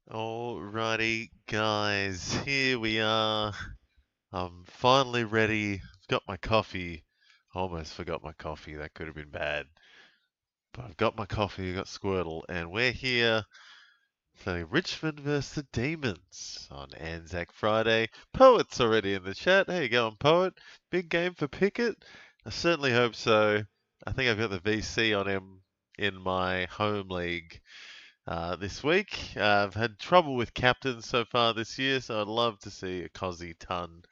Alrighty, guys, here we are. I'm finally ready. I've got my coffee. Almost forgot my coffee. That could have been bad. But I've got my coffee, I've got Squirtle, and we're here for Richmond versus the Demons on Anzac Friday. Poet's already in the chat. How you going, Poet? Big game for Pickett? I certainly hope so. I think I've got the VC on him in my home league this week. I've had trouble with captains so far this year, so I'd love to see a Cozzy ton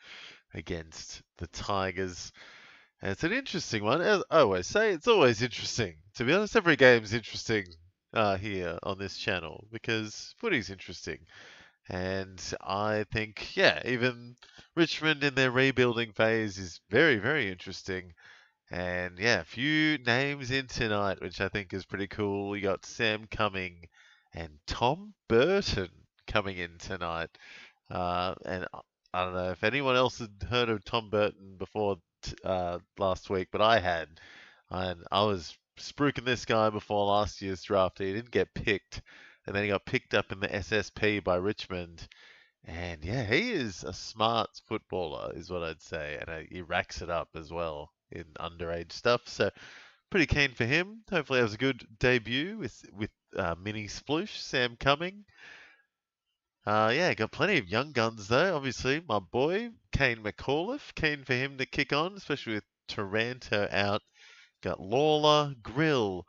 against the Tigers. And it's an interesting one. As I always say, it's always interesting. To be honest, every game's interesting here on this channel because footy's interesting. And I think, yeah, even Richmond in their rebuilding phase is very, very interesting. And yeah, a few names in tonight, which I think is pretty cool. We got Sam Cumming and Tom Burton coming in tonight. And I don't know if anyone else had heard of Tom Burton before last week, but I had. And I was spruiking this guy before last year's draft. He didn't get picked, and then he got picked up in the SSP by Richmond. And yeah, he is a smart footballer, is what I'd say, and he racks it up as well in underage stuff. So pretty keen for him. Hopefully, has a good debut with Mini Sploosh, Sam Cumming. Yeah, got plenty of young guns though. Obviously, my boy Kane McAuliffe. Keen for him to kick on, especially with Taranto out. Got Lawler, Grill.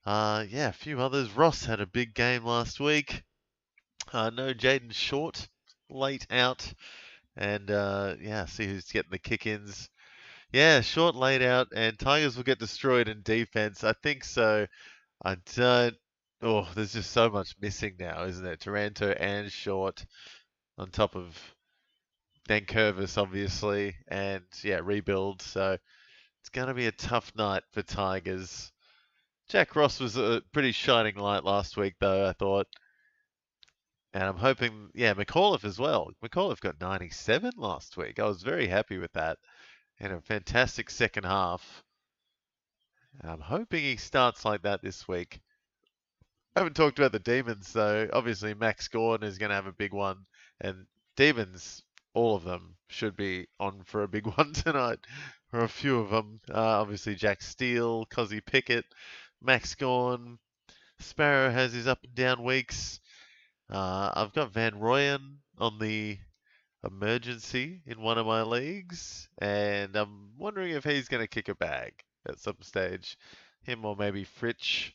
Yeah, a few others. Ross had a big game last week. No Jaden Short late out. And yeah, see who's getting the kick-ins. Yeah, Short late out, and Tigers will get destroyed in defense. I think so. I don't. Oh, there's just so much missing now, isn't there? Taranto and Short on top of Nankervis, obviously, and yeah, rebuild. So it's going to be a tough night for Tigers. Jack Ross was a pretty shining light last week, though, I thought. And I'm hoping, yeah, McAuliffe as well. McAuliffe got 97 last week. I was very happy with that. And a fantastic second half. I'm hoping he starts like that this week. I haven't talked about the Demons, though. Obviously, Max Gordon is going to have a big one. And Demons, all of them, should be on for a big one tonight. Or a few of them. Obviously, Jack Steele, Cozzy Pickett, Max Gordon. Sparrow has his up and down weeks. I've got Van Royen on the emergency in one of my leagues, and I'm wondering if he's going to kick a bag at some stage. Him or maybe Fritsch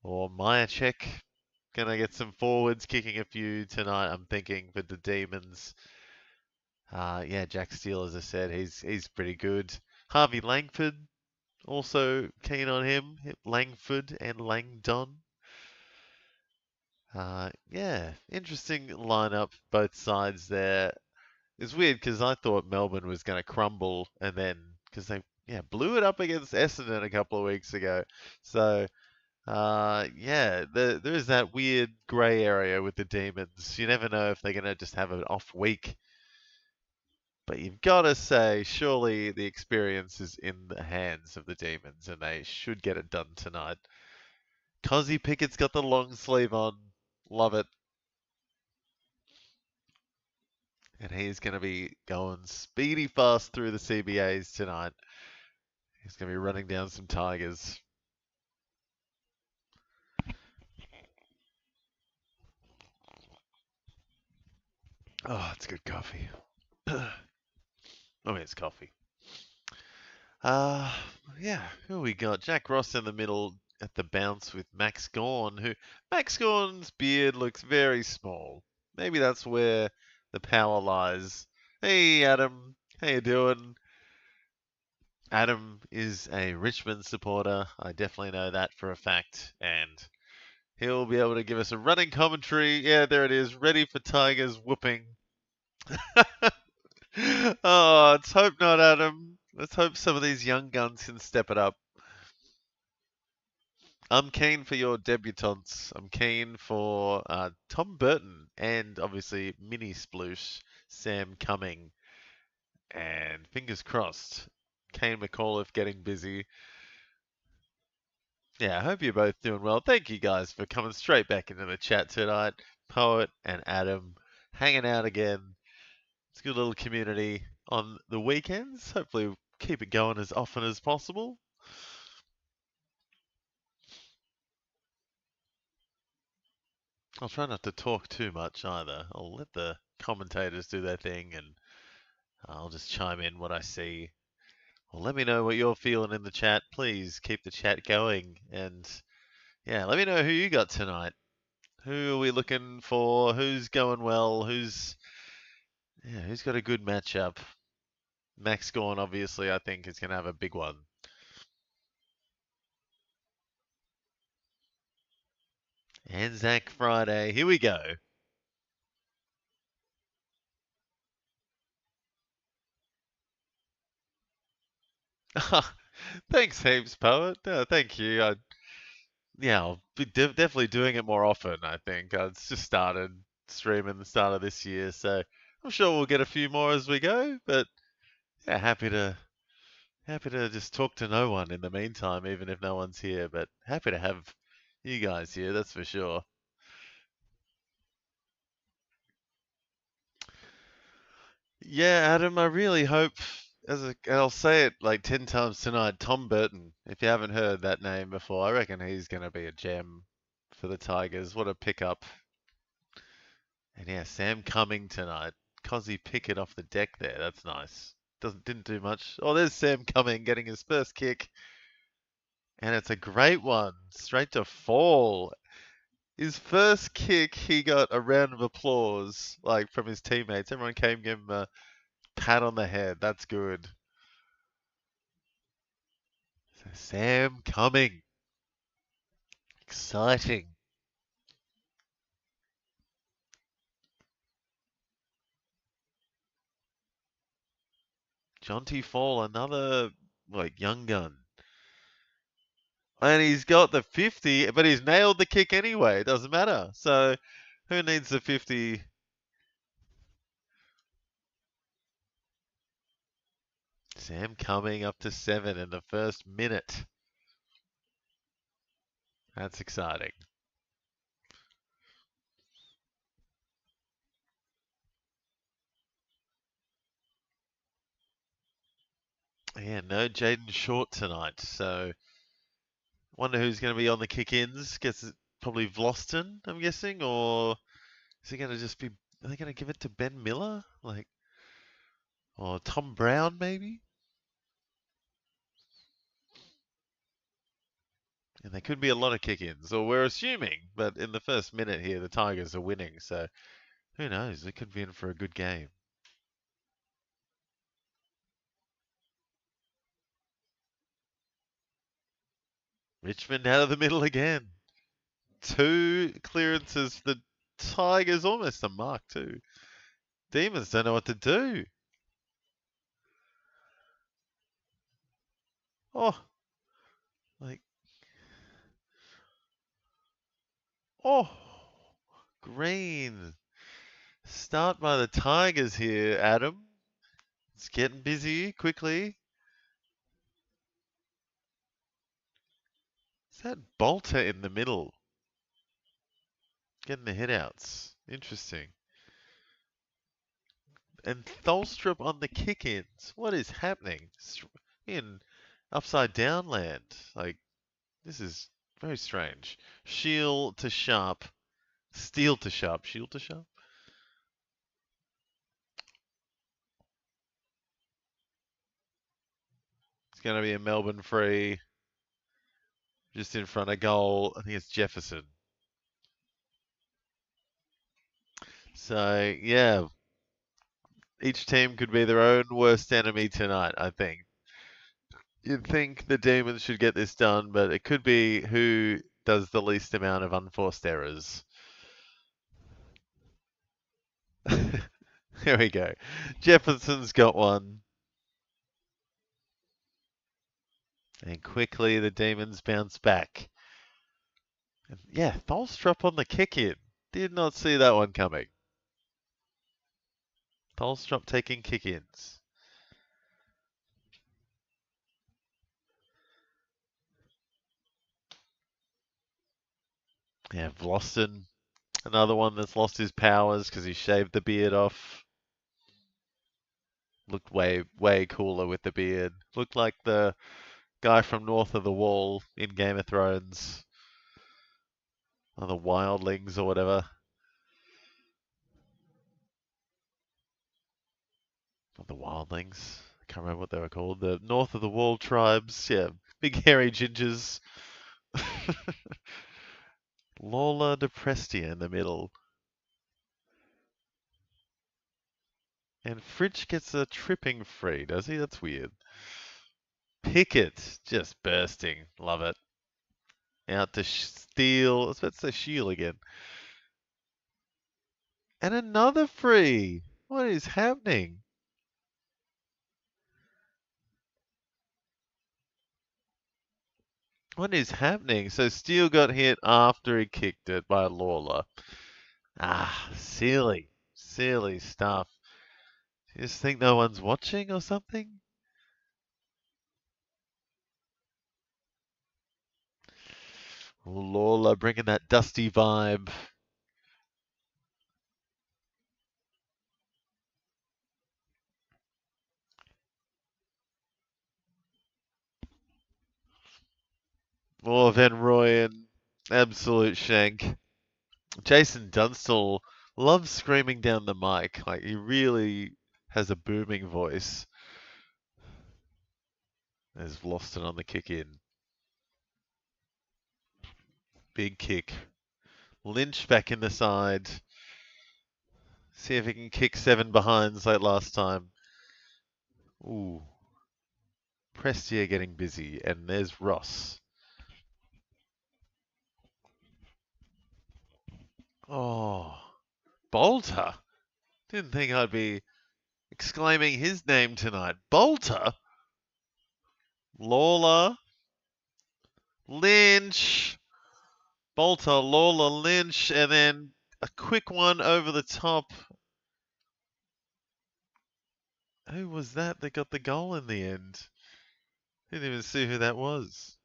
or Myercheck. Gonna get some forwards kicking a few tonight, I'm thinking, for the Demons. Yeah, Jack Steele, as I said, he's pretty good. Harvey Langford, also keen on him. Langford and Langdon. Yeah, interesting lineup, both sides there. It's weird because I thought Melbourne was going to crumble, and then because they blew it up against Essendon a couple of weeks ago. So yeah, there is that weird grey area with the Demons. You never know if they're going to just have an off week. But you've got to say, surely the experience is in the hands of the Demons, and they should get it done tonight. Cozzy Pickett's got the long sleeve on. Love it. And he's going to be going speedy fast through the CBAs tonight. He's going to be running down some Tigers. Oh, it's good coffee. I mean, it's coffee. Uh, yeah, who we got? Jack Ross in the middle at the bounce with Max Gawn, who Max Gawn's beard looks very small. Maybe that's where the power lies. Hey, Adam. How you doing? Adam is a Richmond supporter. I definitely know that for a fact. And he'll be able to give us a running commentary. Yeah, there it is. Ready for Tigers whooping. Oh, let's hope not, Adam. Let's hope some of these young guns can step it up. I'm keen for your debutantes. I'm keen for Tom Burton and obviously Mini Sploosh, Sam Cumming, and fingers crossed, Kane McAuliffe getting busy. Yeah, I hope you're both doing well. Thank you guys for coming straight back into the chat tonight. Poet, and Adam hanging out again. It's a good little community on the weekends. Hopefully, we'll keep it going as often as possible. I'll try not to talk too much either. I'll let the commentators do their thing and I'll just chime in what I see. Well, let me know what you're feeling in the chat. Please keep the chat going. And yeah, let me know who you got tonight. Who are we looking for? Who's going well? Who's got a good matchup? Max Gorn, obviously, I think is going to have a big one. Anzac Friday. Here we go. Thanks heaps, Poet. Thank you. I'll be definitely doing it more often, I think. It's just started streaming the start of this year, so I'm sure we'll get a few more as we go, but yeah, happy to just talk to no one in the meantime, even if no one's here, but happy to have you guys here, that's for sure. Yeah, Adam, I really hope, and I'll say it like 10 times tonight, Tom Burton. If you haven't heard that name before, I reckon he's going to be a gem for the Tigers. What a pickup. And yeah, Sam Cumming tonight. Cozzy Pickett off the deck there. That's nice. Didn't do much. Oh, there's Sam Cumming getting his first kick. And it's a great one. Straight to fall. His first kick, he got a round of applause, like from his teammates. Everyone came give him a pat on the head. That's good. So Sam Cumming. Exciting. Jonty Fall, another like young gun. And he's got the 50, but he's nailed the kick anyway. It doesn't matter. So who needs the 50? Sam Cumming up to 7 in the first minute. That's exciting. Yeah, no Jaden Short tonight. So wonder who's going to be on the kick-ins. Guess it's probably Vloston, I'm guessing, or is it going to just be? Are they going to give it to Ben Miller, or Tom Brown maybe? And there could be a lot of kick-ins, or we're assuming. But in the first minute here, the Tigers are winning, so who knows? It could be in for a good game. Richmond out of the middle again. 2 clearances for the Tigers, almost a mark too. Demons don't know what to do. Oh, like, oh, green. Start by the Tigers here, Adam. It's getting busy quickly. Is that Bolter in the middle? Getting the hitouts. Interesting. And Tholstrup on the kick-ins. What is happening? In upside down land. Like, this is very strange. Shield to sharp. Steel to sharp. Shield to sharp? It's going to be a Melbourne free. Just in front of goal. I think it's Jefferson. So, yeah. Each team could be their own worst enemy tonight, I think. You'd think the Demons should get this done, but it could be who does the least amount of unforced errors. Here we go. Jefferson's got one. And quickly the Demons bounce back. And yeah, Tholstrup on the kick in. Did not see that one coming. Tholstrup taking kick ins. Yeah, Vloston. Another one that's lost his powers because he shaved the beard off. Looked way cooler with the beard. Looked like the guy from North of the Wall in Game of Thrones. Or the Wildlings or whatever. Not the Wildlings. I can't remember what they were called. The North of the Wall tribes. Yeah, big hairy gingers. Lola de Prestia in the middle. And Fridge gets a tripping free, does he? That's weird. Pickett just bursting. Love it. Out to steal. I was about to say Shield again. And another free. What is happening? What is happening? So Steele got hit after he kicked it by Lawler. Ah, silly. Silly stuff. You just think no one's watching or something? Lawler bringing that dusty vibe. Oh, Van Rooyen. Absolute shank. Jason Dunstall loves screaming down the mic. Like, he really has a booming voice. Has lost it on the kick in. Big kick. Lynch back in the side. See if he can kick 7 behinds like last time. Ooh. Prestia getting busy. And there's Ross. Oh. Bolter? Didn't think I'd be exclaiming his name tonight. Bolter? Lawler. Lynch. Bolter, Lawler, Lynch, and then a quick one over the top. Who was that got the goal in the end? Didn't even see who that was.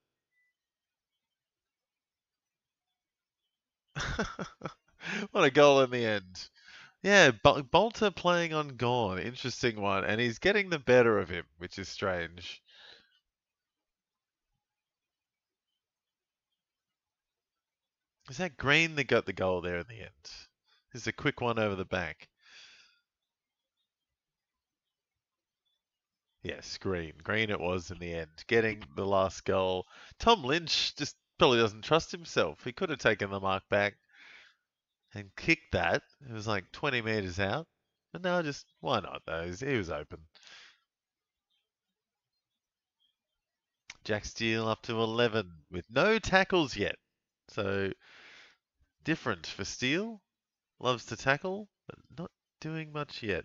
What a goal in the end. Yeah, Bolter playing on Gorn. Interesting one. And he's getting the better of him, which is strange. Is that Green that got the goal there in the end? This is a quick one over the back. Yes, Green. Green it was in the end. Getting the last goal. Tom Lynch just probably doesn't trust himself. He could have taken the mark back and kicked that. It was like 20 metres out. But no, just why not though? He was open. Jack Steele up to 11 with no tackles yet. So different for Steele. Loves to tackle, but not doing much yet.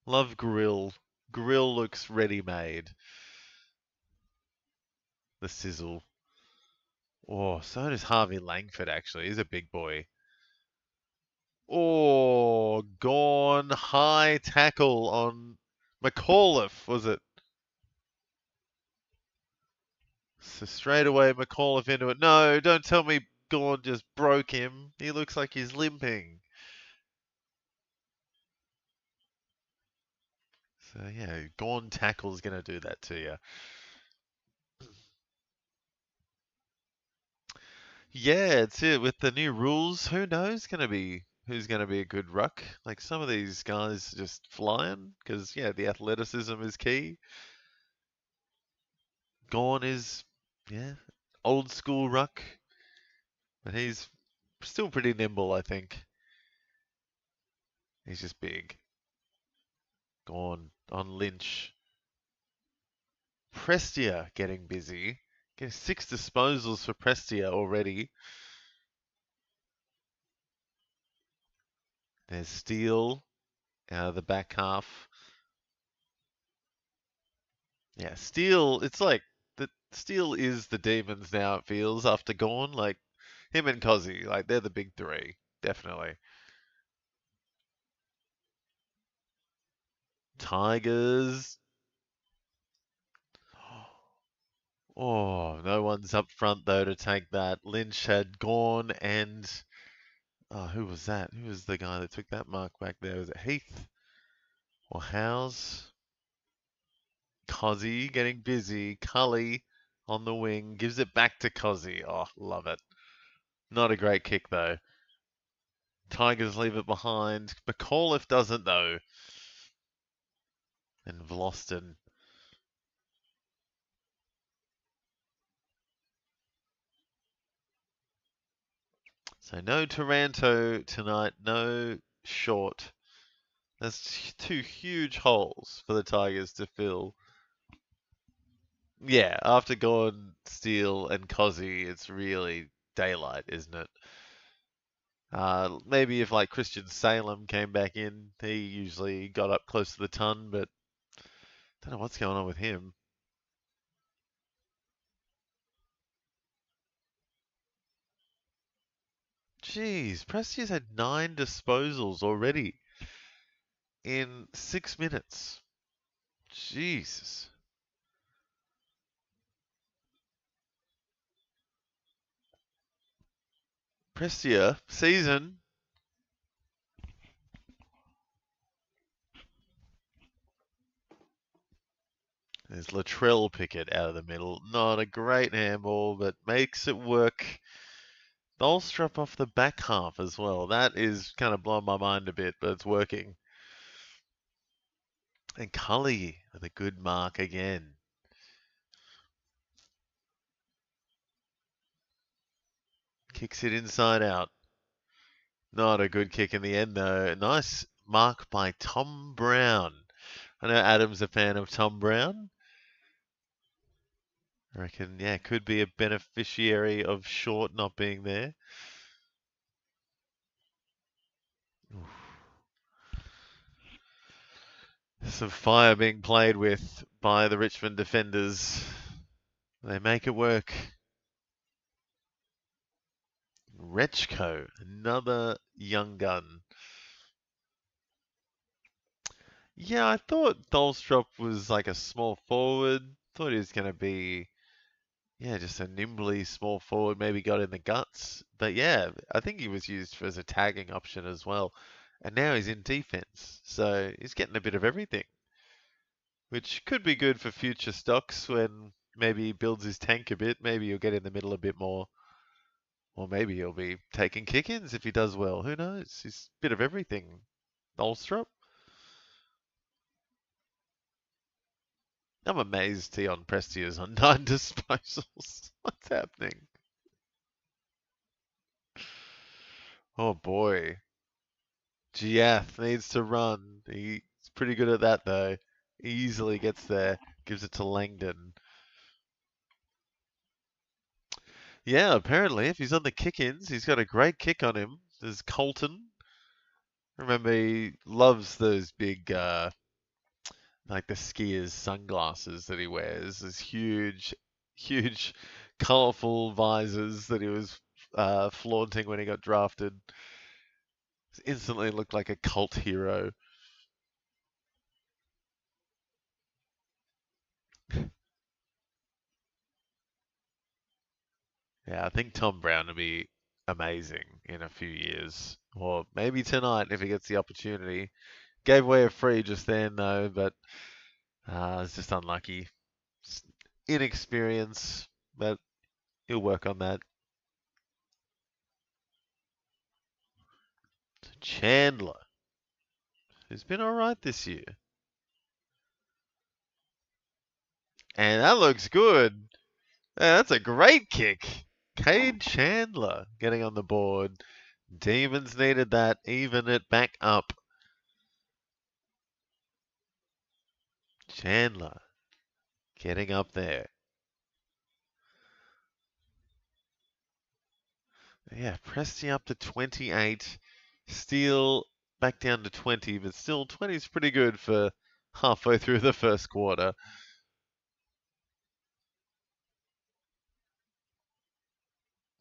Love Grill. Grill looks ready-made. The sizzle. Oh, so does Harvey Langford actually. He's a big boy. Oh, gone high tackle on McAuliffe, was it? So straight away McAuliffe into it. No, don't tell me Gorn just broke him. He looks like he's limping. So yeah, Gorn tackle's gonna do that to you. Yeah, it's it. With the new rules, who knows who's gonna be a good ruck? Like some of these guys just flying because yeah, the athleticism is key. Gorn is yeah, old school ruck, but he's still pretty nimble, I think. He's just big. Gorn on Lynch. Prestia getting busy. Getting 6 disposals for Prestia already. There's Steele out of the back half. Yeah, Steele, it's like the Steele is the Demons now, it feels, after Gorn. Like him and Cozzy, like they're the big three, definitely. Tigers. Oh, no one's up front though to take that. Lynch had Gorn and Oh, who was that? Who was the guy that took that mark back there? Was it Heath or Howes? Cozzy getting busy. Cully on the wing gives it back to Cozzy. Oh, love it. Not a great kick though. Tigers leave it behind. McAuliffe doesn't though. And Vloston. So no Taranto tonight. No Short. That's two huge holes for the Tigers to fill. Yeah, after Gordon, Steele, and Cozzy, it's really daylight, isn't it? Maybe if like Christian Salem came back in, he usually got up close to the ton, but don't know what's going on with him. Jeez, Prestia's had 9 disposals already in 6 minutes. Jesus. Prestia, season. There's Latrell Pickett out of the middle. Not a great handball, but makes it work. Dolstrop off the back half as well. That is kind of blowing my mind a bit, but it's working. And Cully with a good mark again. Kicks it inside out. Not a good kick in the end, though. Nice mark by Tom Brown. I know Adam's a fan of Tom Brown. I reckon, yeah, could be a beneficiary of Short not being there. Some fire being played with by the Richmond defenders. They make it work. Rechko, another young gun. Yeah, I thought Dolstrop was like a small forward. Thought he was going to be, yeah, just a nimbly small forward, maybe got in the guts. But yeah, I think he was used as a tagging option as well. And now he's in defense. So he's getting a bit of everything, which could be good for future stocks when maybe he builds his tank a bit. Maybe he'll get in the middle a bit more. Or maybe he'll be taking kick-ins if he does well. Who knows? He's a bit of everything. Dolstrop. I'm amazed Tion Prestia's on 9 disposals. What's happening? Oh boy. Giath needs to run. He's pretty good at that though. Easily gets there. Gives it to Langdon. Yeah, apparently if he's on the kick-ins, he's got a great kick on him. There's Colton. Remember, he loves those big, like the skiers' sunglasses that he wears. Those huge, huge, colourful visors that he was flaunting when he got drafted. Instantly looked like a cult hero. Yeah, I think Tom Brown will be amazing in a few years. Or maybe tonight if he gets the opportunity. Gave away a free just then though, but it's just unlucky. Inexperience, but he'll work on that. Chandler, who's been alright this year. And that looks good. Yeah, that's a great kick. Cade Chandler getting on the board. Demons needed that. Even it back up. Chandler getting up there. Yeah, Presti up to 28. Steele back down to 20, but still 20 is pretty good for halfway through the first quarter.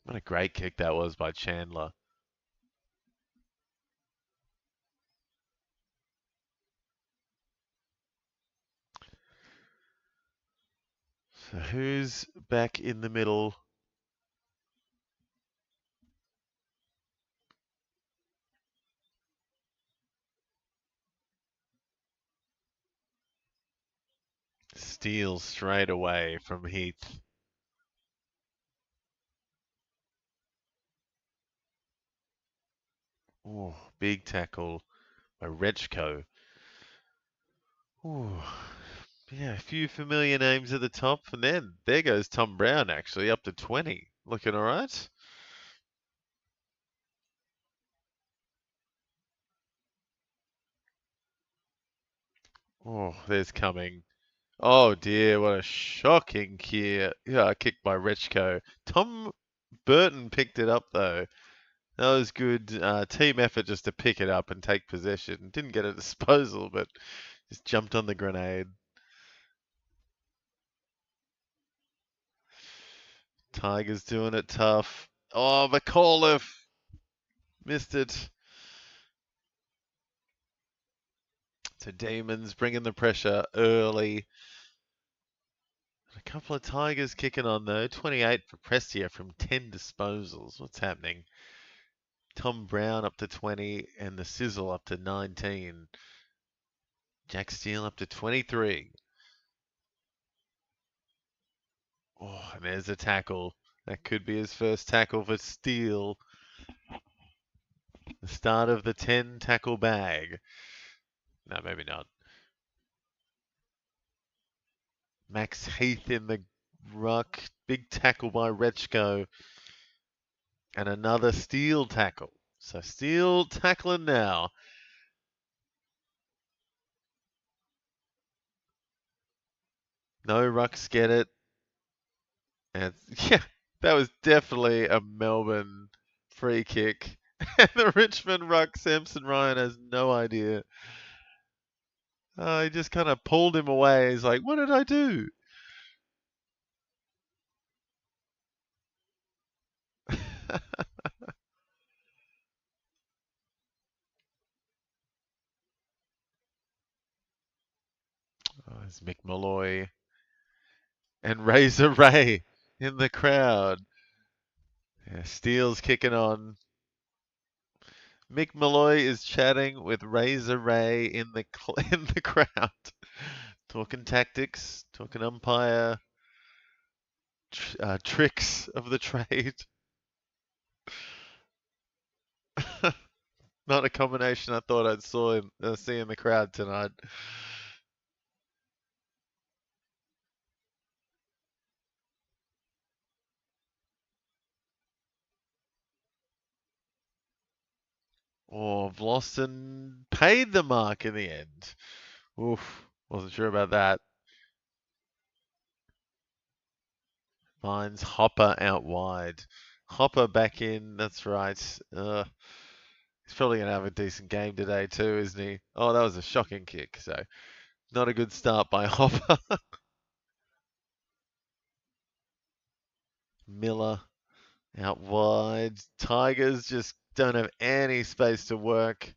What a great kick that was by Chandler. So who's back in the middle? Steal straight away from Heath. Oh, big tackle by Rechko. Oh, yeah, a few familiar names at the top, and then there goes Tom Brown actually up to 20. Looking all right. Oh, there's coming. Oh dear, what a shocking kick by Rechko. Tom Burton picked it up though. That was good team effort just to pick it up and take possession. Didn't get a disposal, but just jumped on the grenade. Tigers doing it tough. Oh, McAuliffe missed it. So Demons bringing the pressure early. A couple of Tigers kicking on though. 28 for Prestia from 10 disposals. What's happening? Tom Brown up to 20 and the Sizzle up to 19. Jack Steele up to 23. Oh, and there's a tackle. That could be his first tackle for Steele. The start of the 10 tackle bag. No, maybe not. Max Heath in the ruck. Big tackle by Rechko. And another Steele tackle. So Steele tackling now. No rucks get it. And yeah, that was definitely a Melbourne free kick. And the Richmond ruck, Samson Ryan, has no idea. He just kind of pulled him away. He's like, what did I do? There's Mick Malloy and Razor Ray in the crowd. Yeah, Steele's kicking on. Mick Malloy is chatting with Razor Ray in the in the crowd, talking tactics, talking umpire tricks of the trade. Not a combination I thought I'd see in the crowd tonight. Oh, Vlosten paid the mark in the end. Oof, wasn't sure about that. Finds Hopper out wide. Hopper back in, that's right. He's probably going to have a decent game today too, isn't he? Oh, that was a shocking kick, so not a good start by Hopper. Miller out wide. Tigers just don't have any space to work.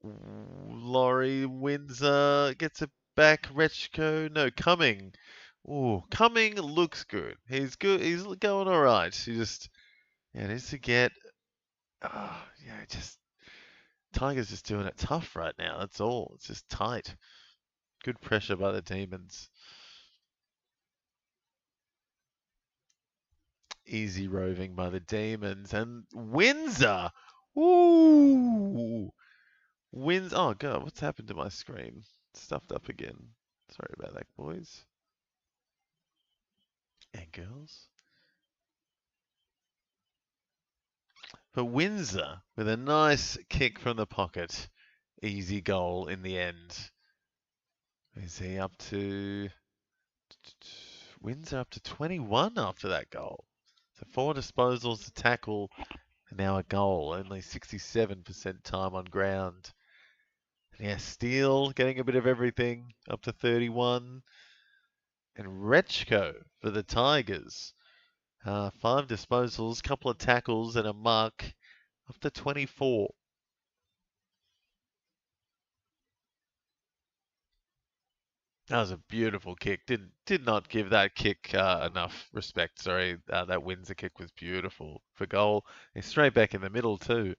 Laurie Windsor gets it back. Rechko, no, Cumming. Ooh, Cumming looks good. He's good. He's going all right. He just, yeah, needs to get. Yeah, just Tigers just doing it tough right now. That's all. It's just tight. Good pressure by the Demons. Easy roving by the Demons and Windsor. Ooh, Windsor. Oh god, what's happened to my screen? Stuffed up again. Sorry about that, boys and girls. But Windsor with a nice kick from the pocket. Easy goal in the end. Is he up to Windsor up to 21 after that goal? So 4 disposals, a tackle, and now a goal. Only 67% time on ground. And yeah, Steele getting a bit of everything up to 31. And Rechko for the Tigers. 5 disposals, couple of tackles, and a mark up to 24. That was a beautiful kick. Did not give that kick enough respect. Sorry, that Windsor kick was beautiful for goal. It's straight back in the middle too.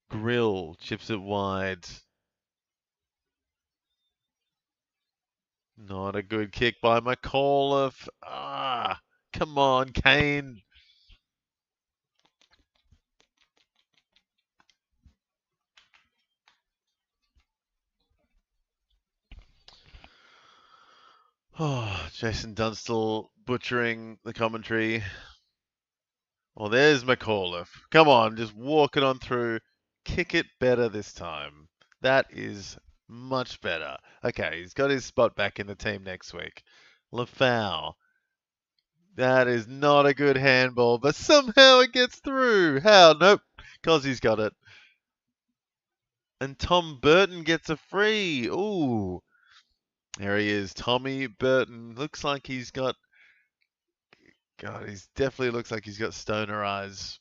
Grill chips it wide. Not a good kick by McAuliffe. Come on, Kane. Oh, Jason Dunstall butchering the commentary. Well, there's McAuliffe. Come on, just walk it on through. Kick it better this time. That is much better. Okay, he's got his spot back in the team next week. Lafau. That is not a good handball, but somehow it gets through. How? Nope. Because he's got it. And Tom Burton gets a free. Ooh. There he is. Tommy Burton. Looks like he's got. God, he's definitely looks like he's got stoner eyes.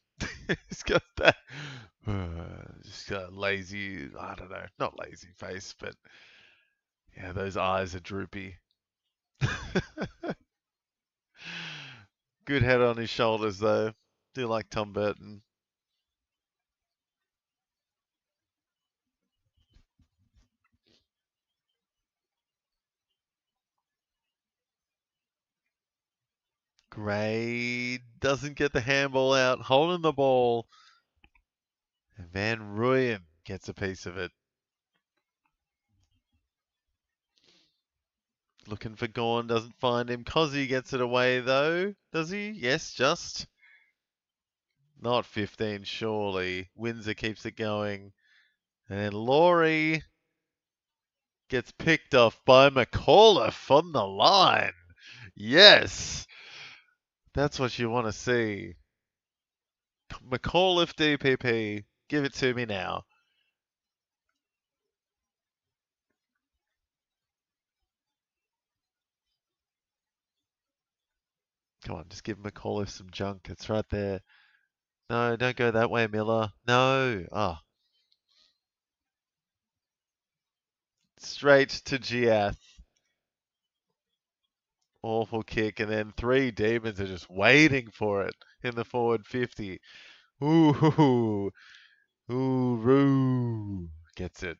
He's got that. Just got lazy. I don't know. Not lazy face, but yeah, those eyes are droopy. Good head on his shoulders, though. Do like Tom Burton. Gray doesn't get the handball out, holding the ball. And Van Rooyen gets a piece of it. Looking for Gorn, doesn't find him. Cozzy gets it away, though. Does he? Yes, just. Not 15, surely. Windsor keeps it going. And then Laurie gets picked off by McAuliffe on the line. Yes. That's what you want to see. McAuliffe DPP. Give it to me now. Come on, just give McAuliffe some junk. It's right there. No, don't go that way, Miller. No. Oh. Straight to Giath. Awful kick, and then 3 Demons are just waiting for it in the forward 50. Ooh. Ooh. Gets it.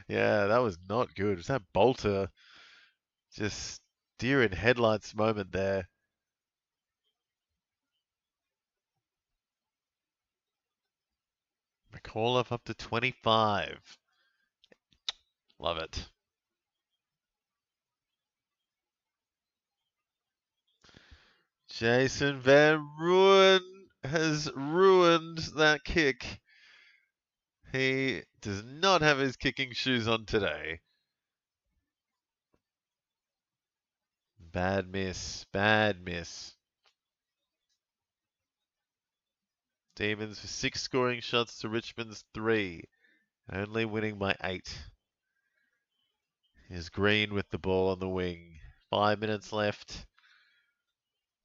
Yeah, that was not good. Was that Bolter? Just deer in headlights moment there. McAuliffe up to 25. Love it. Jason Van Rooyen has ruined that kick. He does not have his kicking shoes on today. Bad miss. Bad miss. Demons for 6 scoring shots to Richmond's 3. Only winning by 8. Here's Green with the ball on the wing. 5 minutes left.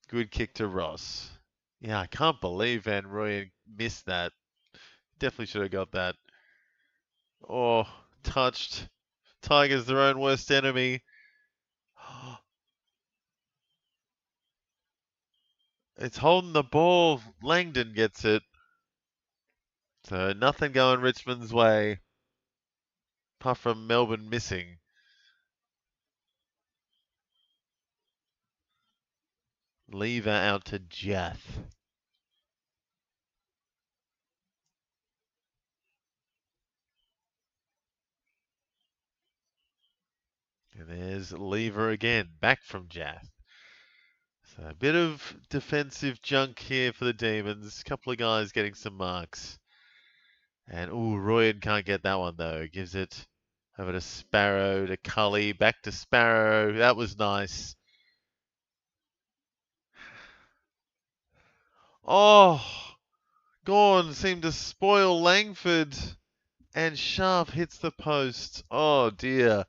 Good kick to Ross. Yeah, I can't believe Van Rooyen missed that. Definitely should have got that. Oh, touched. Tigers their own worst enemy. It's holding the ball. Langdon gets it. So nothing going Richmond's way. Apart from Melbourne missing. Lever out to Jath. And there's Lever again. Back from Jath. So a bit of defensive junk here for the Demons. A couple of guys getting some marks. And, ooh, Royan can't get that one, though. Gives it over to Sparrow, to Cully, back to Sparrow. That was nice. Oh, Gorn seemed to spoil Langford. And Sharp hits the post. Oh, dear.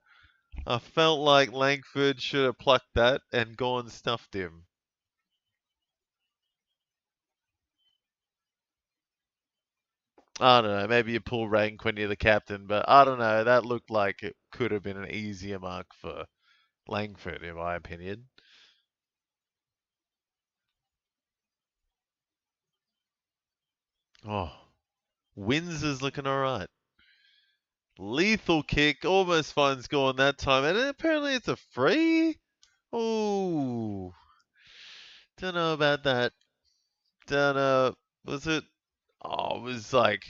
I felt like Langford should have plucked that and Gorn stuffed him. I don't know. Maybe you pull rank when you're the captain, but I don't know. That looked like it could have been an easier mark for Langford, in my opinion. Oh, Windsor's looking all right. Lethal kick. Almost finds Gorn that time. And apparently it's a free. Oh, don't know about that. Don't know. Was it? Oh, it was like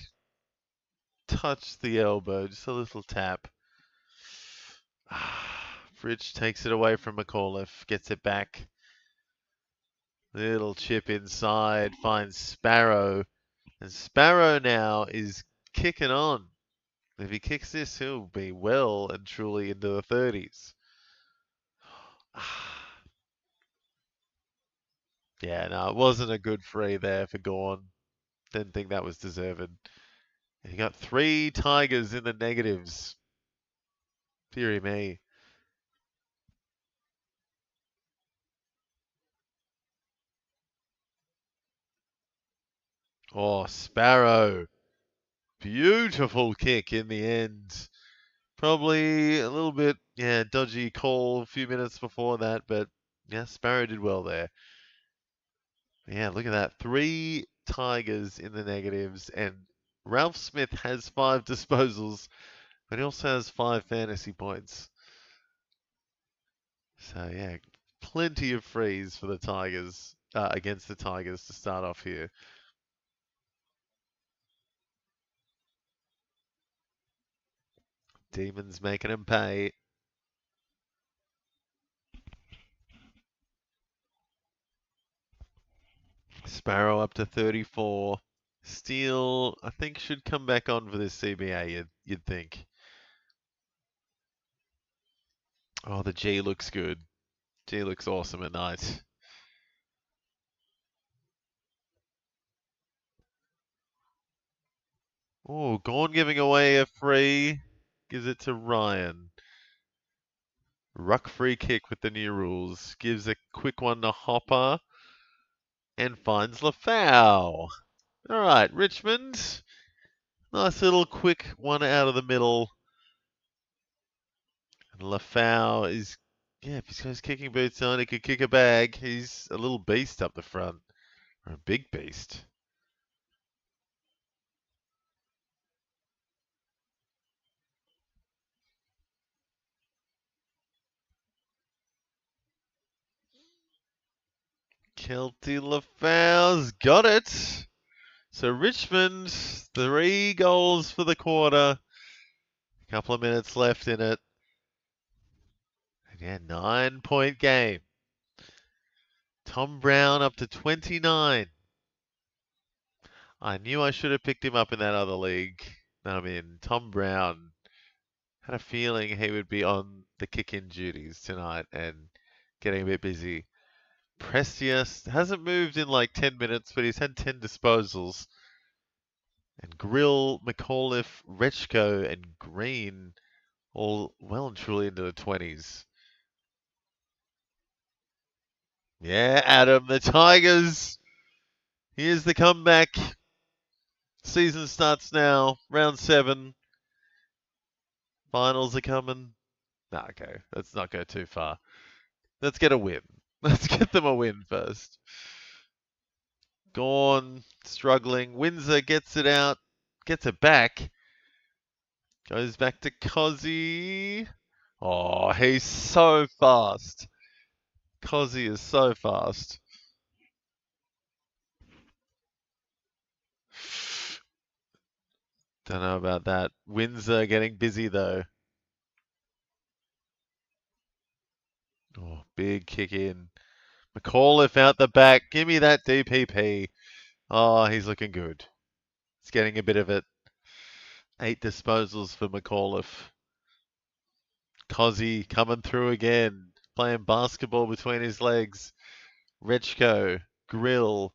touched the elbow. Just a little tap. Fridge takes it away from McAuliffe. Gets it back. Little chip inside. Finds Sparrow. And Sparrow now is kicking on. If he kicks this, he'll be well and truly into the 30s. Yeah, no, it wasn't a good free there for Gorn. Didn't think that was deserved. He got 3 Tigers in the negatives. Deary me. Oh, Sparrow. Beautiful kick in the end. Probably a little bit, yeah, dodgy call a few minutes before that, but yeah, Sparrow did well there. Yeah, look at that. 3 Tigers in the negatives, and Ralph Smith has 5 disposals, but he also has 5 fantasy points. So yeah, plenty of frees for the Tigers, against the Tigers to start off here. Demons making him pay. Sparrow up to 34. Steele, I think, should come back on for this CBA, you'd think. Oh, the G looks good. G looks awesome at night. Oh, Gorn giving away a free. Gives it to Ryan. Ruck free kick with the new rules. Gives a quick one to Hopper. And finds Lafau. All right, Richmond. Nice little quick one out of the middle. And Lafau is, yeah, if he's got his kicking boots on, he could kick a bag. He's a little beast up the front. Or a big beast. Kelty Lafau's got it. So Richmond, 3 goals for the quarter. A couple of minutes left in it. And yeah, 9-point game. Tom Brown up to 29. I knew I should have picked him up in that other league that I'm in. Tom Brown. Had a feeling he would be on the kick-in duties tonight and getting a bit busy. Precious hasn't moved in like 10 minutes, but he's had 10 disposals. And Grill, McAuliffe, Rechko, and Green all well and truly into the 20s. Yeah, Adam, the Tigers. Here's the comeback. Season starts now. Round 7. Finals are coming. Nah, okay. Let's not go too far. Let's get a win. Let's get them a win first. Gorn, struggling. Windsor gets it out. Gets it back. Goes back to Cozzy. Oh, he's so fast. Cozzy is so fast. Don't know about that. Windsor getting busy though. Oh, big kick in. McAuliffe out the back. Give me that DPP. Oh, he's looking good. He's getting a bit of it. 8 disposals for McAuliffe. Cozzy coming through again. Playing basketball between his legs. Rechko. Grill.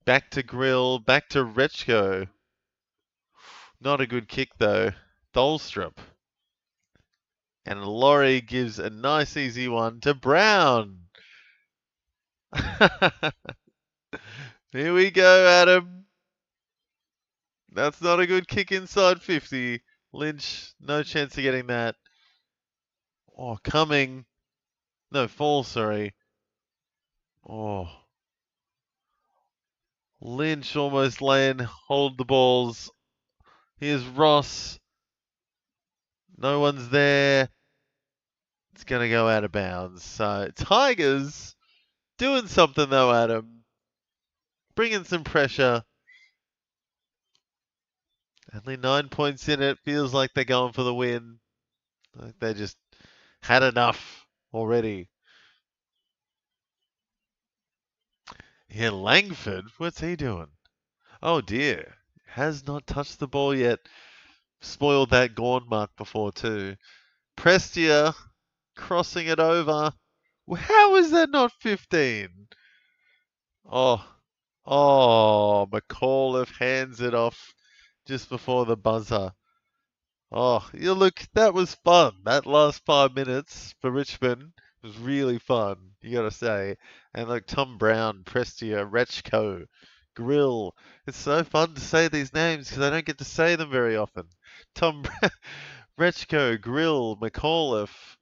Back to Grill. Back to Rechko. Not a good kick though. Dolstrup. And Laurie gives a nice easy one to Brown. Here we go, Adam. That's not a good kick inside 50. Lynch, no chance of getting that. Oh, coming. No, fall, sorry. Oh. Lynch almost laying, hold the balls. Here's Ross. No one's there. It's going to go out of bounds. So Tigers doing something though, Adam. Bringing some pressure. Only 9 points in it. Feels like they're going for the win. Like they just had enough already. Yeah, Langford, what's he doing? Oh dear. Has not touched the ball yet. Spoiled that Gorn mark before too. Prestia crossing it over. How is that not 15? Oh, McAuliffe hands it off just before the buzzer. Oh, you look, that was fun. That last 5 minutes for Richmond was really fun, you gotta say. And like Tom Brown, Prestia, Rechko, Grill. It's so fun to say these names because I don't get to say them very often. Tom Rechko, Grill, McAuliffe,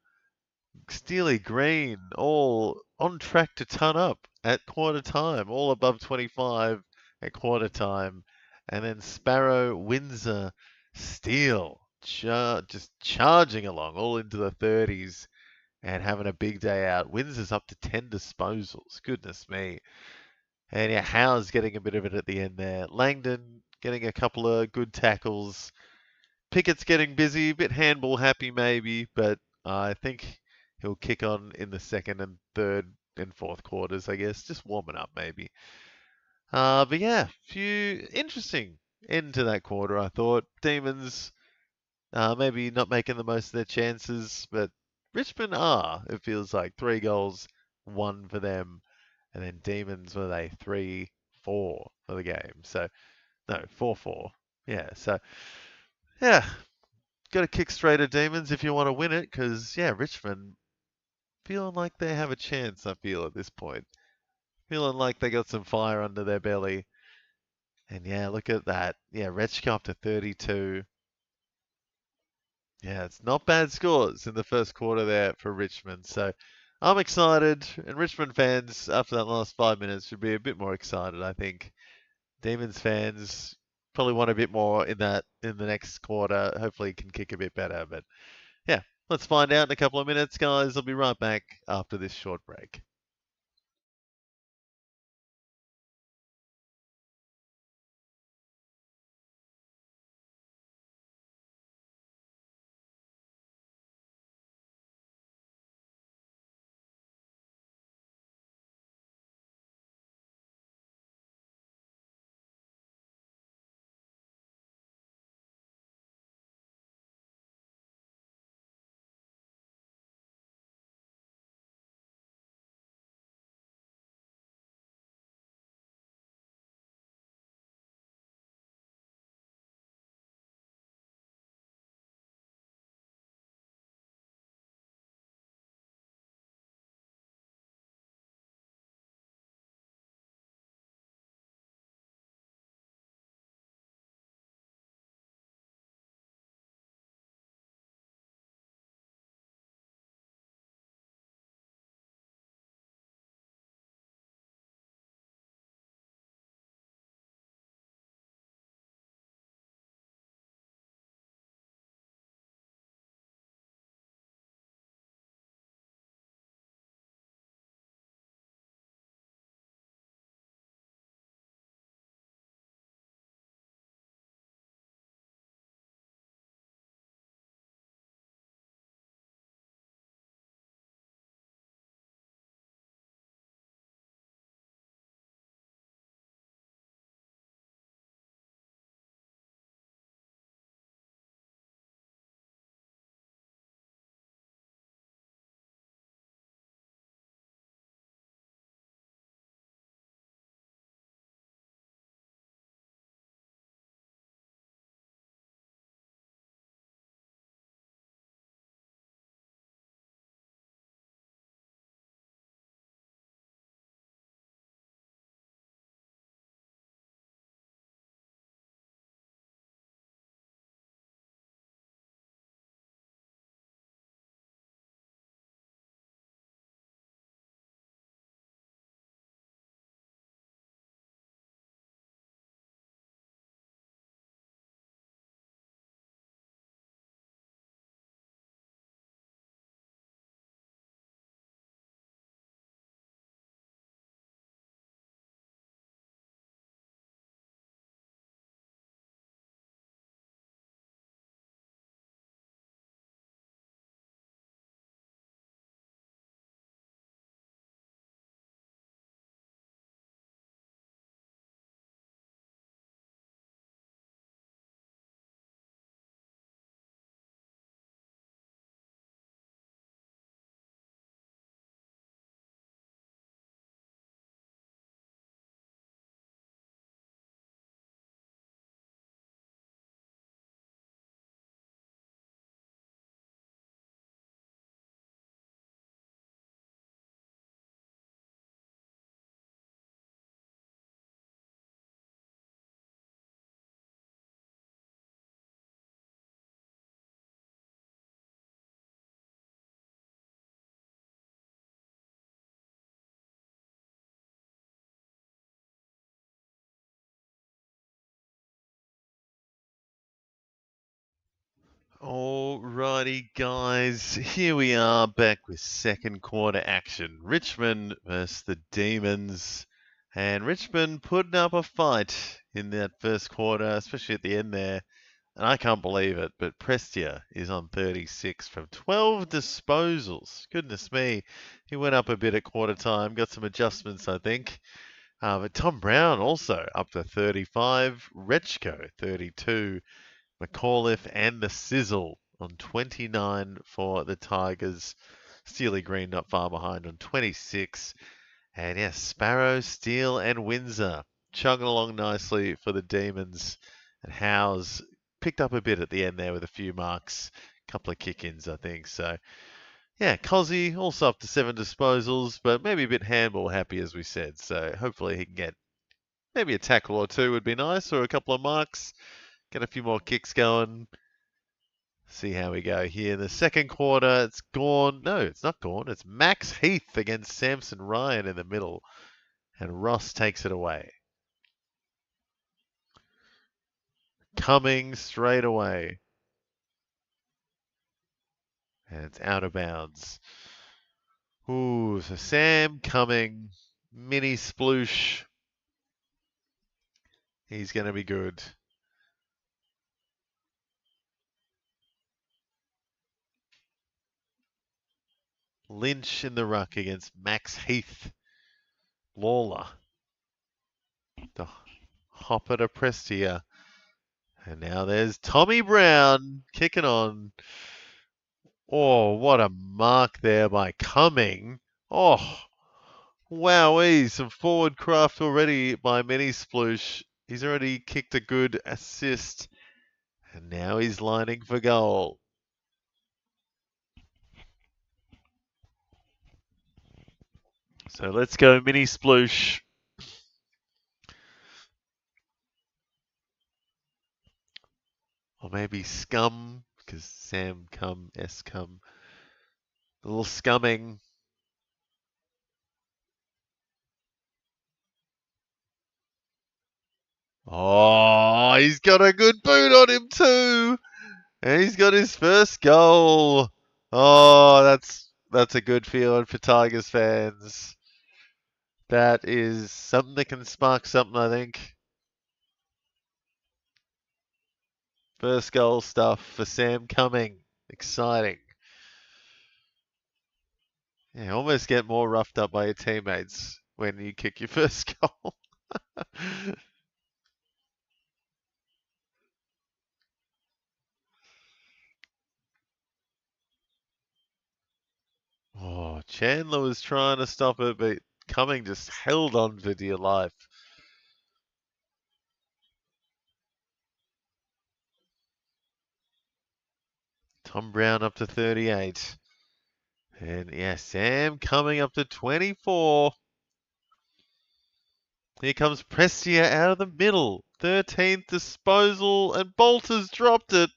Steely Green, all on track to ton up at quarter time, all above 25 at quarter time. And then Sparrow, Windsor, Steele, just charging along, all into the 30s and having a big day out. Windsor's up to 10 disposals. Goodness me. And yeah, Howe's getting a bit of it at the end there. Langdon getting a couple of good tackles. Pickett's getting busy, a bit handball happy maybe, but I think he'll kick on in the second and third and fourth quarters, I guess. Just warming up maybe. But yeah, few interesting end to that quarter, I thought. Demons maybe not making the most of their chances, but Richmond are, it feels like. 3 goals, 1 for them. And then Demons, were they 3-4 for the game? So, no, 4-4. Yeah, so, yeah, got to kick straight at Demons if you want to win it, because, yeah, Richmond feeling like they have a chance, I feel, at this point. Feeling like they got some fire under their belly. And, yeah, look at that. Yeah, Rechko up to 32. Yeah, it's not bad scores in the first quarter there for Richmond. So I'm excited, and Richmond fans, after that last 5 minutes, should be a bit more excited, I think. Demons fans probably want a bit more in the next quarter. Hopefully, can kick a bit better, but yeah, let's find out in a couple of minutes, guys. I'll be right back after this short break. Alrighty, guys, here we are back with second quarter action. Richmond versus the Demons. And Richmond putting up a fight in that first quarter, especially at the end there. And I can't believe it, but Prestia is on 36 from 12 disposals. Goodness me. He went up a bit at quarter time, got some adjustments, I think. But Tom Brown also up to 35. Rechko, 32. McAuliffe and the Sizzle on 29 for the Tigers. Steely Green not far behind on 26. And yes, Sparrow, Steele, and Windsor chugging along nicely for the Demons. And Howes picked up a bit at the end there with a few marks. A couple of kick-ins, I think. So, yeah, Cozzy also up to 7 disposals, but maybe a bit handball happy, as we said. So hopefully he can get maybe a tackle or two would be nice, or a couple of marks. Get a few more kicks going. See how we go here. The second quarter, it's gone. No, it's not gone. It's Max Heath against Samson Ryan in the middle. And Ross takes it away. Coming straight away. And it's out of bounds. Ooh, so Sam Cumming, mini sploosh. He's going to be good. Lynch in the ruck against Max Heath. Lawler. The hopper to Prestia. And now there's Tommy Brown kicking on. Oh, what a mark there by Cumming. Oh, wowee. Some forward craft already by Mini Sploosh. He's already kicked a good assist. And now he's lining for goal. So let's go Mini Sploosh. Or maybe Scum, because Sam Cum, S Cum. A little scumming. Oh, he's got a good boot on him too. And he's got his first goal. Oh, that's a good feeling for Tigers fans. That is something that can spark something, I think. First goal stuff for Sam Cumming. Exciting. Yeah, almost get more roughed up by your teammates when you kick your first goal. Oh, Chandler was trying to stop it, but Cumming just held on for dear life. Tom Brown up to 38. And yeah, Sam Cumming up to 24. Here comes Prestia out of the middle. 13th disposal, and Bolter's dropped it.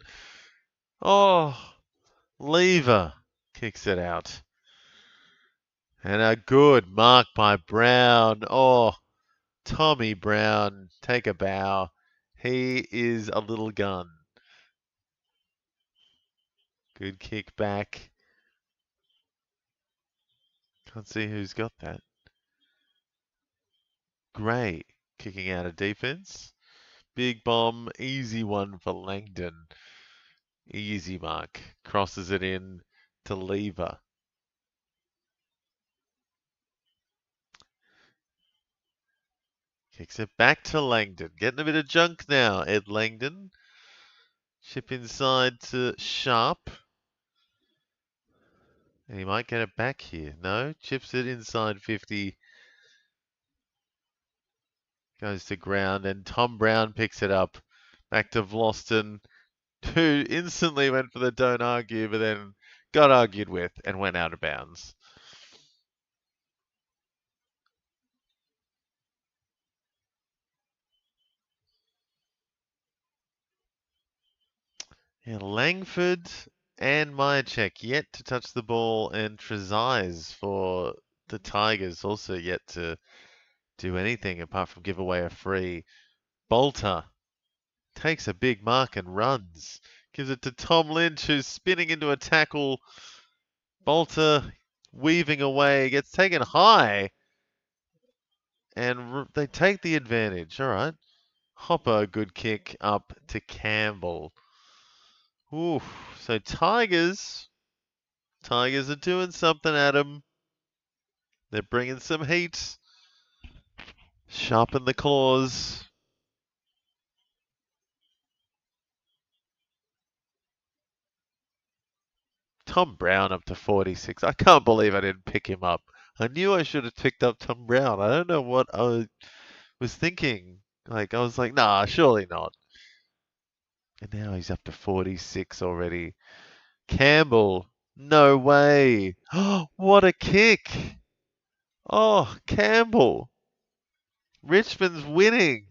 Oh, Lever kicks it out. And a good mark by Brown. Oh, Tommy Brown, take a bow. He is a little gun. Good kick back. Can't see who's got that. Gray kicking out of defense. Big bomb, easy one for Langdon. Easy mark. Crosses it in to Lever. Kicks it back to Langdon. Getting a bit of junk now, Ed Langdon. Chip inside to Sharp. And he might get it back here. No, chips it inside 50. Goes to ground, and Tom Brown picks it up. Back to Vloston, who instantly went for the don't argue, but then got argued with and went out of bounds. Yeah, Langford and Myercheck yet to touch the ball, and Trezise for the Tigers also yet to do anything apart from give away a free. Bolter takes a big mark and runs. Gives it to Tom Lynch, who's spinning into a tackle. Bolter weaving away, gets taken high, and they take the advantage. All right. Hopper, good kick up to Campbell. Oof. So Tigers are doing something, Adam. They're bringing some heat. Sharpen the claws. Tom Brown up to 46. I can't believe I didn't pick him up. I knew I should have picked up Tom Brown. I don't know what I was thinking. Like, I was like, nah, surely not. And now he's up to 46 already. Campbell, no way. What a kick. Oh, Campbell. Richmond's winning.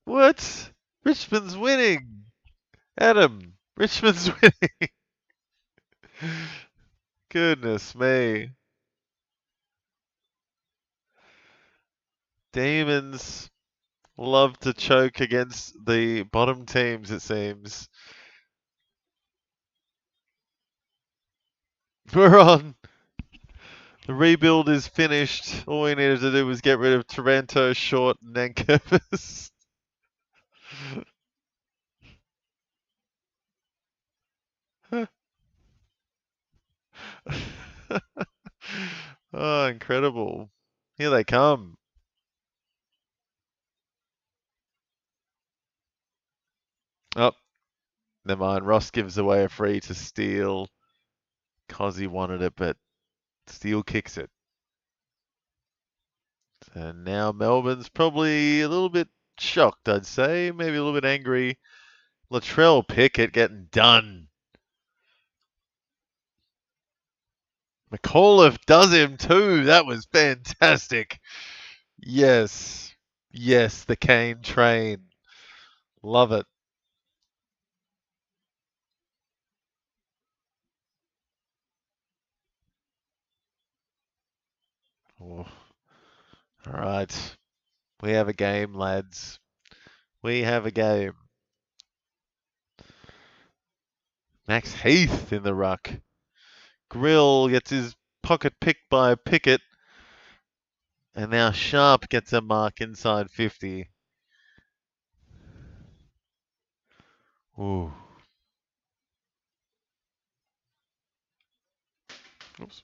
What? Richmond's winning. Adam, Richmond's winning. Goodness me. Demons love to choke against the bottom teams, it seems. We're on. The rebuild is finished. All we needed to do was get rid of Taranto, Short, and Nankervis. Oh, incredible. Here they come. Oh, never mind. Ross gives away a free to Steele because he wanted it, but Steele kicks it. And now Melbourne's probably a little bit shocked, I'd say. Maybe a little bit angry. Latrell Pickett getting done. McAuliffe does him too. That was fantastic. Yes. Yes, the cane train. Love it. Oh. All right. We have a game, lads. We have a game. Max Heath in the ruck. Grill gets his pocket picked by Pickett. And now Sharp gets a mark inside 50. Ooh. Oops.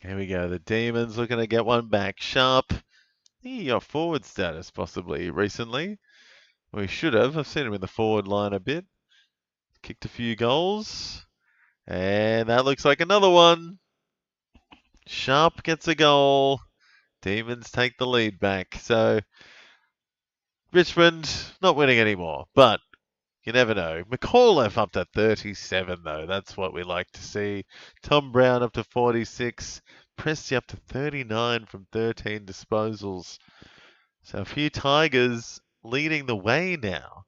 Here we go. The Demons looking to get one back. Sharp. He got forward status possibly recently. We should have. I've seen him in the forward line a bit. Kicked a few goals. And that looks like another one. Sharp gets a goal. Demons take the lead back. So Richmond not winning anymore, but you never know. McAuliffe up to 37 though. That's what we like to see. Tom Brown up to 46. Presti up to 39 from 13 disposals. So a few Tigers leading the way now.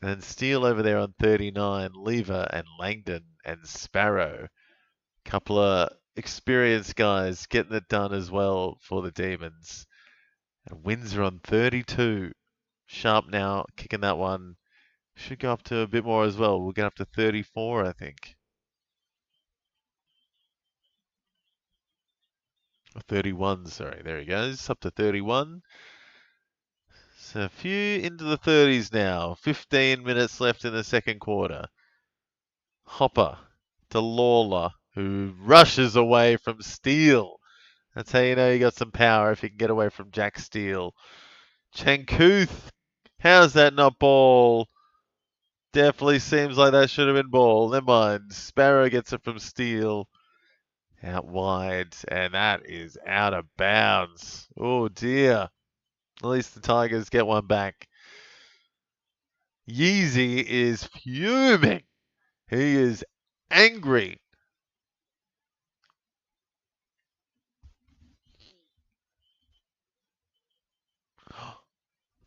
And Steele over there on 39. Lever and Langdon and Sparrow. Couple of experienced guys getting it done as well for the Demons. And Windsor on 32. Sharp now kicking that one. Should go up to a bit more as well. We'll get up to 34, I think. Or 31, sorry. There he goes. Up to 31. So a few into the 30s now. 15 minutes left in the second quarter. Hopper to Lawler, who rushes away from Steele. That's how you know you got some power if you can get away from Jack Steele. Chankuth, how's that not ball? Definitely seems like that should have been ball. Never mind. Sparrow gets it from Steele. Out wide, and that is out of bounds. Oh dear. At least the Tigers get one back. Yeezy is fuming. He is angry.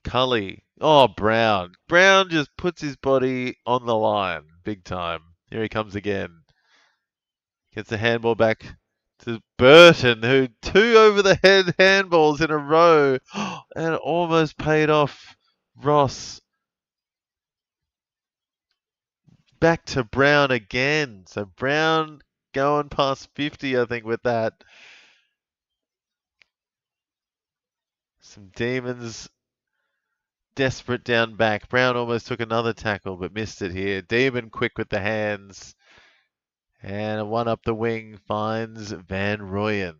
Cully. Oh, Brown. Brown just puts his body on the line big time. Here he comes again. Gets the handball back to Burton, who 2 over-the-head handballs in a row, and almost paid off Ross. Back to Brown again. So Brown going past 50, I think, with that. Some Demons desperate down back. Brown almost took another tackle, but missed it here. Demon quick with the hands. And a one up the wing finds Van Rooyen.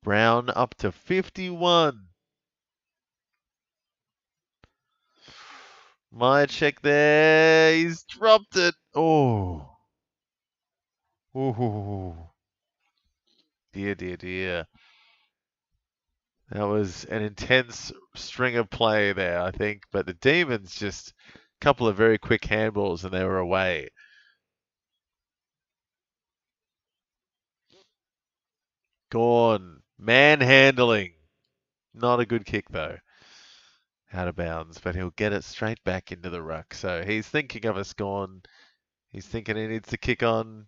Brown up to 51. My check there. He's dropped it. Oh. Ooh. Dear, dear, dear. That was an intense string of play there, I think. But the Demons just a couple of very quick handballs and they were away. Gone. Manhandling. Not a good kick, though. Out of bounds, but he'll get it straight back into the ruck. So he's thinking of a Scorn. He's thinking he needs to kick on.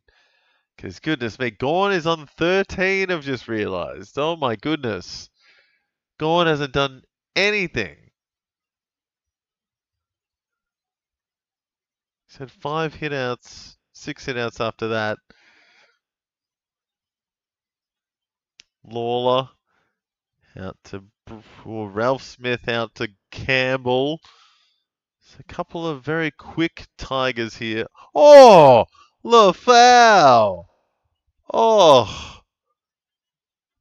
Because goodness me, Gorn is on 13, I've just realised. Oh my goodness. Gorn hasn't done anything. He's had 5 hitouts, 6 hitouts after that. Lawler out to Ralph Smith, out to Campbell. So a couple of very quick Tigers here. Oh, LaFau. Oh,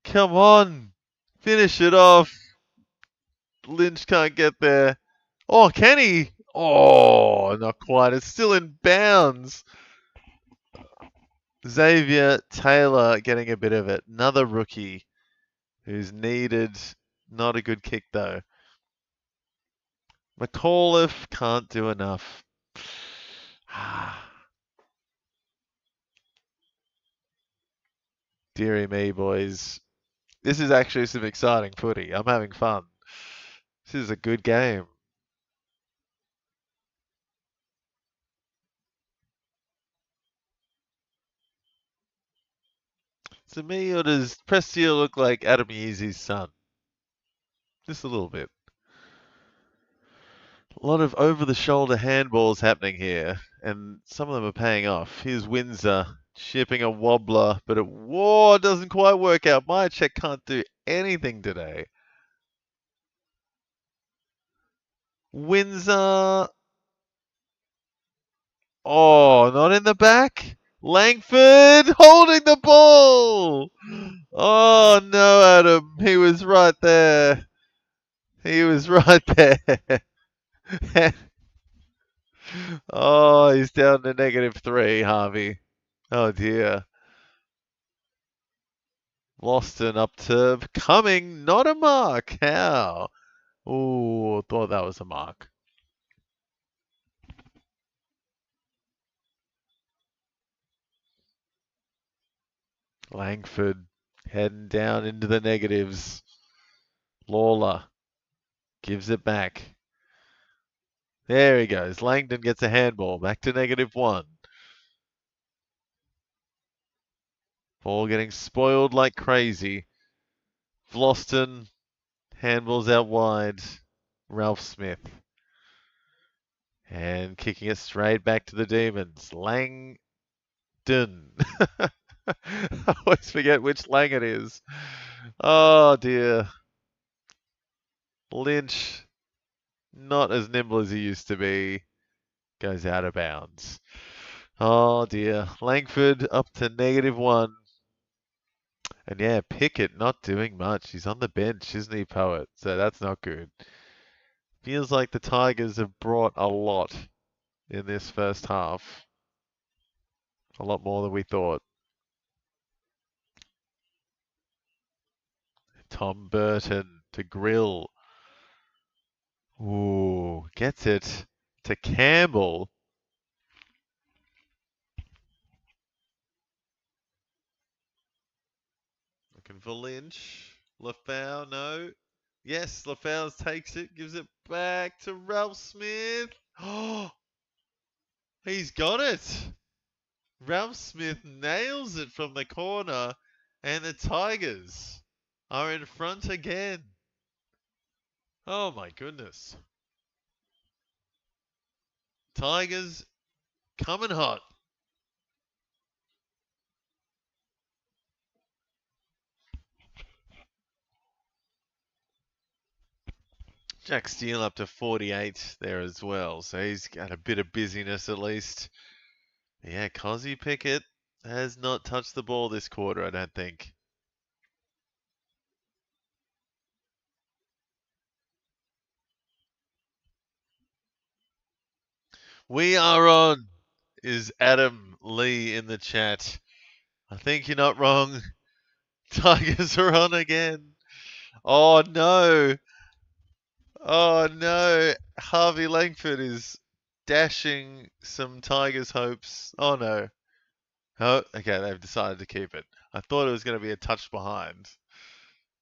come on. Finish it off. Lynch can't get there. Oh, can he? Oh, not quite. It's still in bounds. Xavier Taylor getting a bit of it. Another rookie who's needed. Not a good kick, though. McAuliffe can't do enough. Deary me, boys. This is actually some exciting footy. I'm having fun. This is a good game. To me, or does Prestia look like Adam Yeezy's son? Just a little bit. A lot of over-the-shoulder handballs happening here, and some of them are paying off. Here's Windsor shipping a wobbler, but it doesn't quite work out. Myercheck can't do anything today. Windsor. Oh, not in the back. Langford holding the ball. Oh no, Adam. He was right there. He was right there. Oh, he's down to -3, Harvey. Oh dear. Loston up to Cumming, not a mark. How? Oh, thought that was a mark. Langford heading down into the negatives. Lawler gives it back. There he goes. Langdon gets a handball. Back to -1. Ball getting spoiled like crazy. Vloston handballs out wide. Ralph Smith. And kicking it straight back to the Demons. Langdon. I always forget which Lang it is. Oh dear. Lynch, not as nimble as he used to be, goes out of bounds. Oh dear. Langford up to -1. And yeah, Pickett not doing much. He's on the bench, isn't he, Poet? So that's not good. Feels like the Tigers have brought a lot in this first half. A lot more than we thought. Tom Burton to Grill. Ooh, gets it to Campbell. Looking for Lynch. LaFau, no. Yes, LaFau takes it, gives it back to Ralph Smith. Oh, he's got it. Ralph Smith nails it from the corner, and the Tigers are in front again. Oh my goodness. Tigers coming hot. Jack Steele up to 48 there as well, so he's got a bit of busyness at least. Yeah, Cozzy Pickett has not touched the ball this quarter, I don't think. We are on, is Adam Lee in the chat. I think you're not wrong. Tigers are on again. Oh no. Oh no. Harvey Langford is dashing some Tigers hopes. Oh no. Oh, okay, they've decided to keep it. I thought it was going to be a touch behind.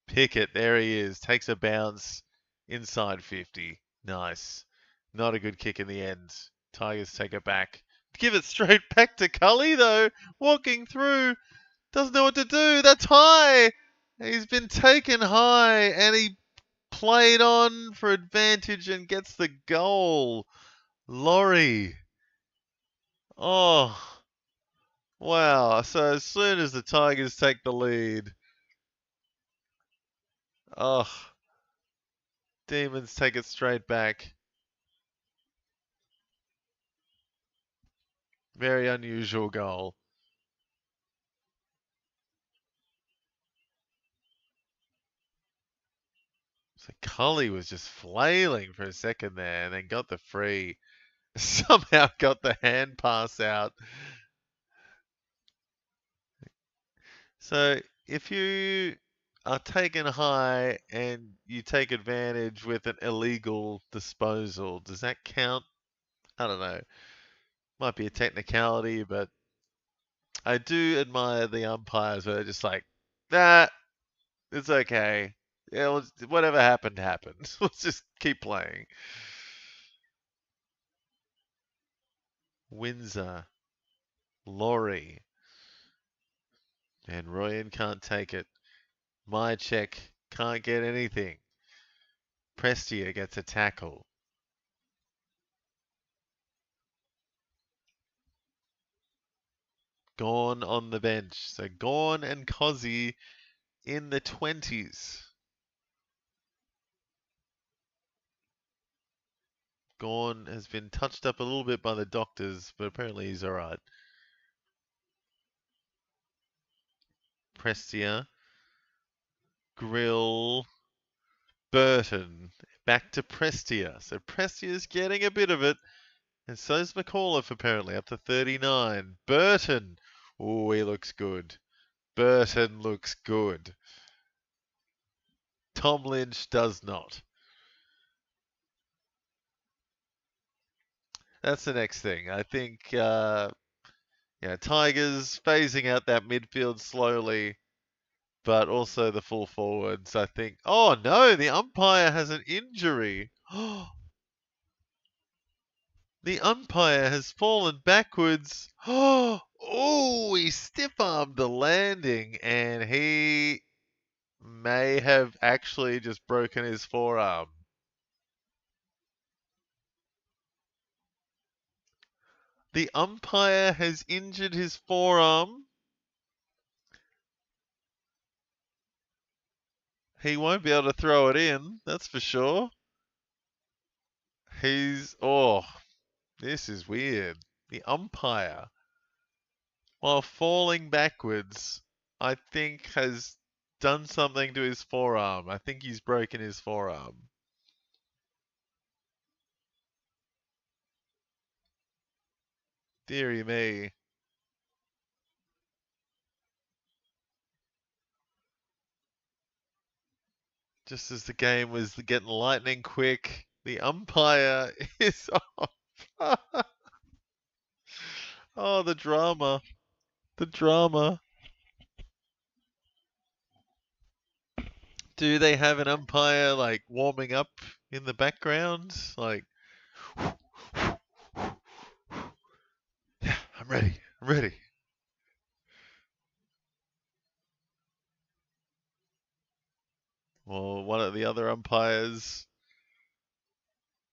Pickett, there he is. Takes a bounce inside 50. Nice. Not a good kick in the end. Tigers take it back. Give it straight back to Cully, though. Walking through. Doesn't know what to do. That's high. He's been taken high and he played on for advantage and gets the goal. Laurie. Oh, wow. So as soon as the Tigers take the lead, oh, Demons take it straight back. Very unusual goal. So Cully was just flailing for a second there and then got the free. Somehow got the hand pass out. So if you are taken high and you take advantage with an illegal disposal, does that count? I don't know. Might be a technicality, but I do admire the umpires where they're just like, nah, it's okay. Yeah, whatever happened, happened. Let's just keep playing. Windsor, Laurie, and Royan can't take it. My check can't get anything. Prestia gets a tackle. Gorn on the bench. So Gorn and Cozzy in the 20s. Gorn has been touched up a little bit by the doctors, but apparently he's alright. Prestia. Grill. Burton. Back to Prestia. So Prestia's getting a bit of it. And so's McAuliffe apparently, up to 39. Burton. Oh, he looks good. Burton looks good. Tom Lynch does not. That's the next thing. I think, Tigers phasing out that midfield slowly, but also the full forwards, I think. Oh no, the umpire has an injury. The umpire has fallen backwards. Oh, he stiff-armed the landing and he may have actually just broken his forearm. The umpire has injured his forearm. He won't be able to throw it in, that's for sure. This is weird. The umpire, while falling backwards, I think has done something to his forearm. I think he's broken his forearm. Deary me. Just as the game was getting lightning quick, the umpire is off. Oh, the drama. The drama. Do they have an umpire like warming up in the background? Like, yeah, I'm ready. I'm ready. or one of the other umpires.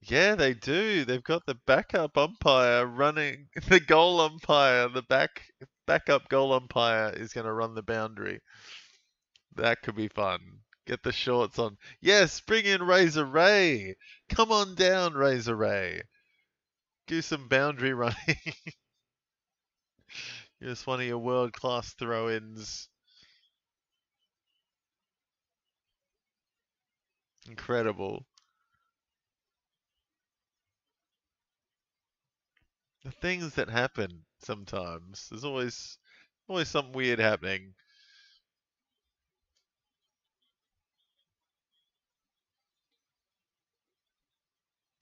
Yeah, they do. They've got the backup umpire running the goal umpire. The backup goal umpire is going to run the boundary. That could be fun. Get the shorts on. Yes, bring in Razor Ray. Come on down, Razor Ray. Do some boundary running. Just one of your world-class throw-ins. Incredible. The things that happen sometimes. There's always something weird happening.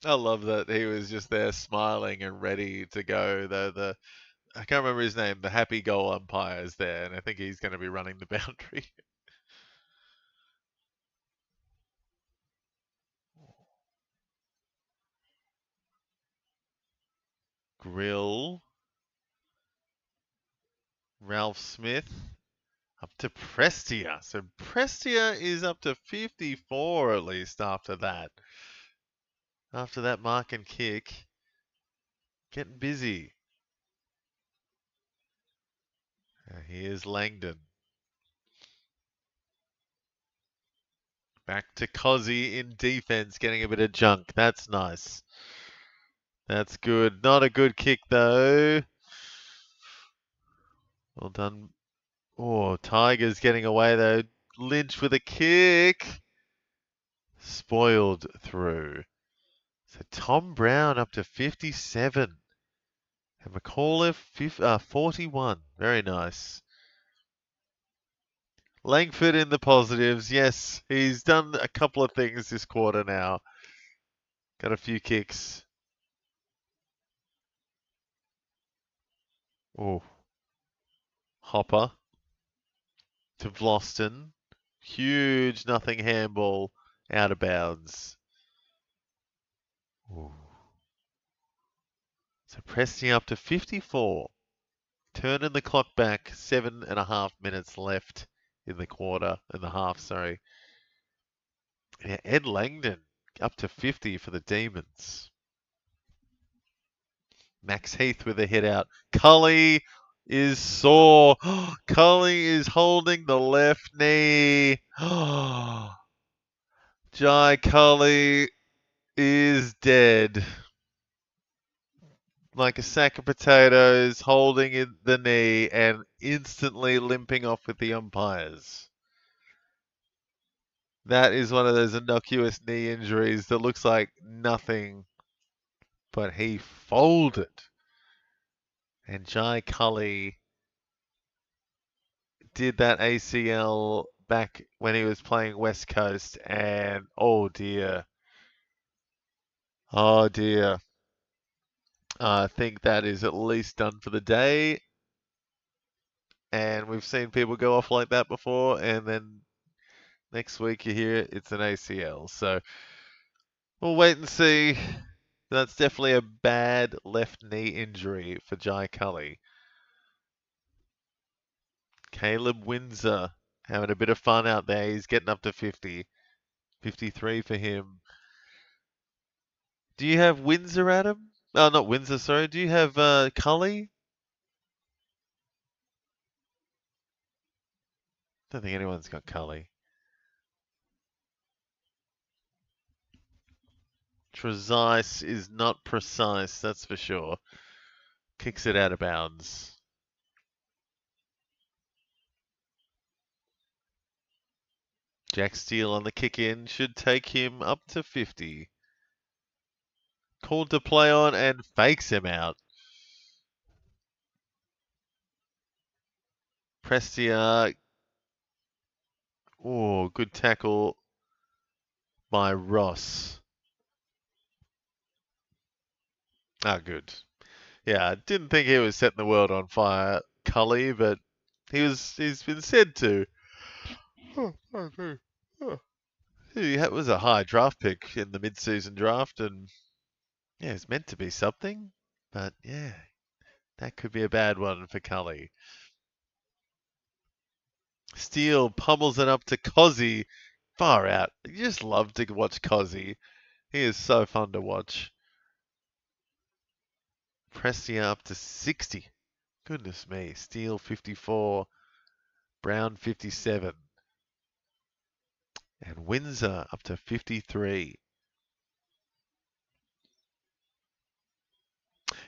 I love that he was just there smiling and ready to go. The I can't remember his name. The happy goal umpire is there, and I think he's going to be running the boundary. Grill, Ralph Smith, up to Prestia. So Prestia is up to 54 at least after that. After that mark and kick, getting busy. Here's Langdon. Back to Cozzy in defense, getting a bit of junk. That's nice. That's good. Not a good kick though. Well done. Oh, Tigers getting away though. Lynch with a kick. Spoiled through. So Tom Brown up to 57. And McAuliffe 41. Very nice. Langford in the positives. Yes, he's done a couple of things this quarter now. Got a few kicks. Oh. Hopper to Vloston. Huge nothing handball out of bounds. Ooh. So Preston up to 54. Turning the clock back, 7.5 minutes left in the quarter, in the half, sorry. Yeah, Ed Langdon up to 50 for the Demons. Max Heath with a hit out. Cully is sore. Cully is holding the left knee. Jai Cully is dead. Like a sack of potatoes, holding in the knee and instantly limping off with the umpires. That is one of those innocuous knee injuries that looks like nothing, but he folded. And Jai Cully did that ACL back when he was playing West Coast, and oh dear. Oh dear. I think that is at least done for the day. And we've seen people go off like that before, and then next week you hear it's an ACL. So we'll wait and see. That's definitely a bad left knee injury for Jai Cully. Caleb Windsor having a bit of fun out there. He's getting up to 50. 53 for him. Do you have Windsor, Adam? Oh, not Windsor, sorry. Do you have Cully? Don't think anyone's got Cully. Trezise is not precise, that's for sure. Kicks it out of bounds. Jack Steele on the kick in should take him up to 50. Called to play on and fakes him out. Prestia. Oh, good tackle by Ross. Ah, good. Yeah, I didn't think he was setting the world on fire, Cully, but he's been said to. He was a high draft pick in the mid-season draft, and yeah, it's meant to be something, but yeah, that could be a bad one for Cully. Steele pummels it up to Cozzy. Far out. You just love to watch Cozzy. He is so fun to watch. Prestia up to 60. Goodness me. Steele 54. Brown 57. And Windsor up to 53.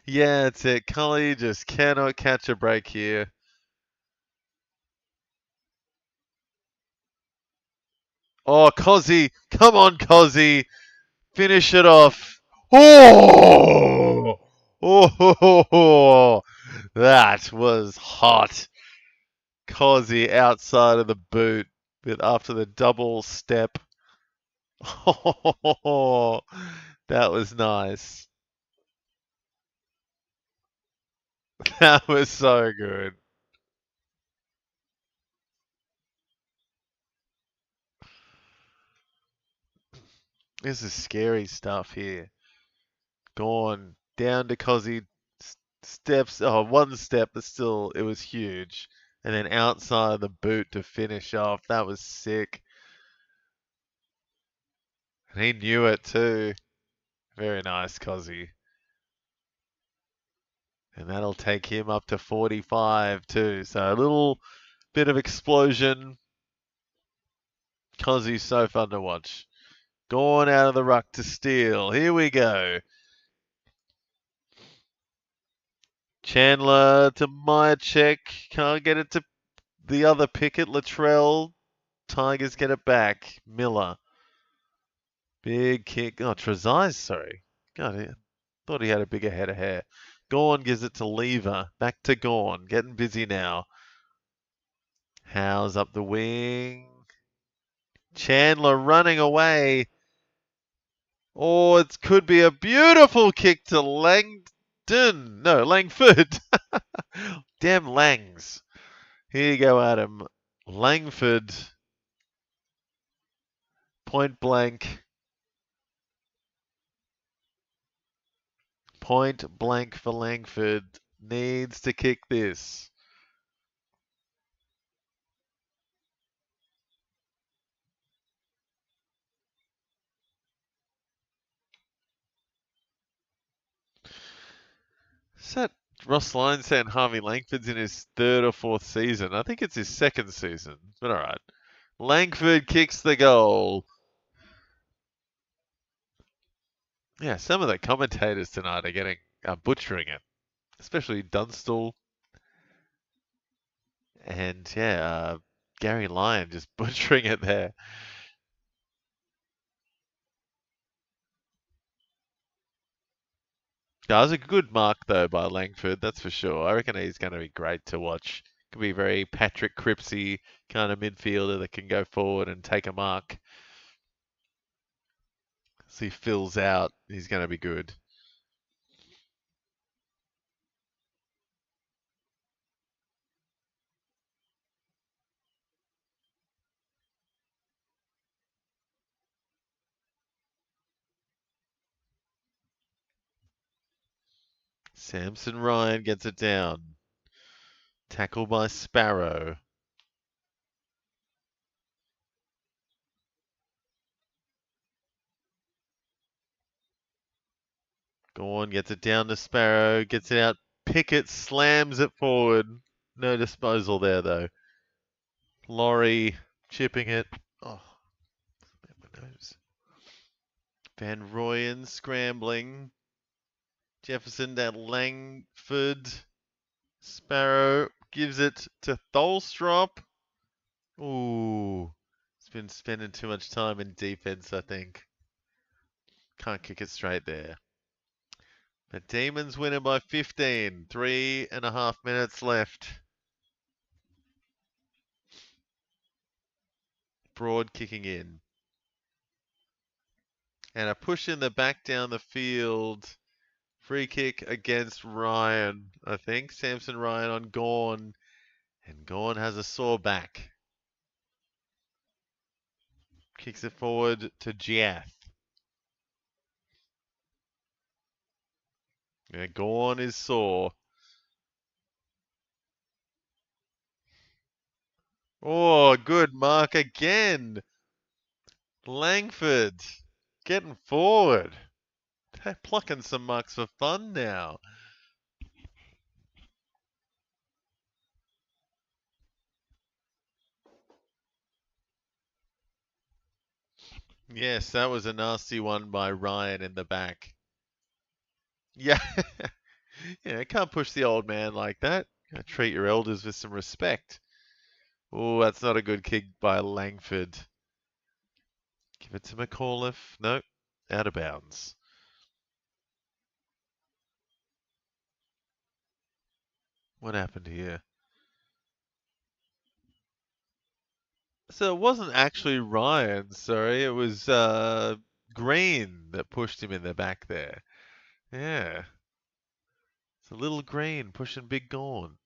Yeah, it's it. Cully just cannot catch a break here. Oh, Cozzy. Come on, Cozzy. Finish it off. Oh! Oh! That was hot. Cozzy outside of the boot with after the double step. Oh, that was nice. That was so good. This is scary stuff here. Gone down to Cozzy steps. Oh, one step, but still, it was huge. And then outside of the boot to finish off. That was sick. And he knew it too. Very nice, Cozzy. And that'll take him up to 45 too. So a little bit of explosion. Cozzy's so fun to watch. Gone out of the ruck to steal. Here we go. Chandler to Myercheck. Can't get it to the other picket. Latrell. Tigers get it back. Miller. Big kick. Oh, Trezise, sorry. God, I thought he had a bigger head of hair. Gorn gives it to Lever. Back to Gorn. Getting busy now. Howes up the wing. Chandler running away. Oh, it could be a beautiful kick to Langdon. No, Langford. Damn Langs. Here you go, Adam. Langford. Point blank. Point blank for Langford. Needs to kick this. Is that Ross Lyon saying Harvey Langford's in his third or fourth season? I think it's his second season, but all right. Langford kicks the goal. Yeah, some of the commentators tonight are butchering it, especially Dunstall and Gary Lyon just butchering it there. That was a good mark though by Langford, that's for sure. I reckon he's going to be great to watch. Could be very Patrick Cripsy kind of midfielder that can go forward and take a mark. As he fills out, he's going to be good. Samson Ryan gets it down. Tackle by Sparrow. Gorn gets it down to Sparrow, gets it out. Pickett slams it forward. No disposal there though. Laurie chipping it. Oh, my nose. Van Royen scrambling. Jefferson down Langford. Sparrow gives it to Tholstrop. Ooh, he's been spending too much time in defense, I think. Can't kick it straight there. The Demons winning by 15. 3.5 minutes left. Broad kicking in. And a push in the back down the field. Free kick against Ryan, I think. Samson Ryan on Gorn. And Gorn has a sore back. Kicks it forward to Giath. Yeah, Gorn is sore. Oh, good mark again. Langford getting forward. They're plucking some marks for fun now. Yes, that was a nasty one by Ryan in the back. Yeah. Yeah, can't push the old man like that. Gotta treat your elders with some respect. Oh, that's not a good kick by Langford. Give it to McAuliffe. Nope, out of bounds. What happened here? So it wasn't actually Ryan, sorry. It was Green that pushed him in the back there. Yeah. It's a little Green pushing Big Gorn.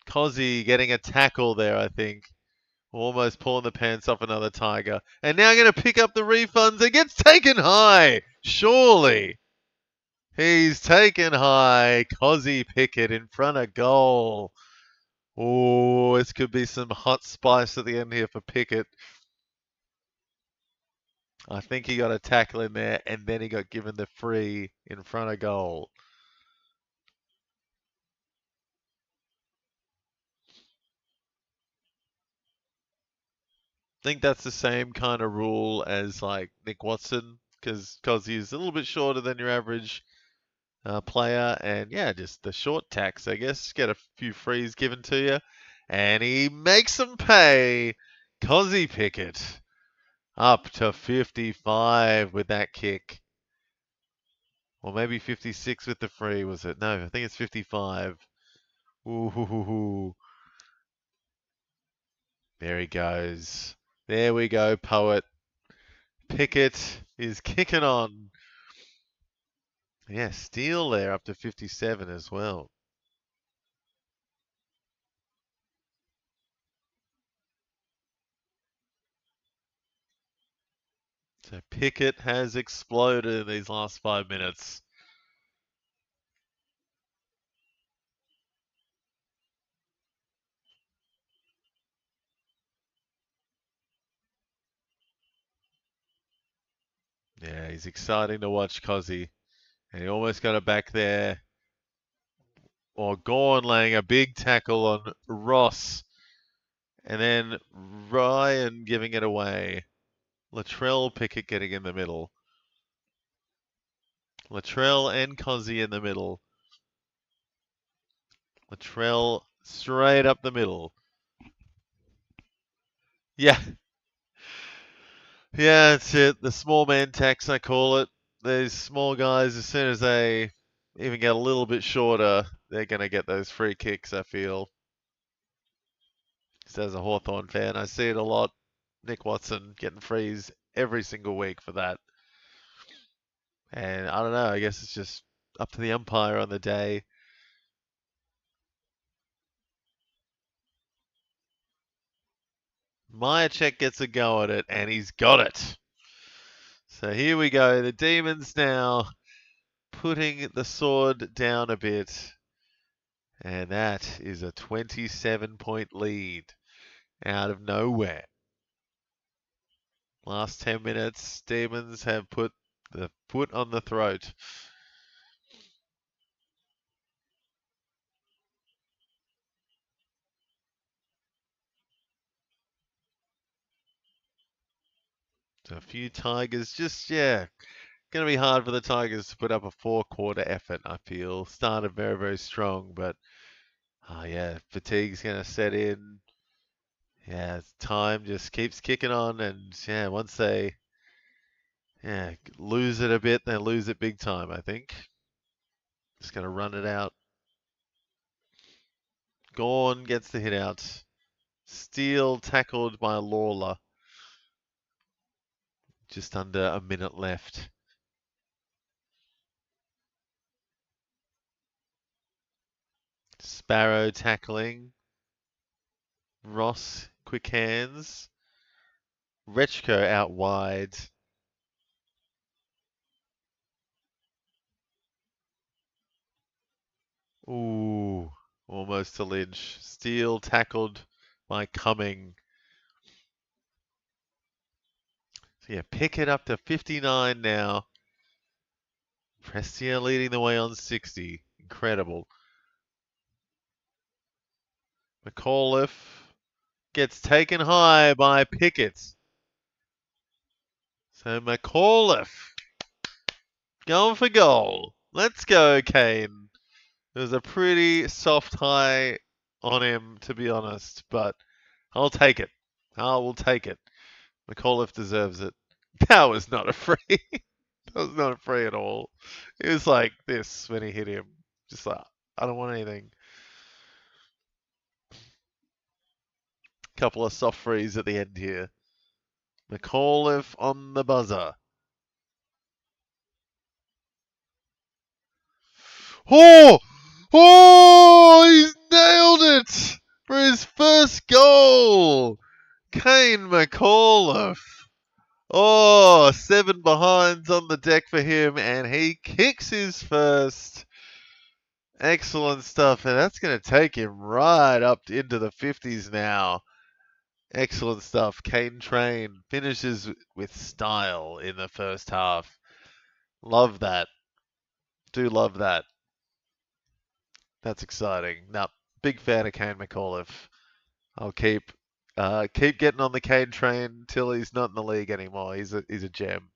Cozzy getting a tackle there, I think. Almost pulling the pants off another Tiger. And now going to pick up the refunds and gets taken high. Surely. He's taken high. Cozzy Pickett in front of goal. Oh, this could be some hot spice at the end here for Pickett. I think he got a tackle in there and then he got given the free in front of goal. I think that's the same kind of rule as like Nick Watson because he's a little bit shorter than your average player. And yeah, just the short tax, I guess. Get a few frees given to you. And he makes them pay. Cozzy Pickett up to 55 with that kick. Or maybe 56 with the free, was it? No, I think it's 55. Ooh. There he goes. There we go, Poet. Pickett is kicking on. Yeah, Steele there up to 57 as well. So Pickett has exploded in these last 5 minutes. Yeah, he's exciting to watch, Cozzy. And he almost got it back there. Or Gorn laying a big tackle on Ross. And then Ryan giving it away. Latrell Pickett getting in the middle. Latrell and Cozzy in the middle. Latrell straight up the middle. Yeah. Yeah, that's it. The small man tax, I call it. These small guys, as soon as they even get a little bit shorter, they're going to get those free kicks, I feel. Just as a Hawthorn fan, I see it a lot. Nick Watson getting frees every single week for that. And I don't know, I guess it's just up to the umpire on the day. Myercheck gets a go at it, and he's got it. So here we go. The Demons now putting the sword down a bit. And that is a 27-point lead out of nowhere. Last 10 minutes, Demons have put the foot on the throat. So a few Tigers, just, yeah, going to be hard for the Tigers to put up a four-quarter effort, I feel. Started very, very strong, but, yeah, fatigue's going to set in. Yeah, time just keeps kicking on, and, yeah, once they, yeah, lose it a bit, they lose it big time, I think. Just going to run it out. Gorn gets the hit out. Steele tackled by Lawler. Just under a minute left. Sparrow tackling. Ross, quick hands. Rechko out wide. Ooh, almost to Lynch. Steele tackled by Cumming. Yeah, Pickett up to 59 now. Prestia leading the way on 60. Incredible. McAuliffe gets taken high by Pickett. So McAuliffe going for goal. Let's go, Kane. It was a pretty soft high on him, to be honest, but I'll take it. I will take it. McAuliffe deserves it. That was not a free. That was not a free at all. It was like this when he hit him. Just like, I don't want anything. Couple of soft frees at the end here. McAuliffe on the buzzer. Oh! Oh! He's nailed it for his first goal. Kane McAuliffe. Oh, 7 behinds on the deck for him, and he kicks his first. Excellent stuff, and that's going to take him right up into the 50s now. Excellent stuff. Kane Train finishes with style in the first half. Love that. Do love that. That's exciting. Now, big fan of Kane McAuliffe. I'll keep getting on the Kane train till he's not in the league anymore. He's a gem.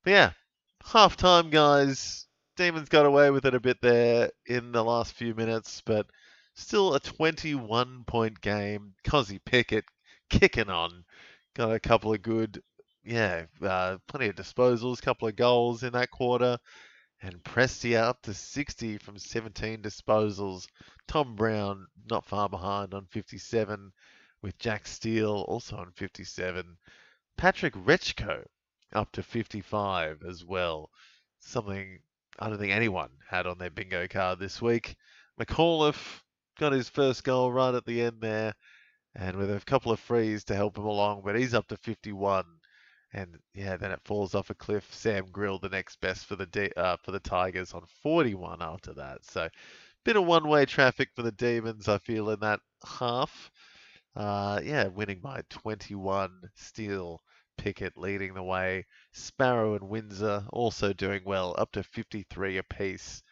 But yeah, half time, guys. Demons got away with it a bit there in the last few minutes, but still a 21-point game. Cozzy Pickett kicking on. Got a couple of good, plenty of disposals, couple of goals in that quarter. And Prestia up to 60 from 17 disposals. Tom Brown not far behind on 57, with Jack Steele also on 57. Patrick Rechko up to 55 as well. Something I don't think anyone had on their bingo card this week. McAuliffe got his first goal right at the end there, and with a couple of frees to help him along, but he's up to 51. And yeah, then it falls off a cliff. Sam Grill, the next best for the Tigers, on 41 after that. So, bit of one-way traffic for the Demons, I feel, in that half. Winning by 21. Steele, Pickett leading the way. Sparrow and Windsor also doing well, up to 53 apiece.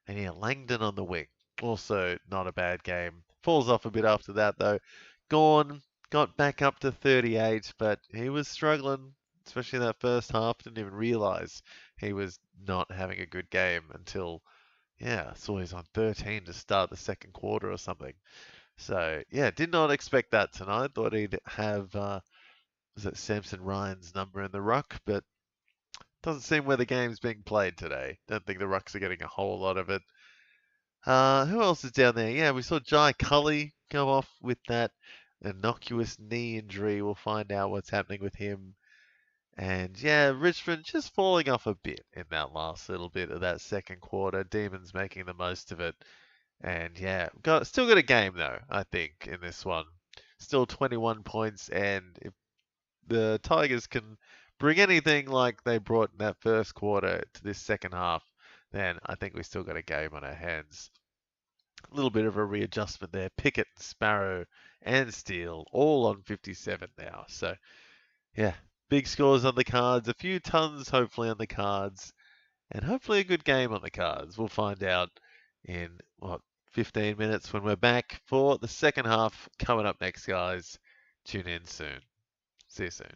And yeah, Langdon on the wing, also not a bad game. Falls off a bit after that though. Gawn got back up to 38, but he was struggling, especially in that first half. Didn't even realise he was not having a good game until, I saw he's on 13 to start the second quarter or something. So, did not expect that tonight. Thought he'd have, was it Samson Ryan's number in the ruck, but doesn't seem where the game's being played today. Don't think the rucks are getting a whole lot of it. Who else is down there? Yeah, we saw Jai Cully go off with that innocuous knee injury. We'll find out what's happening with him. And yeah, Richmond just falling off a bit in that last little bit of that second quarter. Demons making the most of it. And yeah, still got a game though, I think, in this one. Still 21 points, and if the Tigers can bring anything like they brought in that first quarter to this second half, then I think we still got a game on our hands. A little bit of a readjustment there. Pickett, Sparrow, and Steele all on 57 now. So yeah, big scores on the cards, a few tons hopefully on the cards, and hopefully a good game on the cards. We'll find out in 15 minutes when we're back for the second half coming up next, guys. Tune in soon. See you soon.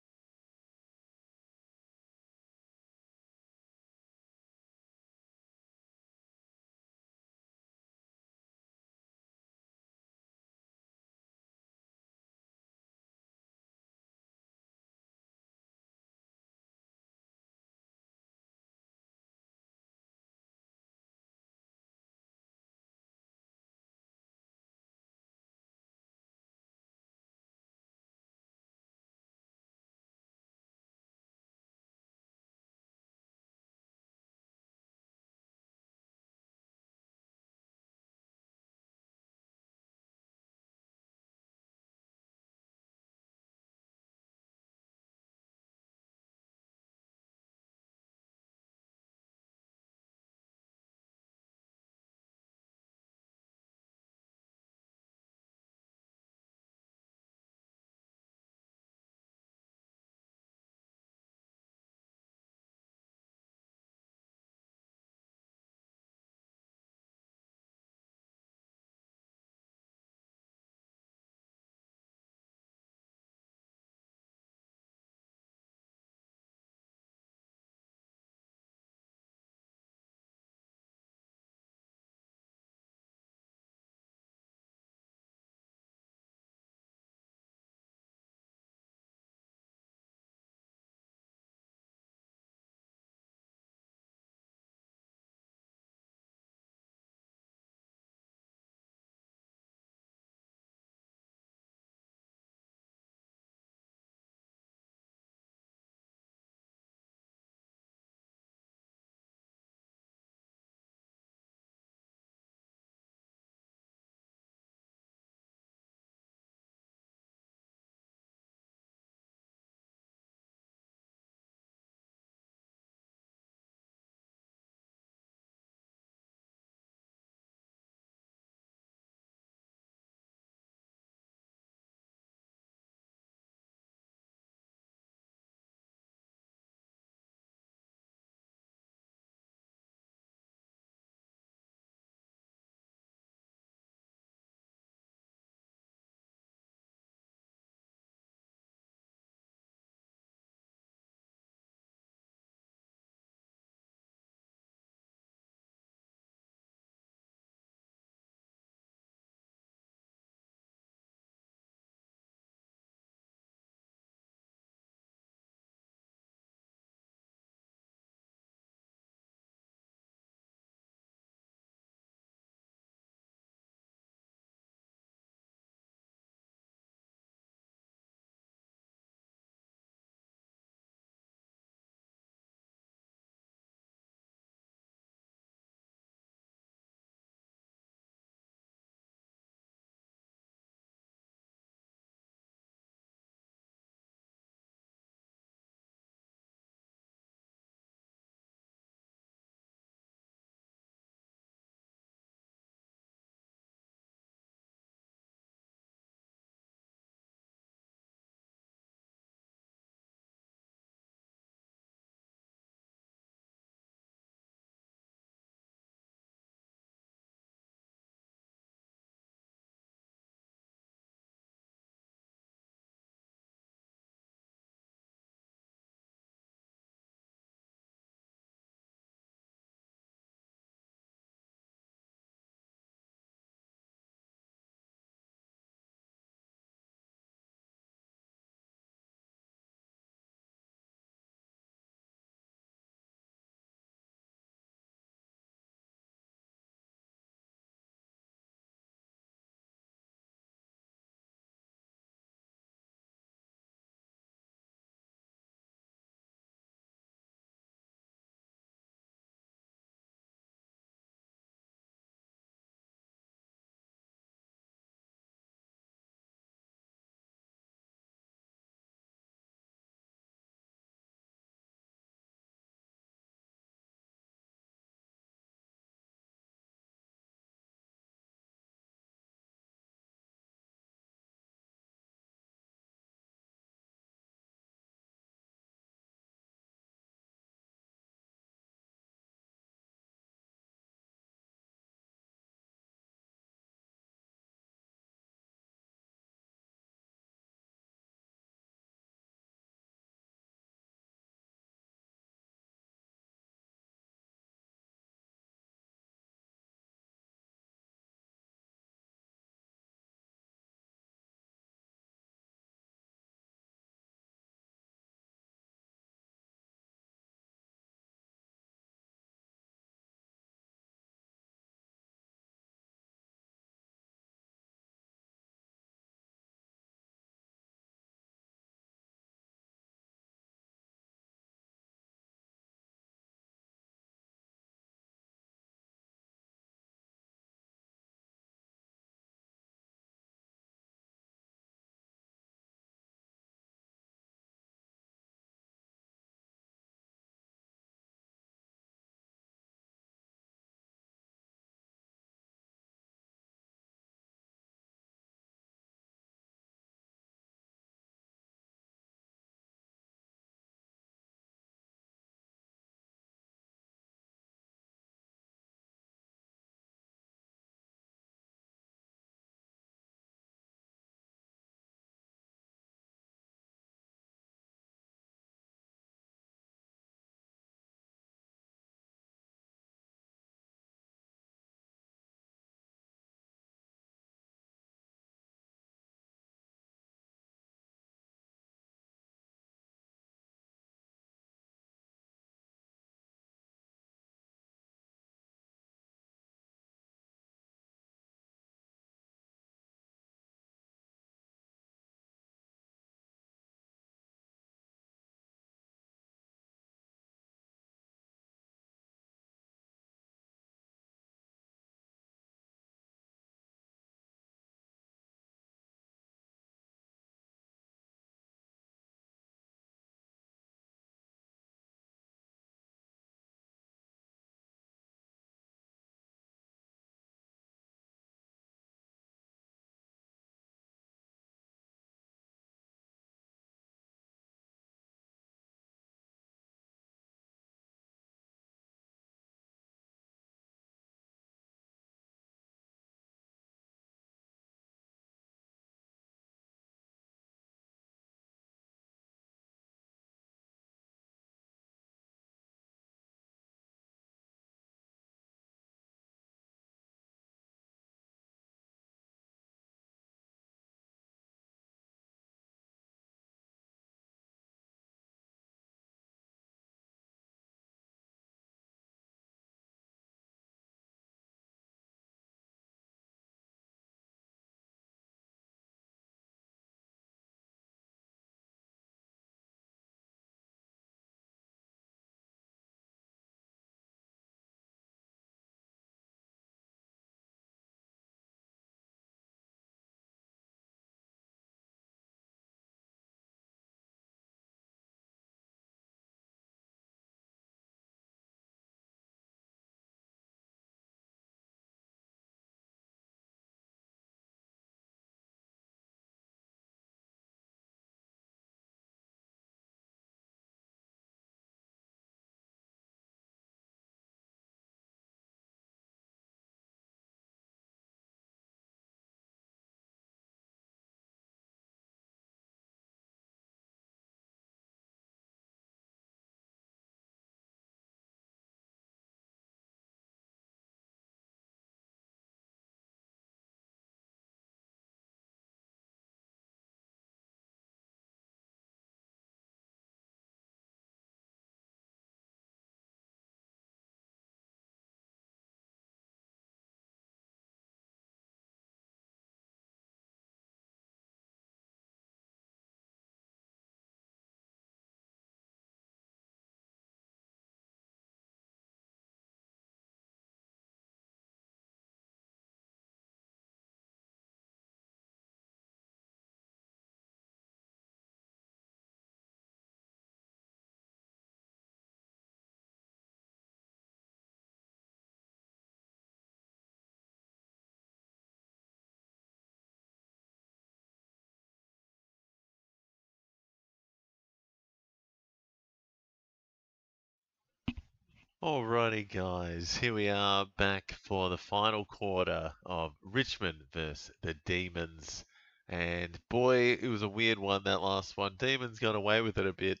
Alrighty, guys, here we are back for the final quarter of Richmond versus the Demons. And boy, it was a weird one, that last one. Demons got away with it a bit,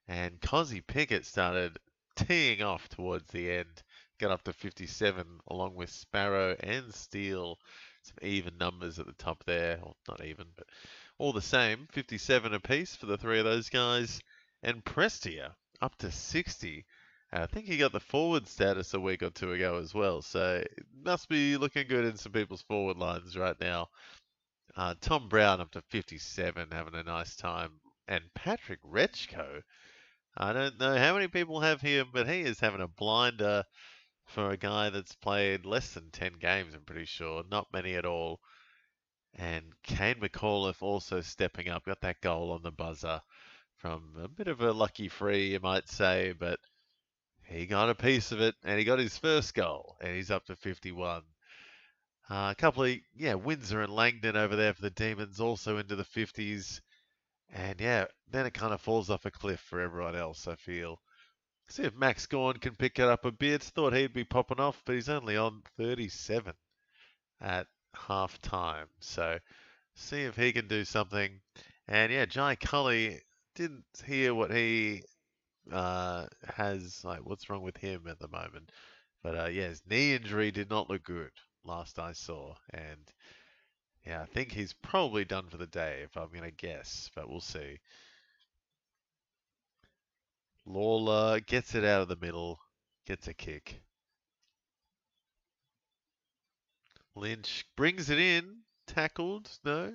and Cozzy Pickett started teeing off towards the end. Got up to 57, along with Sparrow and Steele. Some even numbers at the top there. Well, not even, but all the same. 57 apiece for the three of those guys. And Prestia up to 60. I think he got the forward status a week or two ago as well, so it must be looking good in some people's forward lines right now. Tom Brown up to 57, having a nice time. And Patrick Rechko, I don't know how many people have him, but he is having a blinder for a guy that's played less than 10 games, I'm pretty sure. Not many at all. And Kane McAuliffe also stepping up, got that goal on the buzzer from a bit of a lucky free, you might say, but he got a piece of it, and he got his first goal, and he's up to 51. A couple of, Windsor and Langdon over there for the Demons, also into the 50s. And then it kind of falls off a cliff for everyone else, I feel. See if Max Gawn can pick it up a bit. Thought he'd be popping off, but he's only on 37 at half time. So see if he can do something. And Jai Cully, didn't hear what he has, like, what's wrong with him at the moment. But his knee injury did not look good last I saw. And I think he's probably done for the day, if I'm going to guess, but we'll see. Lawler gets it out of the middle, gets a kick. Lynch brings it in, tackled, no.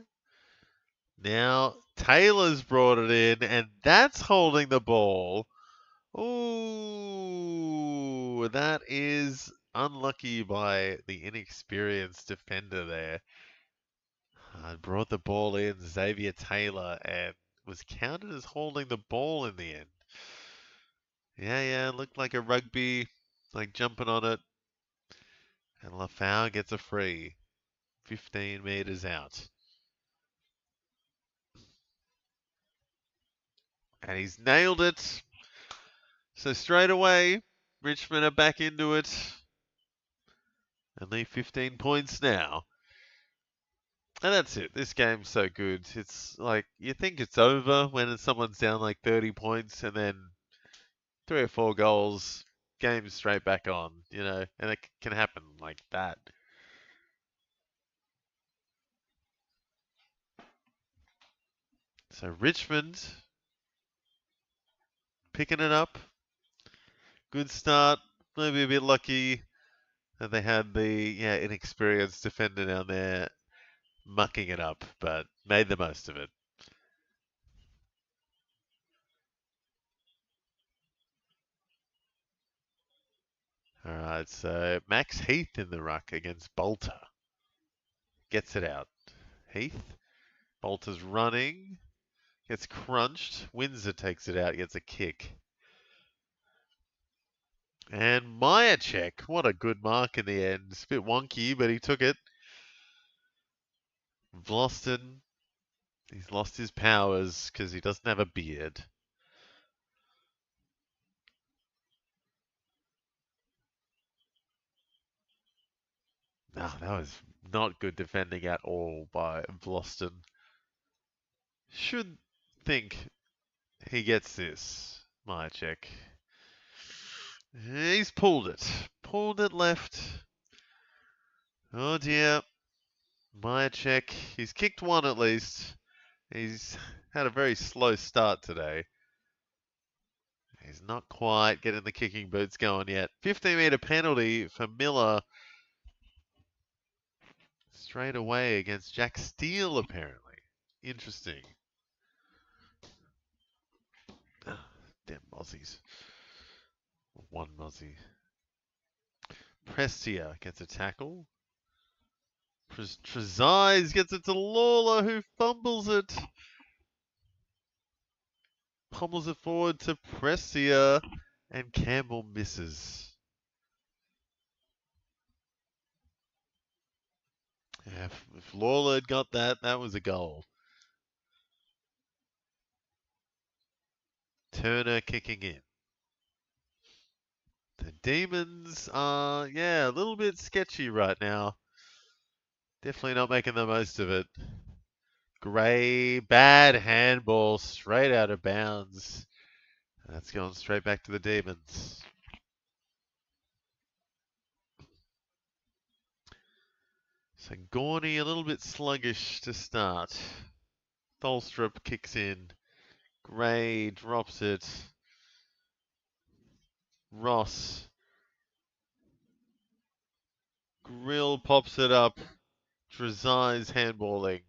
Now Taylor's brought it in, and that's holding the ball. Ooh, that is unlucky by the inexperienced defender there. Brought the ball in, Xavier Taylor, and was counted as holding the ball in the end. Looked like a rugby, like jumping on it. And Lafau gets a free, 15 metres out. And he's nailed it. So straight away, Richmond are back into it. Only 15 points now. And that's it. This game's so good. It's like, you think it's over when someone's down like 30 points and then 3 or 4 goals, game's straight back on, and it can happen like that. So Richmond picking it up. Good start. Maybe a bit lucky that they had the inexperienced defender down there mucking it up, but made the most of it. All right, so Max Heath in the ruck against Bolter. Gets it out. Heath. Bolter's running. Gets crunched. Windsor takes it out. Gets a kick. And Myercheck. What a good mark in the end. It's a bit wonky, but he took it. Vlosten. He's lost his powers because he doesn't have a beard. No, that was not good defending at all by Vlosten. Should think he gets this, Myercheck. He's pulled it. Pulled it left. Oh dear. Myercheck. He's kicked one at least. He's had a very slow start today. He's not quite getting the kicking boots going yet. 15-metre penalty for Miller. Straight away against Jack Steele, apparently. Interesting. Damn Aussies. One Aussie. Prestia gets a tackle. Trezise gets it to Lawler, who fumbles it. Pummels it forward to Prestia, and Campbell misses. Yeah, if Lawler had got that, that was a goal. Turner kicking in. The Demons are, yeah, a little bit sketchy right now. Definitely not making the most of it. Gray, bad handball, straight out of bounds. That's going straight back to the Demons. So Gorney a little bit sluggish to start. Tholstrup kicks in. Gray drops it. Ross. Grill pops it up. Trezai's handballing.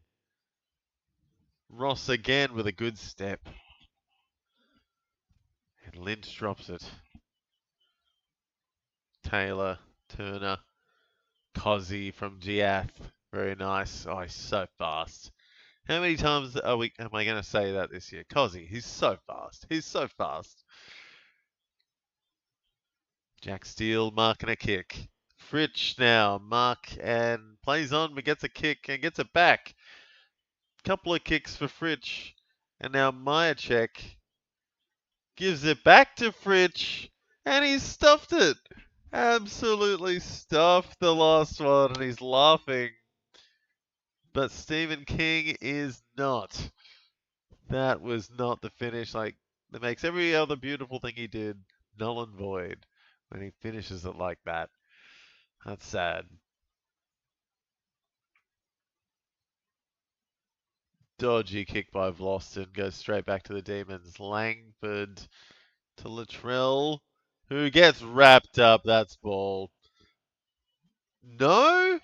Ross again with a good step. And Lynch drops it. Taylor, Turner, Cozzy from Giath. Very nice. Oh, he's so fast. How many times am I going to say that this year? Cozzy, he's so fast. He's so fast. Jack Steele marking a kick. Fritsch now, mark and plays on, but gets a kick and gets it back. Couple of kicks for Fritsch. And now Majacek gives it back to Fritsch. And he's stuffed it. Absolutely stuffed the last one. And he's laughing. But Stephen King is not. That was not the finish. Like, that makes every other beautiful thing he did null and void when he finishes it like that. That's sad. Dodgy kick by Vlosten. Goes straight back to the Demons. Langford to Latrell, who gets wrapped up. That's ball. No?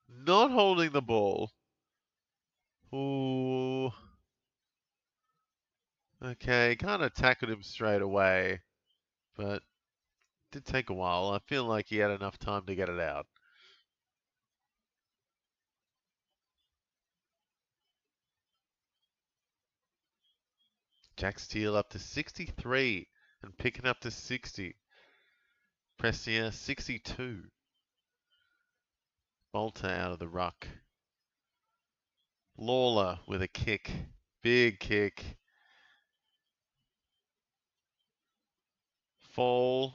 Not holding the ball. Ooh. Okay, kind of tackled him straight away. But it did take a while. I feel like he had enough time to get it out. Jack Steele up to 63 and picking up to 60. Prestia 62. Bolter out of the ruck. Lawler with a kick. Big kick. Fall.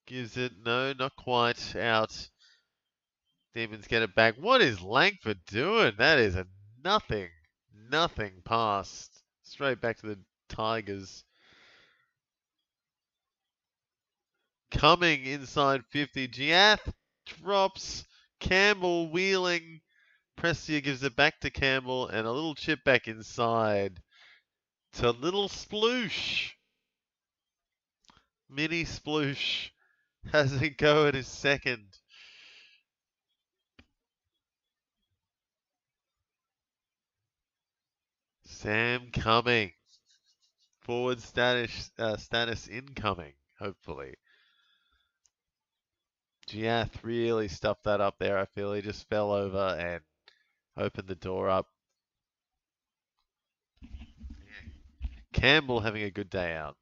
Gives it, no, not quite out. Demons get it back. What is Langford doing? That is a nothing pass. Straight back to the Tigers. Coming inside 50. Giath drops. Campbell wheeling. Prestia gives it back to Campbell and a little chip back inside to Little Sploosh. Mini Sploosh has a go at his second. Sam coming. Forward status incoming, hopefully. Giath really stuffed that up there. I feel he just fell over and opened the door up. Campbell having a good day out.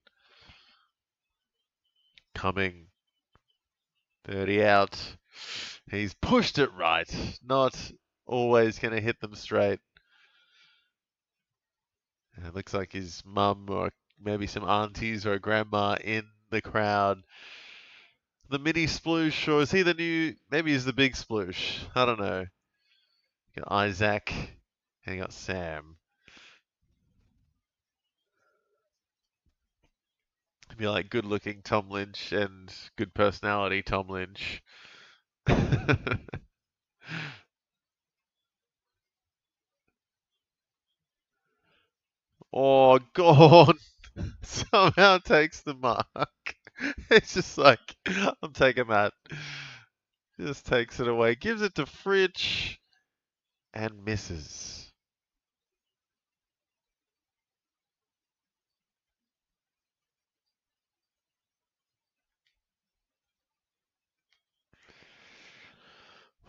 Coming. 30 out. He's pushed it right. Not always going to hit them straight. It looks like his mum or maybe some aunties or a grandma in the crowd. The mini sploosh, or is he the new, maybe he's the big sploosh. I don't know. You got Isaac and you got Sam. Be like good looking Tom Lynch and good personality Tom Lynch. Oh, God. Somehow takes the mark. It's just like, I'm taking that. Just takes it away. Gives it to Fritsch and misses.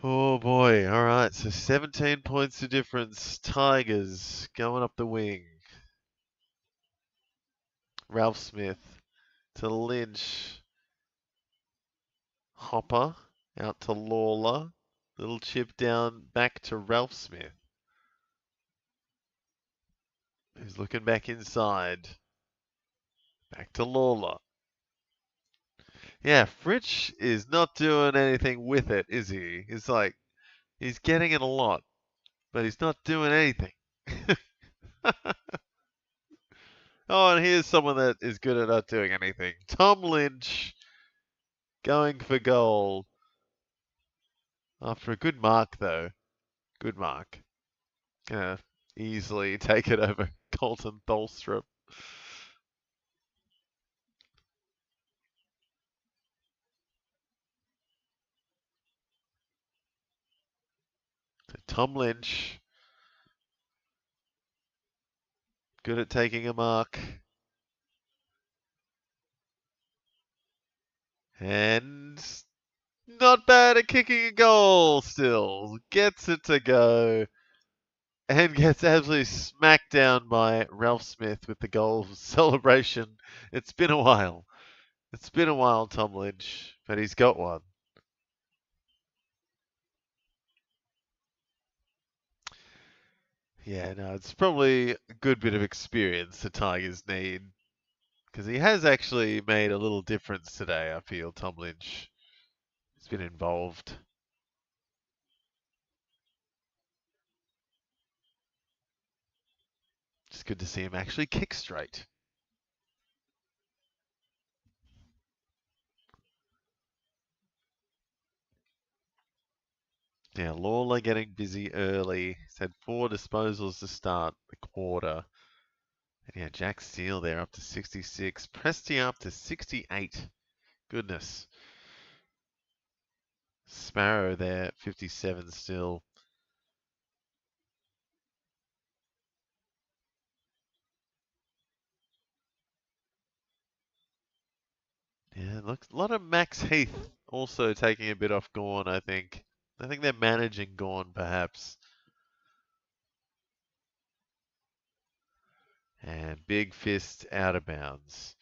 Oh boy. All right. So 17 points of difference. Tigers going up the wing. Ralph Smith to Lynch. Hopper out to Lawler. Little chip down back to Ralph Smith. Who's looking back inside. Back to Lawler. Yeah, Fritsch is not doing anything with it, is he? It's like he's getting it a lot, but he's not doing anything. Oh, and here's someone that is good at not doing anything. Tom Lynch going for goal after a good mark, though. Good mark. Gonna easily take it over Colton Tholstrup. So Tom Lynch, good at taking a mark. And not bad at kicking a goal still. Gets it to go. And gets absolutely smacked down by Ralph Smith with the goal celebration. It's been a while. It's been a while, Tom Lynch, but he's got one. Yeah, no, it's probably a good bit of experience the Tigers need. Because he has actually made a little difference today, I feel, Tom Lynch. He's been involved. It's good to see him actually kick straight. Yeah, Lawler getting busy early. He's had 4 disposals to start the quarter. And yeah, Jack Steele there up to 66. Prestia up to 68. Goodness. Sparrow there, 57 still. Yeah, looks a lot of Max Heath also taking a bit off Gorn, I think. I think they're managing Gorn, perhaps. And Big Fist out of bounds.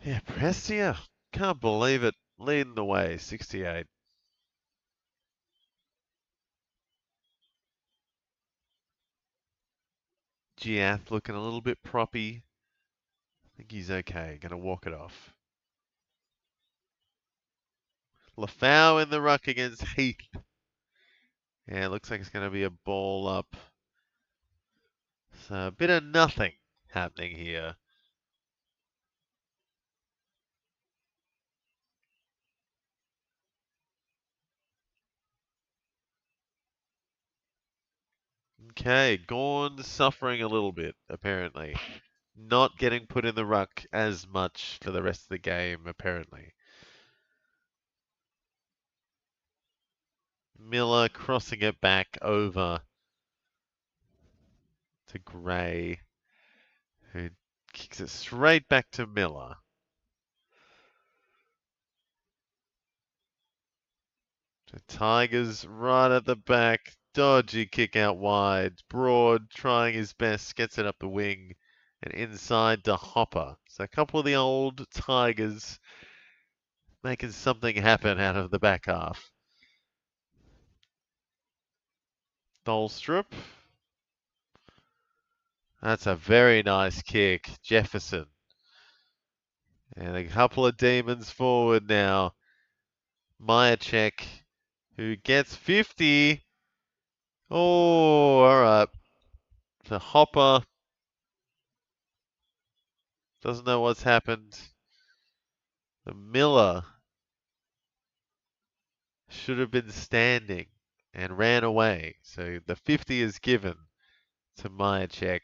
Yeah, Prestia, can't believe it, leading the way, 68. Giath looking a little bit proppy. I think he's okay, gonna walk it off. Lafau in the ruck against Heath. Yeah, looks like it's gonna be a ball up. So a bit of nothing happening here. Okay, Gorn suffering a little bit, apparently. Not getting put in the ruck as much for the rest of the game, apparently. Miller crossing it back over to Gray, who kicks it straight back to Miller. The Tigers right at the back. Dodgy kick out wide. Broad trying his best, gets it up the wing and inside to Hopper. So a couple of the old Tigers making something happen out of the back half. Tholstrup. That's a very nice kick. Jefferson. And a couple of demons forward now. Myercheck, who gets 50. Oh, all right. So Hopper doesn't know what's happened. The Miller should have been standing and ran away. So the 50 is given to Myercheck.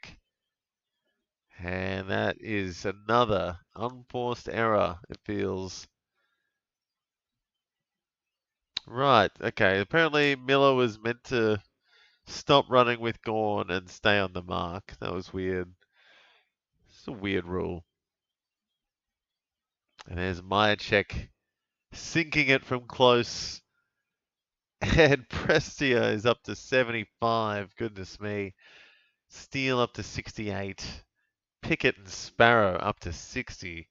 And that is another unforced error, it feels. Right, okay. Apparently Miller was meant to stop running with Gorn and stay on the mark. That was weird. It's a weird rule. And there's Myercheck sinking it from close. And Prestia is up to 75. Goodness me. Steele up to 68. Pickett and Sparrow up to 60.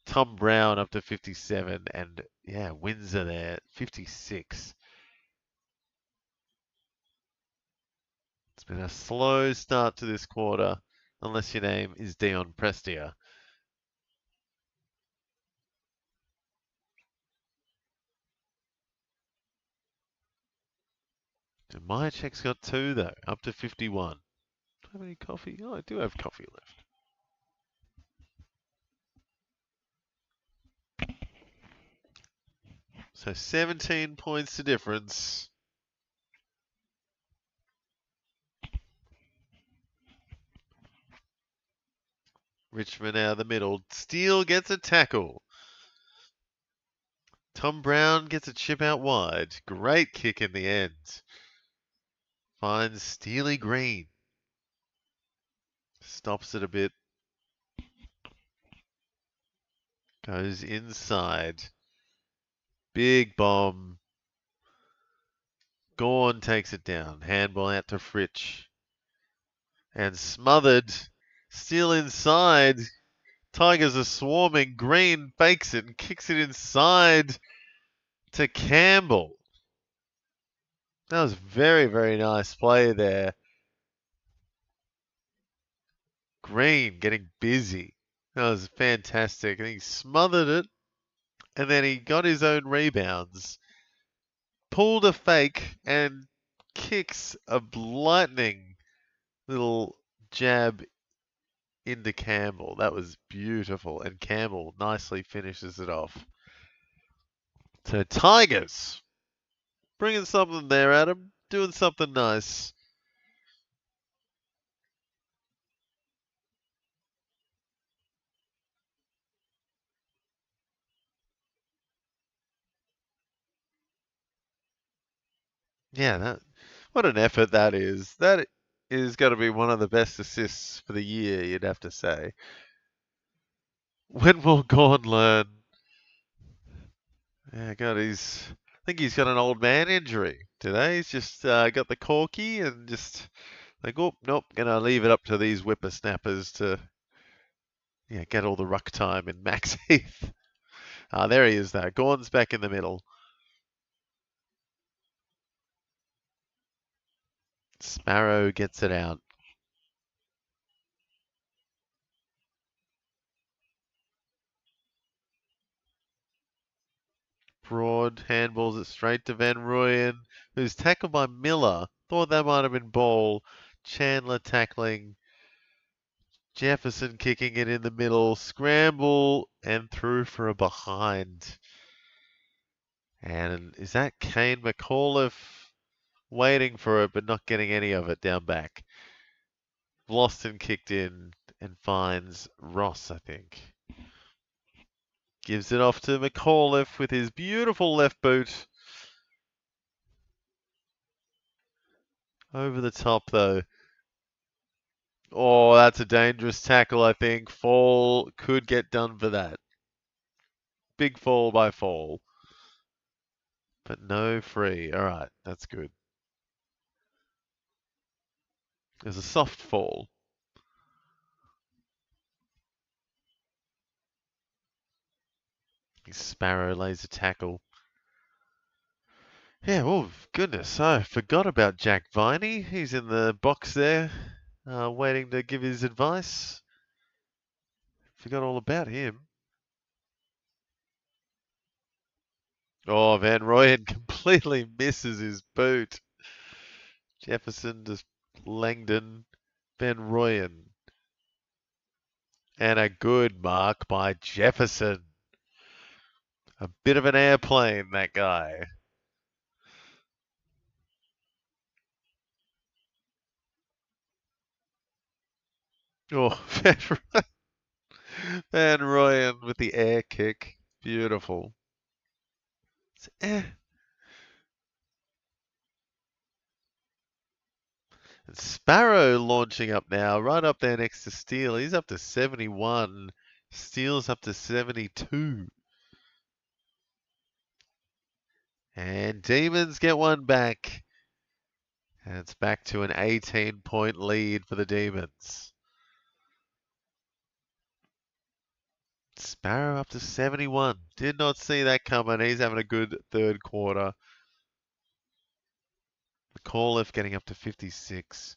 Tom Brown up to 57. And yeah, Windsor there, 56. It's been a slow start to this quarter, unless your name is Dion Prestia. And my check's got 2 though, up to 51. Do I have any coffee? Oh, I do have coffee left. So 17 points to difference. Richmond out of the middle. Steele gets a tackle. Tom Brown gets a chip out wide. Great kick in the end. Finds Steely Green. Stops it a bit. Goes inside. Big bomb. Gorn takes it down. Handball out to Fritsch. And smothered. Still inside. Tigers are swarming. Green fakes it and kicks it inside to Campbell. That was very, very nice play there. Green getting busy. That was fantastic. And he smothered it. And then he got his own rebounds. Pulled a fake and kicks a lightning little jab into Campbell. That was beautiful. And Campbell nicely finishes it off. So Tigers, bringing something there, Adam. Doing something nice. Yeah, what an effort that is. That is going to be one of the best assists for the year, you'd have to say. When will Gorn learn? Yeah, God, I think he's got an old man injury today. He's just got the corky and just like, oh, nope, gonna leave it up to these whippersnappers to get all the ruck time in Max Heath. There he is though. Gorn's back in the middle. Sparrow gets it out. Broad handballs it straight to Van Rooyen, who's tackled by Miller. Thought that might have been ball. Chandler tackling. Jefferson kicking it in the middle. Scramble and through for a behind. And is that Kane McAuliffe waiting for it but not getting any of it down back? Loston kicked in and finds Ross, I think. Gives it off to McAuliffe with his beautiful left boot. Over the top, though. Oh, that's a dangerous tackle, I think. Fall could get done for that. Big fall by Fall. But no free. All right, that's good. It was a soft fall. Sparrow lays a tackle. Yeah, oh, goodness. I forgot about Jack Viney. He's in the box there, waiting to give his advice. Forgot all about him. Oh, Van Rooyen completely misses his boot. Jefferson to Langdon. Van Rooyen. And a good mark by Jefferson. A bit of an airplane, that guy. Oh, Van Rooyen with the air kick. Beautiful. And Sparrow launching up now, right up there next to Steele. He's up to 71. Steele's up to 72. And Demons get one back. And it's back to an 18-point lead for the Demons. Sparrow up to 71. Did not see that coming. He's having a good third quarter. McAuliffe getting up to 56.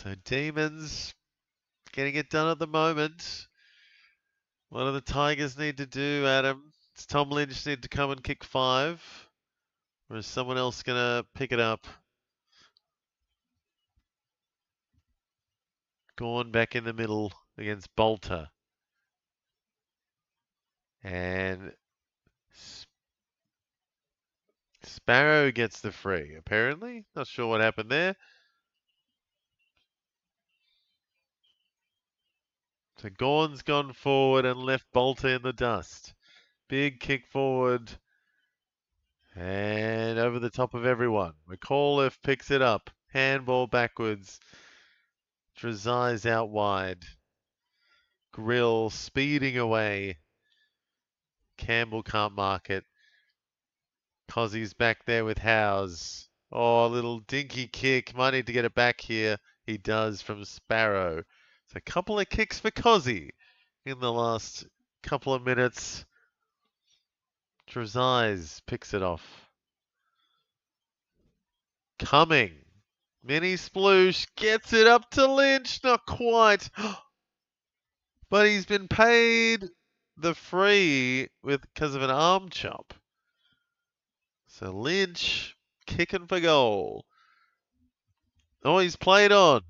So Demons getting it done at the moment. What do the Tigers need to do, Adam? Does Tom Lynch need to come and kick 5? Or is someone else going to pick it up? Gorn back in the middle against Bolter. And Sparrow gets the free, apparently. Not sure what happened there. So Gorn's gone forward and left Bolter in the dust. Big kick forward. And over the top of everyone. McAuliffe picks it up. Handball backwards. Drazai's out wide. Grill speeding away. Campbell can't mark it. Cozzie's back there with Howes. Oh, a little dinky kick. Might need to get it back here. He does from Sparrow. So a couple of kicks for Cozzy in the last couple of minutes. Drazai's picks it off. Coming. Mini sploosh gets it up to Lynch. Not quite. But he's been paid the free because of an arm chop. So Lynch kicking for goal. Oh, he's played on.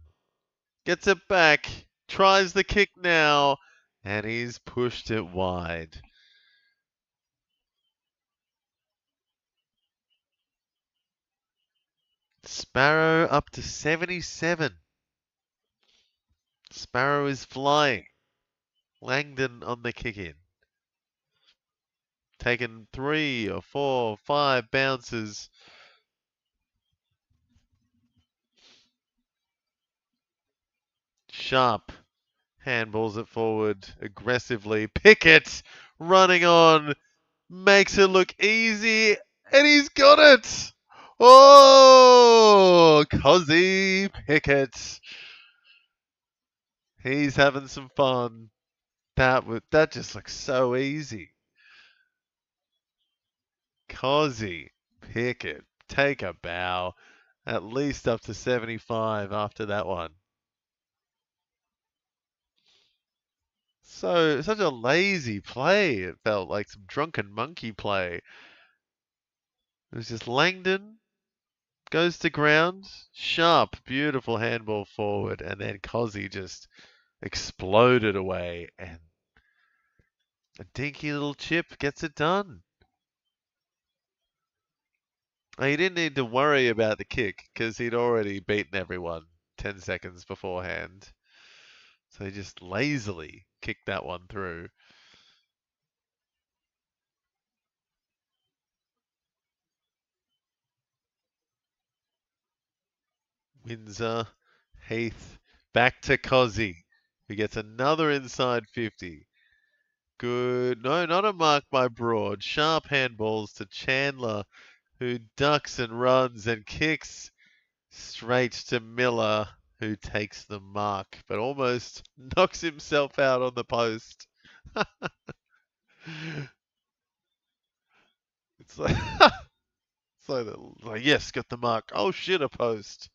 Gets it back. Tries the kick now. And he's pushed it wide. Sparrow up to 77. Sparrow is flying. Langdon on the kick in. Taken 3 or 4 or 5 bounces. Sharp handballs it forward aggressively. Pickett running on. Makes it look easy. And he's got it. Oh, Cozzy Pickett. He's having some fun. That just looks so easy. Cozzy Pickett, take a bow. At least up to 75 after that one. So, such a lazy play. It felt like some drunken monkey play. It was just Langdon goes to ground. Sharp, beautiful handball forward. And then Cozzy just exploded away. And a dinky little chip gets it done. He didn't need to worry about the kick because he'd already beaten everyone 10 seconds beforehand. So he just lazily kicked that one through. Windsor, Heath, back to Cozzy, who gets another inside 50. Good. No, not a mark by Broad. Sharp handballs to Chandler, who ducks and runs and kicks straight to Miller, who takes the mark, but almost knocks himself out on the post. It's like, like, yes, got the mark. Oh shit, a post.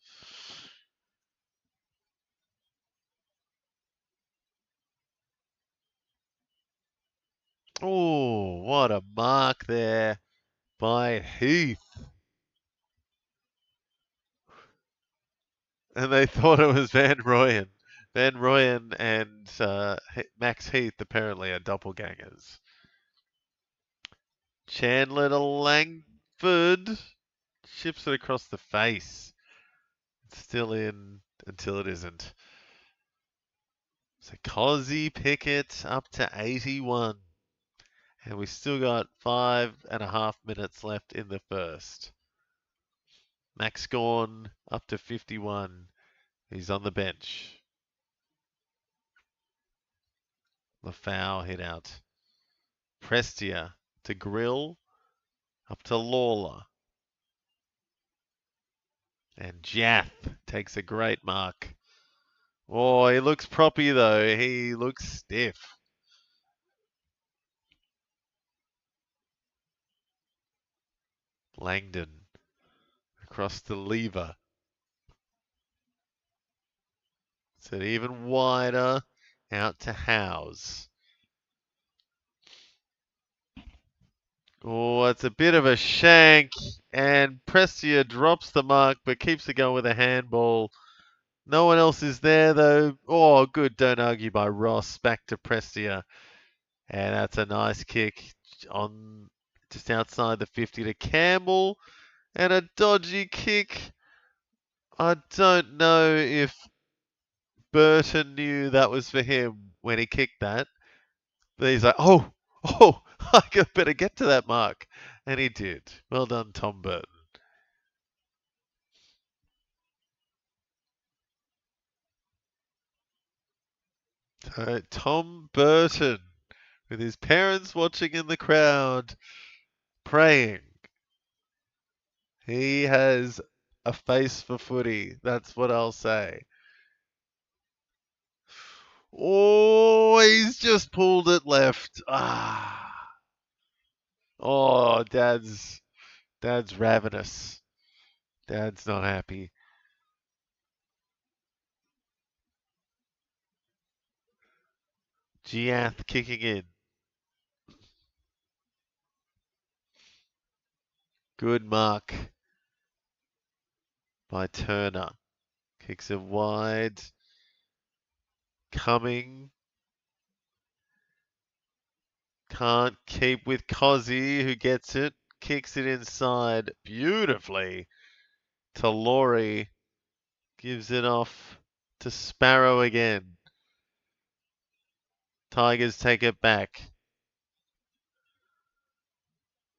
Oh, what a mark there by Heath. And they thought it was Van Royen. Van Royen and Max Heath apparently are doppelgangers. Chandler to Langford. Ships it across the face. It's still in until it isn't. So Cozzy Pickett up to 81. And we still got 5.5 minutes left in the first. Max Gawn up to 51. He's on the bench. Lafau hit out. Prestia to Grill. Up to Lawler. And Jaff takes a great mark. Oh, he looks proppy though. He looks stiff. Langdon across the lever. Gets it even wider. Out to Howes. Oh, it's a bit of a shank. And Prestia drops the mark, but keeps it going with a handball. No one else is there, though. Oh, good. Don't argue by Ross. Back to Prestia. And that's a nice kick on just outside the 50 to Campbell. And a dodgy kick. I don't know if Burton knew that was for him when he kicked that. But he's like, oh, I better get to that mark. And he did. Well done, Tom Burton. So, Tom Burton, with his parents watching in the crowd, praying. He has a face for footy. That's what I'll say. Oh, he's just pulled it left. Ah. Oh, Dad's ravenous. Dad's not happy. Giath kicking in. Good mark by Turner. Kicks it wide. Coming. Can't keep with Cozzy, who gets it. Kicks it inside beautifully to Laurie. Gives it off to Sparrow again. Tigers take it back.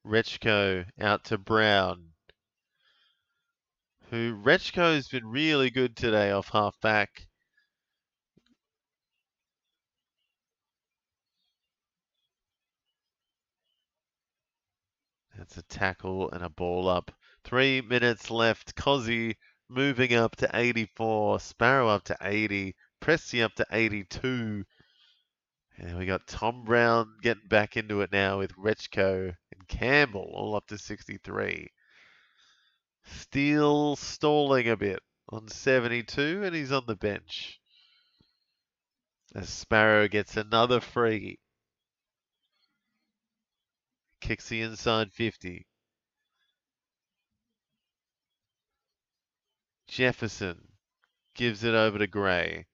Rechko out to Brown. Rechko's been really good today off half back. That's a tackle and a ball up. 3 minutes left. Cozzy moving up to 84. Sparrow up to 80. Presti up to 82. And we got Tom Brown getting back into it now with Rechko and Campbell all up to 63. Steele stalling a bit on 72, and he's on the bench. As Sparrow gets another free. Kicks the inside 50. Jefferson gives it over to Gray,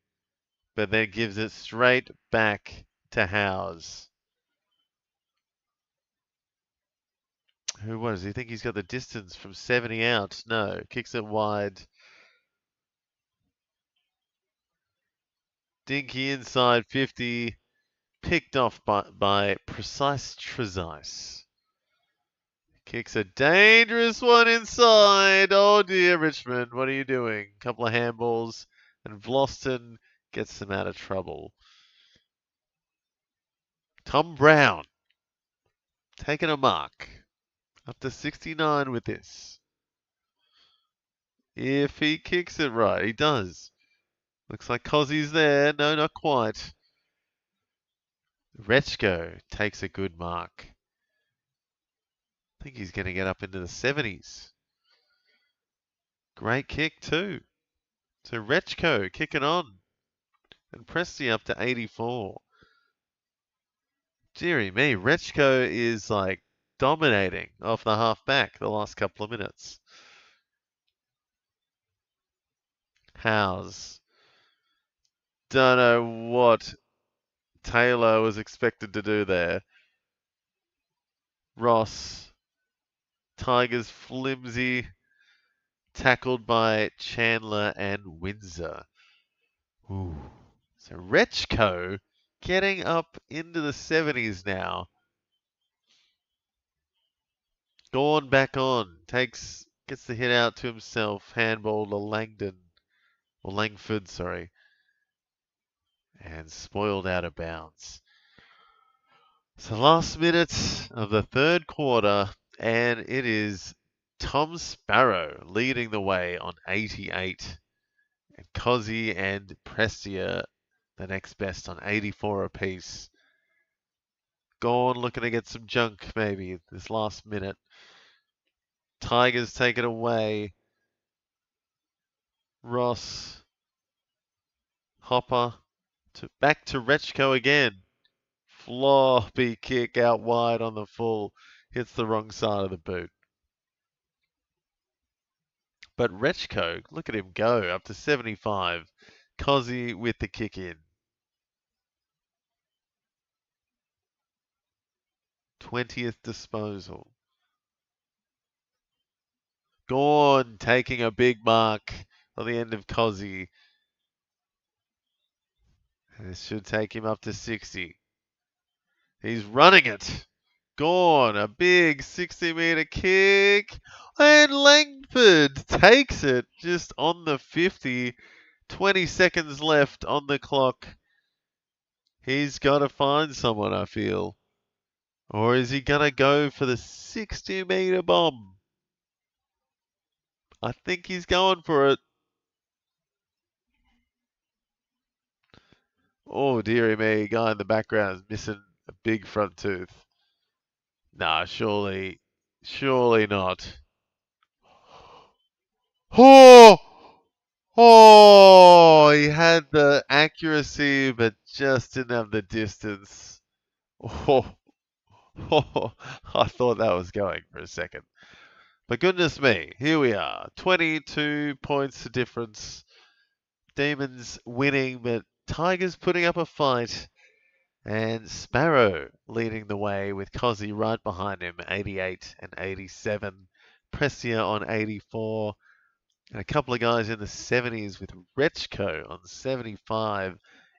but then gives it straight back to Howes. What does he think he's got the distance from 70 out? No, kicks it wide. Dinky inside 50, picked off by Precise Trezise. Kicks a dangerous one inside. Oh dear, Richmond, what are you doing? Couple of handballs, and Vloston gets them out of trouble. Tom Brown taking a mark. Up to 69 with this. If he kicks it right, he does. Looks like Cozzy's there. No, not quite. Rechko takes a good mark. I think he's going to get up into the 70s. Great kick too. So Rechko kicking on. And Presti up to 84. Deary me, Rechko is like dominating off the half back the last couple of minutes. Howes. Don't know what Taylor was expected to do there. Ross. Tigers flimsy. Tackled by Chandler and Windsor. Ooh. So Rechko getting up into the 70s now. Gone back on. Gets the hit out to himself. Handball to Langdon. Or Langford, sorry. And spoiled out of bounds. So last minute of the third quarter, and it is Tom Sparrow leading the way on 88. And Cozzy and Prestia the next best on 84 apiece. Gone looking to get some junk maybe this last minute. Tigers take it away. Ross Hopper back to Rechko again. Floppy kick out wide on the full. Hits the wrong side of the boot. But Rechko, look at him go up to 75. Cozzy with the kick in. 20th disposal. Gorn taking a big mark on the end of Cozzy. This should take him up to 60. He's running it. Gorn, a big 60-meter kick. And Langford takes it just on the 50. 20 seconds left on the clock. He's got to find someone, I feel. Or is he going to go for the 60-meter bomb? I think he's going for it. Oh, dearie me. Guy in the background is missing a big front tooth. Nah, surely not. Oh! Oh! He had the accuracy, but just didn't have the distance. Oh, oh, I thought that was going for a second. But goodness me, here we are. 22 points difference. Demons winning, but Tigers putting up a fight. And Sparrow leading the way with Cozzy right behind him, 88 and 87. Pressia on 84. And a couple of guys in the 70s with Rechko on 75.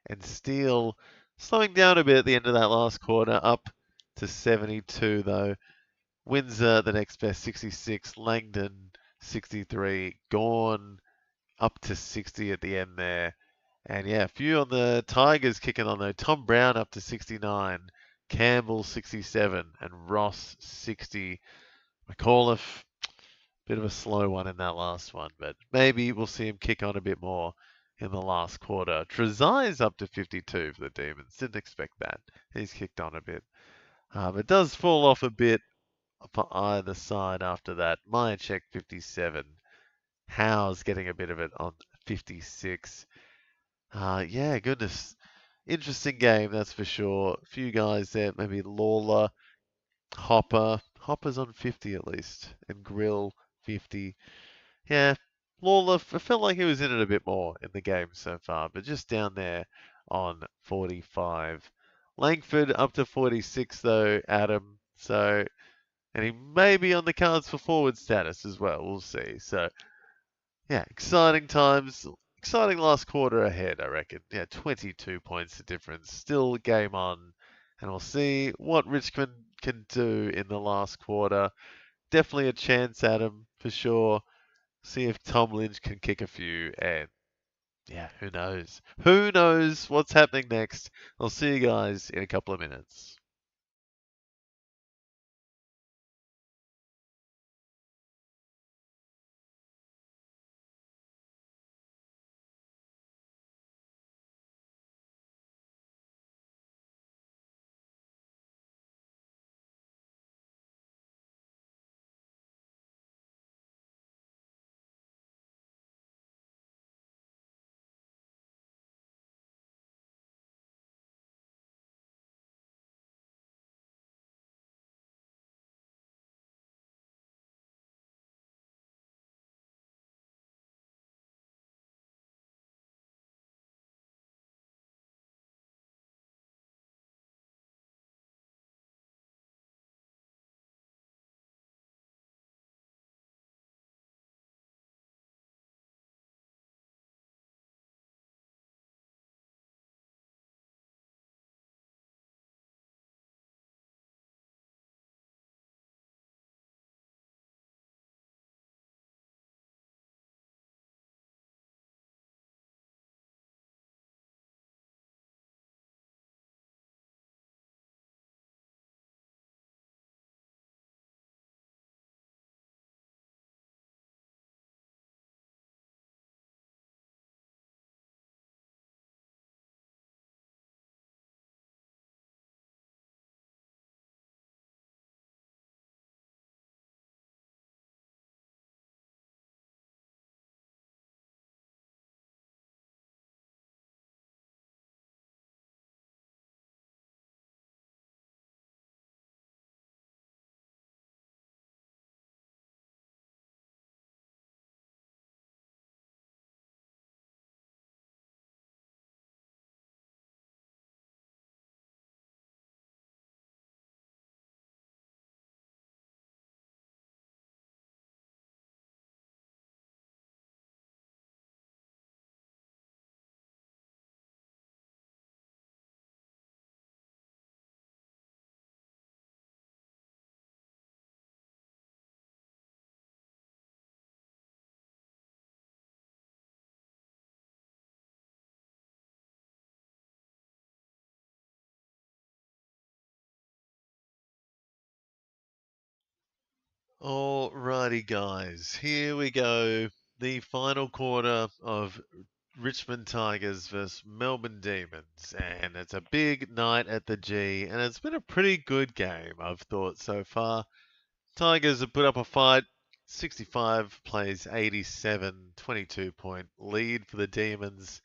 And Steele slowing down a bit at the end of that last quarter, up to 72 though. Windsor, the next best, 66. Langdon, 63. Gorn, up to 60 at the end there. And yeah, a few on the Tigers kicking on though. Tom Brown up to 69. Campbell, 67. And Ross, 60. McAuliffe, bit of a slow one in that last one, but maybe we'll see him kick on a bit more in the last quarter. Trezai's up to 52 for the Demons. Didn't expect that. He's kicked on a bit. It does fall off a bit for either side after that. Myercheck 57. Howe's getting a bit of it on 56. Yeah, goodness. Interesting game, that's for sure. A few guys there, maybe Lawler, Hopper. Hopper's on 50 at least. And Grill 50. Yeah, Lawler, I felt like he was in it a bit more in the game so far, but just down there on 45. Langford up to 46 though, Adam. So and he may be on the cards for forward status as well. We'll see. So, yeah, exciting times. Exciting last quarter ahead, I reckon. Yeah, 22 points of difference. Still game on. And we'll see what Richmond can do in the last quarter. Definitely a chance at him, for sure. See if Tom Lynch can kick a few. And, yeah, who knows? Who knows what's happening next? I'll see you guys in a couple of minutes. Alrighty, guys, here we go. The final quarter of Richmond Tigers versus Melbourne Demons, and it's a big night at the G, and it's been a pretty good game, I've thought so far. Tigers have put up a fight. 65 plays 87, 22-point lead for the Demons,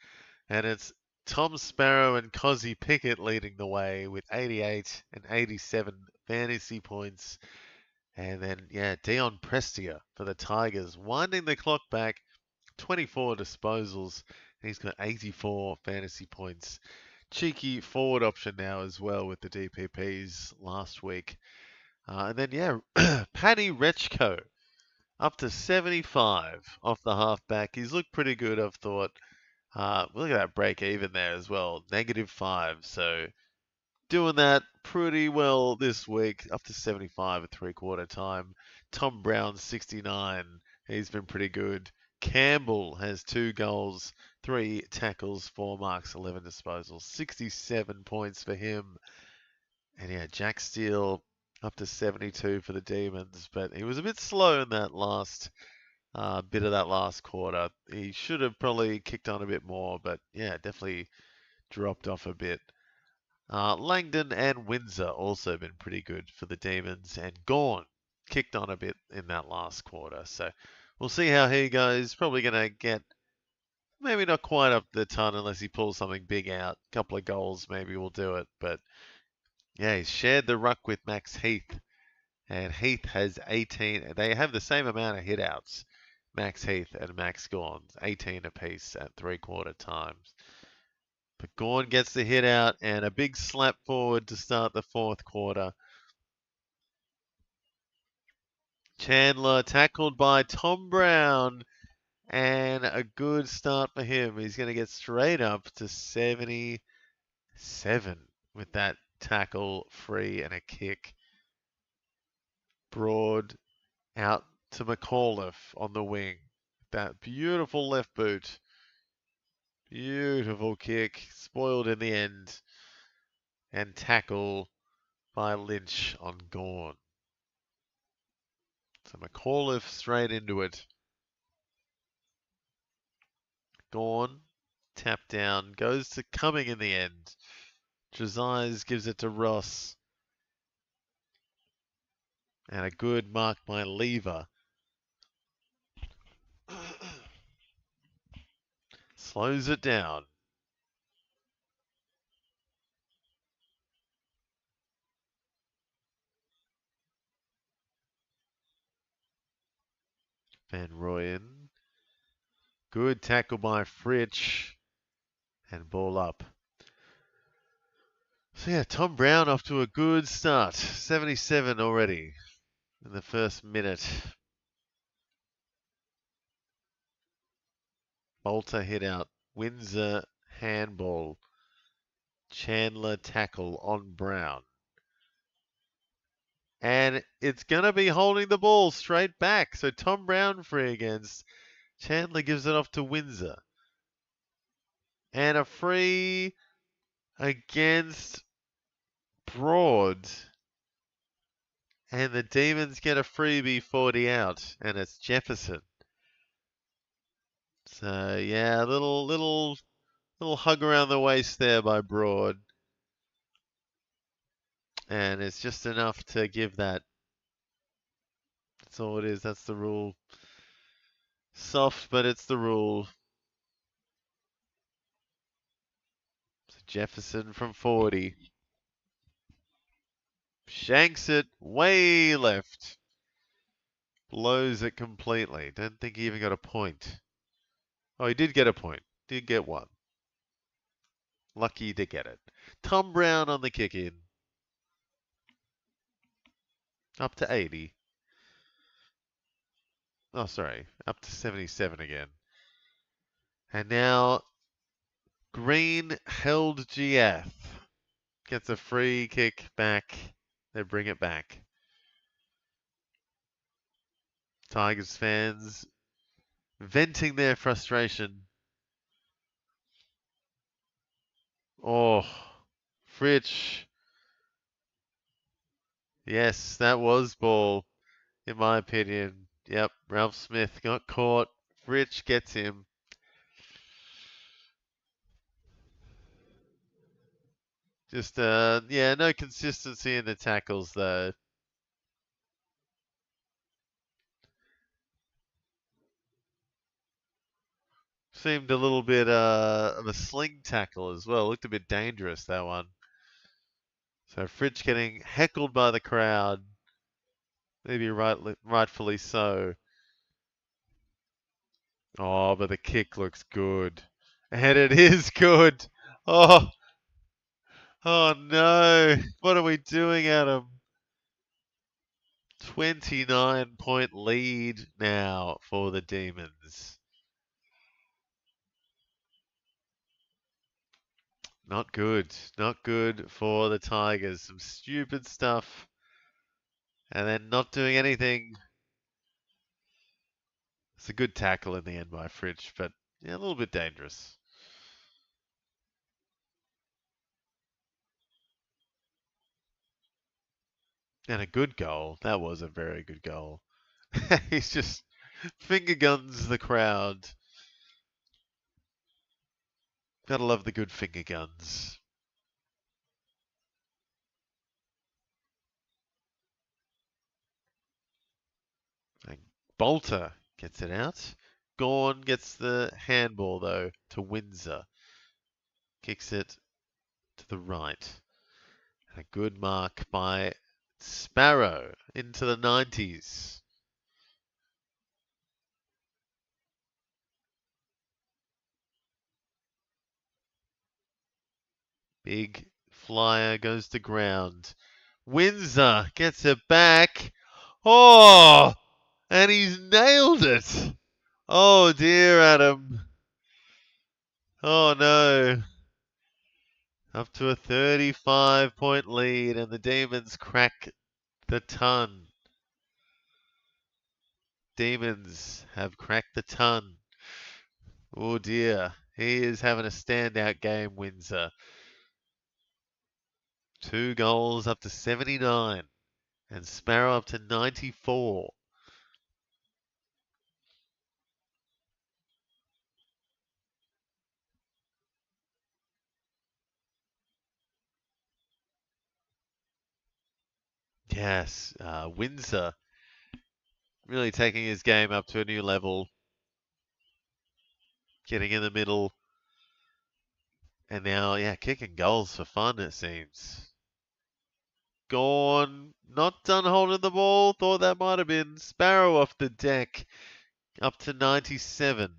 and it's Tom Sparrow and Cozzy Pickett leading the way with 88 and 87 fantasy points. And then, yeah, Dion Prestia for the Tigers, winding the clock back, 24 disposals. He's got 84 fantasy points. Cheeky forward option now as well with the DPPs last week. And then, yeah, Paddy Rechko up to 75 off the halfback. He's looked pretty good, I've thought. Look at that break even there as well, -5. So doing that pretty well this week, up to 75 at three-quarter time. Tom Brown, 69. He's been pretty good. Campbell has 2 goals, 3 tackles, 4 marks, 11 disposals, 67 points for him. And yeah, Jack Steele up to 72 for the Demons, but he was a bit slow in that last bit of that last quarter. He should have probably kicked on a bit more, but yeah, definitely dropped off a bit. Langdon and Windsor also been pretty good for the Demons, and Gawn kicked on a bit in that last quarter. So we'll see how he goes. Probably going to get maybe not quite up the ton unless he pulls something big out. A couple of goals maybe will do it. But yeah, he's shared the ruck with Max Heath, and Heath has 18. They have the same amount of hitouts, Max Heath and Max Gawn, 18 apiece at three-quarter times. But Gawn gets the hit out and a big slap forward to start the fourth quarter. Chandler tackled by Tom Brown, and a good start for him. He's going to get straight up to 77 with that tackle, free, and a kick. Broad out to McAuliffe on the wing. That beautiful left boot. Beautiful kick. Spoiled in the end. And tackle by Lynch on Gawn. So McAuliffe straight into it. Gawn, tap down, goes to Cumming in the end. Trezise gives it to Ross. And a good mark by Lever. Slows it down. Van Rooyen. Good tackle by Fritsch. And ball up. So yeah, Tom Brown off to a good start. 77 already in the first minute. Bolter hit out. Windsor handball. Chandler tackle on Brown. And it's going to be holding the ball straight back. So Tom Brown free against. Chandler gives it off to Windsor. And a free against Broad. And the Demons get a freebie 40 out. And it's Jefferson. So yeah, a little hug around the waist there by Broad. And it's just enough to give that. That's all it is. That's the rule. Soft, but it's the rule. So Jefferson from 40. Shanks it way left. Blows it completely. Don't think he even got a point. Oh, he did get a point. Did get one. Lucky to get it. Tom Brown on the kick in. Up to 80. Oh, sorry. Up to 77 again. And now Green held Giath. Gets a free kick back. They bring it back. Tigers fans venting their frustration. Oh, Fritsch. Yes, that was ball. in my opinion. Yep, Ralph Smith got caught. Rich gets him. Just yeah, no consistency in the tackles though. Seemed a little bit of a sling tackle as well. Looked a bit dangerous, that one. So Fritsch getting heckled by the crowd. Maybe rightfully so. Oh, but the kick looks good. And it is good. Oh, oh no. What are we doing, Adam? 29-point lead now for the Demons. Not good. Not good for the Tigers. Some stupid stuff. And then not doing anything. It's a good tackle in the end by Fritsch, but yeah, a little bit dangerous. And a good goal. That was a very good goal. He's just finger guns the crowd. Gotta love the good finger guns. And Bolter gets it out. Gorn gets the handball though to Windsor. Kicks it to the right. And a good mark by Sparrow into the 90s. Big flyer goes to ground. Windsor gets it back. Oh, and he's nailed it. Oh dear, Adam. Oh no. Up to a 35-point lead, and the Demons crack the ton. Demons have cracked the ton. Oh dear. He is having a standout game, Windsor. 2 goals up to 79, and Sparrow up to 94. Yes, Windsor really taking his game up to a new level, getting in the middle, and now, yeah, kicking goals for fun, it seems. Gone, not done holding the ball. Thought that might have been Sparrow off the deck, up to 97.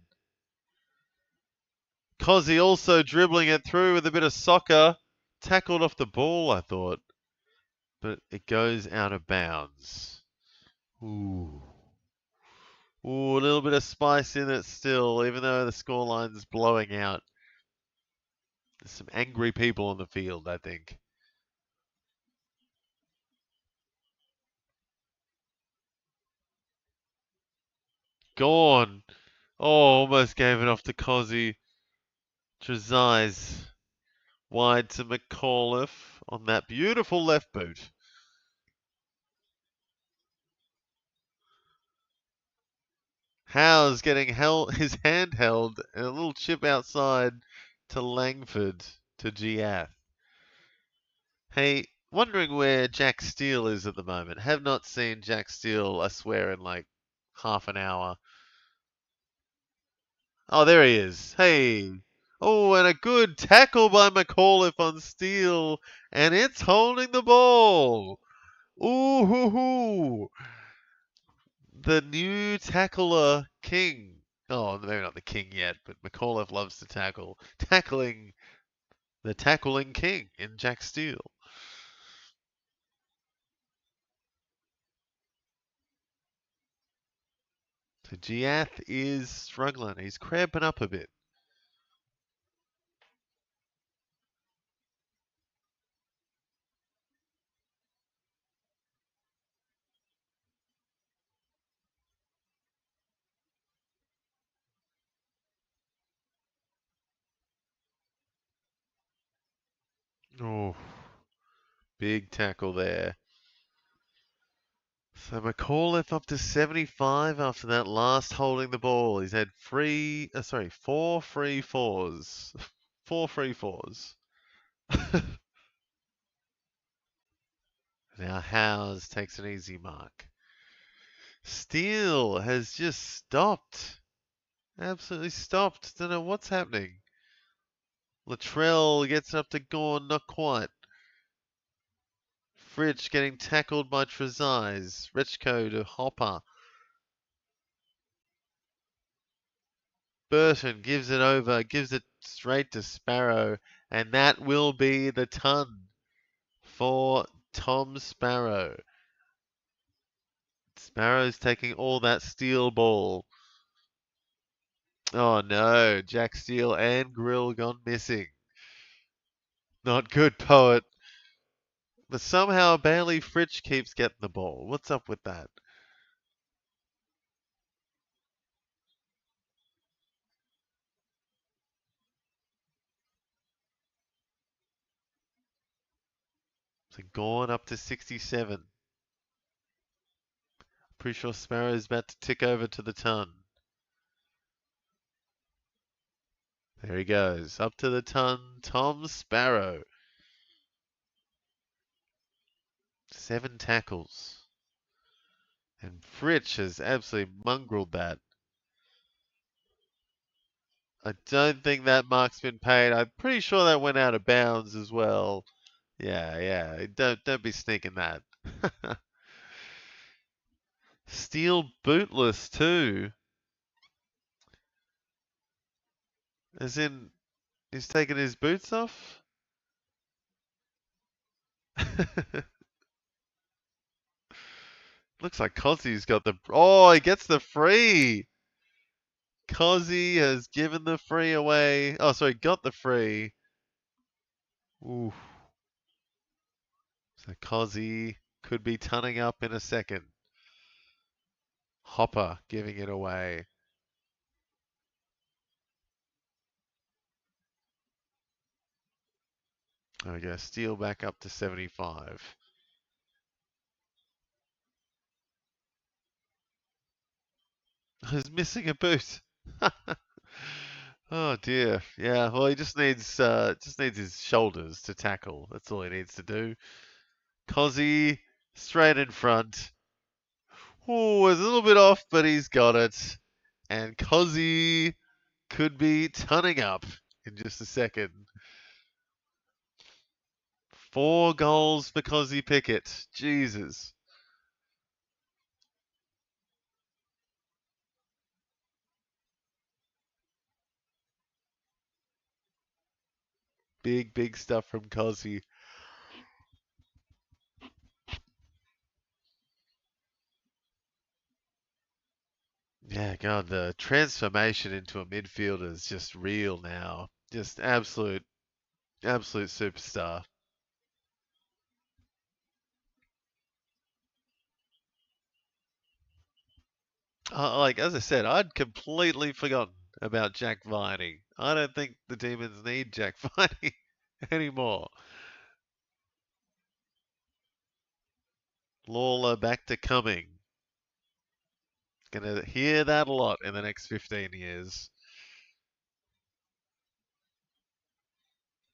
Cozzy also dribbling it through with a bit of soccer. Tackled off the ball, I thought, but it goes out of bounds. Ooh. Ooh, a little bit of spice in it still, even though the scoreline's blowing out. There's some angry people on the field, I think. Gone. Oh, almost gave it off to Cozzy. Trezise wide to McAuliffe on that beautiful left boot. Howes getting his hand held and a little chip outside to Langford to Giath. Hey, wondering where Jack Steele is at the moment. Have not seen Jack Steele, I swear, in like half an hour. Oh, there he is. Hey. Oh, and a good tackle by McAuliffe on Steele, and it's holding the ball. Ooh, hoo, hoo. The new tackler king. Oh, maybe not the king yet, but McAuliffe loves to tackle. Tackling the tackling king in Jack Steele. So Giath is struggling. He's cramping up a bit. Oh, big tackle there. So McAuliffe up to 75 after that last holding the ball. He's had four free fours. Four free fours. Now Howes takes an easy mark. Steele has just stopped. Absolutely stopped. Don't know what's happening. Latrell gets up to Gorn, not quite. Fritsch getting tackled by Trezise. Richko to Hopper. Burton gives it over, gives it straight to Sparrow, and that will be the ton for Tom Sparrow. Sparrow's taking all that Steele ball. Oh no, Jack Steele and Grill gone missing. Not good, Poet. But somehow Bailey Fritsch keeps getting the ball. What's up with that? So Gorn up to 67. Pretty sure Sparrow's about to tick over to the ton. There he goes. Up to the ton, Tom Sparrow. 7 tackles. And Fritsch has absolutely mongreled that. I don't think that mark's been paid. I'm pretty sure that went out of bounds as well. Yeah. Don't be sneaking that. Steele bootless too. As in, he's taking his boots off? Looks like Cozzie's got the... Oh, he gets the free! Cozzie has given the free away. Oh, sorry, got the free. Ooh. So Cozzie could be tunning up in a second. Hopper giving it away. There we go. Steele back up to 75. He's missing a boot. Oh dear. Yeah. Well, he just needs his shoulders to tackle. That's all he needs to do. Cozzie straight in front. Oh, it's a little bit off, but he's got it. And Cozzie could be tunning up in just a second. 4 goals for Cozzie Pickett. Jesus. Big stuff from Cozzie. Yeah, God, the transformation into a midfielder is just real now. Just absolute superstar. Like, as I said, I'd completely forgotten about Jack Viney. I don't think the Demons need Jack Viney anymore. Lawler back to Cumming. Gonna hear that a lot in the next 15 years.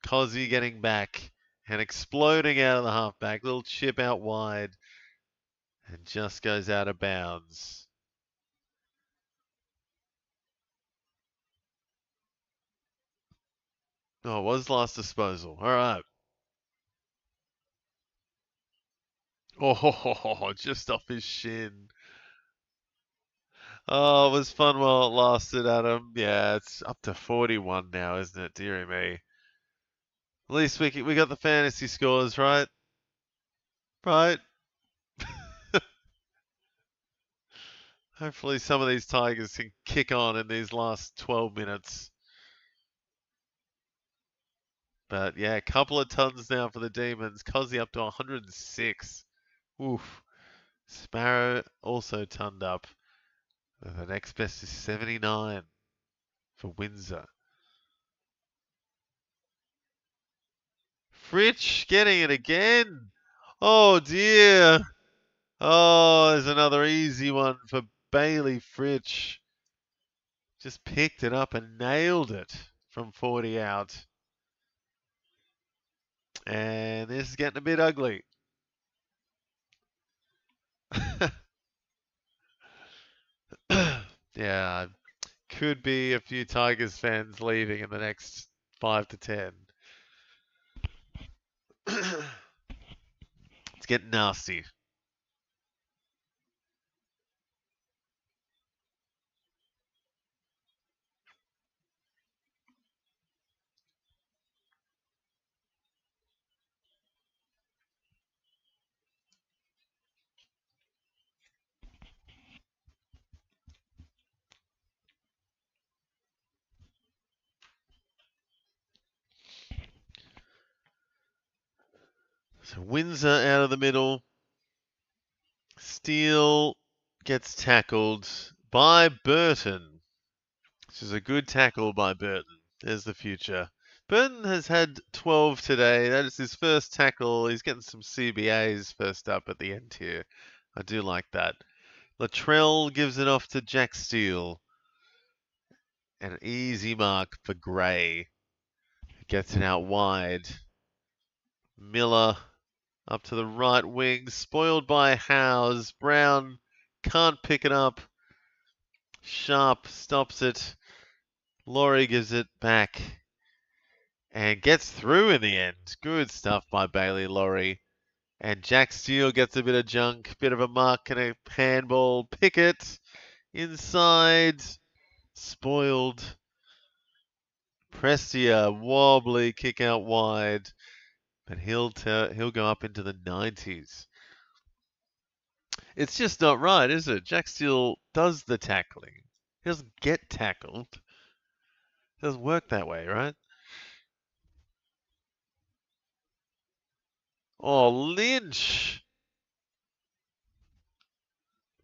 Cozzie getting back and exploding out of the halfback. Little chip out wide and just goes out of bounds. Oh, it was last disposal. All right. Oh, just off his shin. Oh, it was fun while it lasted, Adam. Yeah, it's up to 41 now, isn't it? Dearie me. At least we got the fantasy scores, right? Right? Hopefully some of these Tigers can kick on in these last 12 minutes. But yeah, a couple of tons now for the Demons. Cozzie up to 106. Oof. Sparrow also tonned up. The next best is 79 for Windsor. Fritsch getting it again. Oh dear. Oh, there's another easy one for Bailey Fritsch. Just picked it up and nailed it from 40 out. And this is getting a bit ugly. Yeah, could be a few Tigers fans leaving in the next 5 to 10. It's getting nasty. So Windsor out of the middle. Steele gets tackled by Burton. This is a good tackle by Burton. There's the future. Burton has had 12 today. That is his first tackle. He's getting some CBAs first up at the end here. I do like that. Latrell gives it off to Jack Steele. An easy mark for Gray. Gets it out wide. Miller up to the right wing. Spoiled by Howes. Brown can't pick it up. Sharp stops it. Laurie gives it back. And gets through in the end. Good stuff by Bailey Laurie. And Jack Steele gets a bit of junk. Bit of a mark and a handball. Pickett inside. Spoiled. Prestia wobbly kick out wide. But he'll go up into the 90s. It's just not right, is it? Jack Steele does the tackling. He doesn't get tackled. It doesn't work that way, right? Oh, Lynch.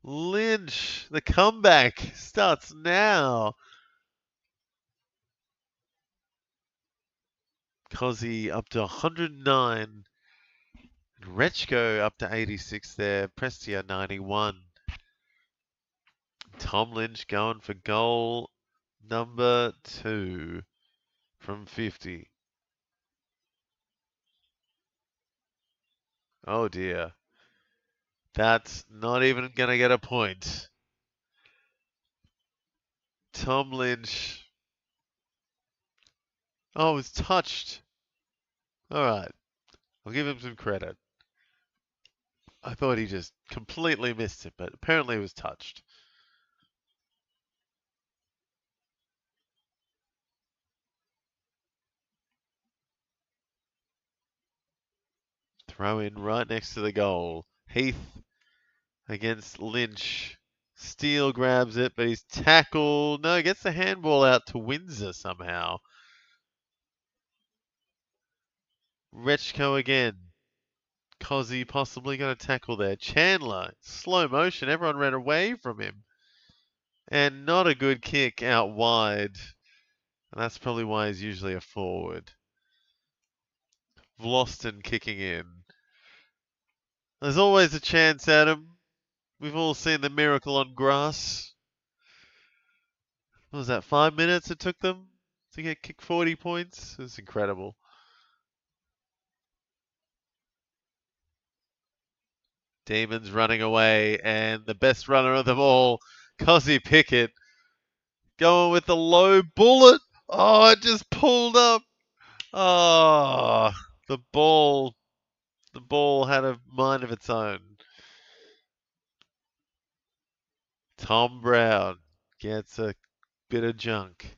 Lynch. The comeback starts now. Cozzy up to 109. Rechko up to 86 there. Prestia 91. Tom Lynch going for goal number 2 from 50. Oh dear. That's not even going to get a point. Tom Lynch. Oh, it was touched. All right. I'll give him some credit. I thought he just completely missed it, but apparently it was touched. Throw in right next to the goal. Heath against Lynch. Steele grabs it, but he's tackled. No, gets the handball out to Windsor somehow. Rechko again. Cozzy possibly going to tackle there. Chandler, slow motion. Everyone ran away from him. And not a good kick out wide. And that's probably why he's usually a forward. Vlosten kicking in. There's always a chance, Adam. We've all seen the miracle on grass. What was that, 5 minutes it took them to get kicked 40 points? It was incredible. Demons running away, and the best runner of them all, Cozzy Pickett, going with the low bullet. Oh, it just pulled up. Oh, the ball had a mind of its own. Tom Brown gets a bit of junk.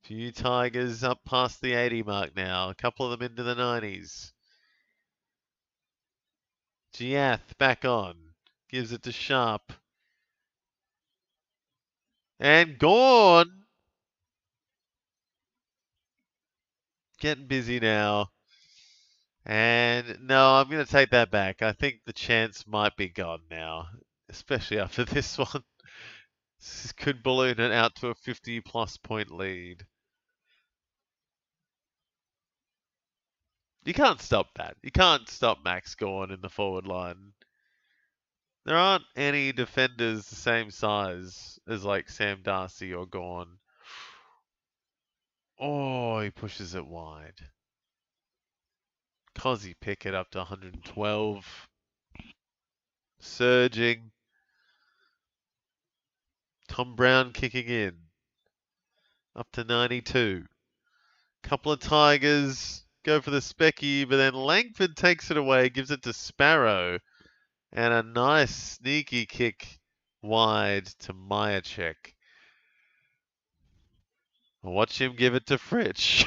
Few Tigers up past the 80 mark now. A couple of them into the 90s. Giath back on. Gives it to Sharp. And gone. Getting busy now. And no, I'm going to take that back. I think the chance might be gone now, especially after this one. This could balloon it out to a 50-plus point lead. You can't stop that. You can't stop Max Gawn in the forward line. There aren't any defenders the same size as like Sam Darcy or Gawn. Oh, he pushes it wide. Cozzy Pickett up to 112. Surging. Tom Brown kicking in. Up to 92. Couple of Tigers go for the specky, but then Langford takes it away, gives it to Sparrow. And a nice sneaky kick wide to Myercheck. Watch him give it to Fritsch.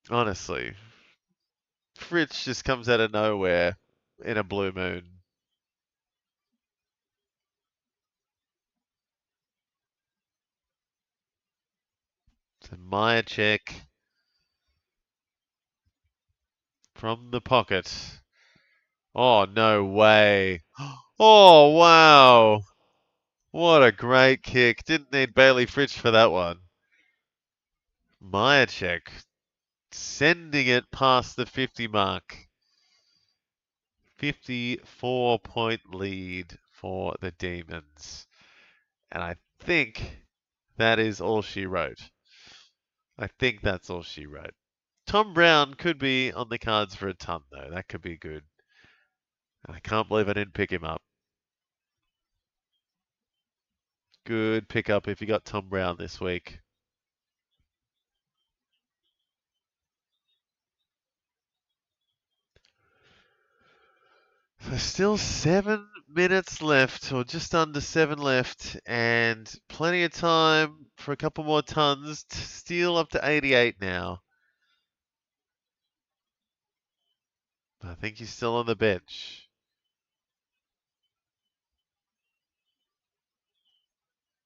Honestly, Fritsch just comes out of nowhere in a blue moon. So Myercheck from the pocket. Oh, no way. Oh, wow. What a great kick. Didn't need Bailey Fritsch for that one. Myercheck sending it past the 50 mark. 54-point lead for the Demons. And I think that is all she wrote. I think that's all she wrote. Tom Brown could be on the cards for a ton, though. That could be good. I can't believe I didn't pick him up. Good pickup if you got Tom Brown this week. So still 7 minutes left, or just under 7 left, and plenty of time for a couple more tons. Steele up to 88 now. I think he's still on the bench.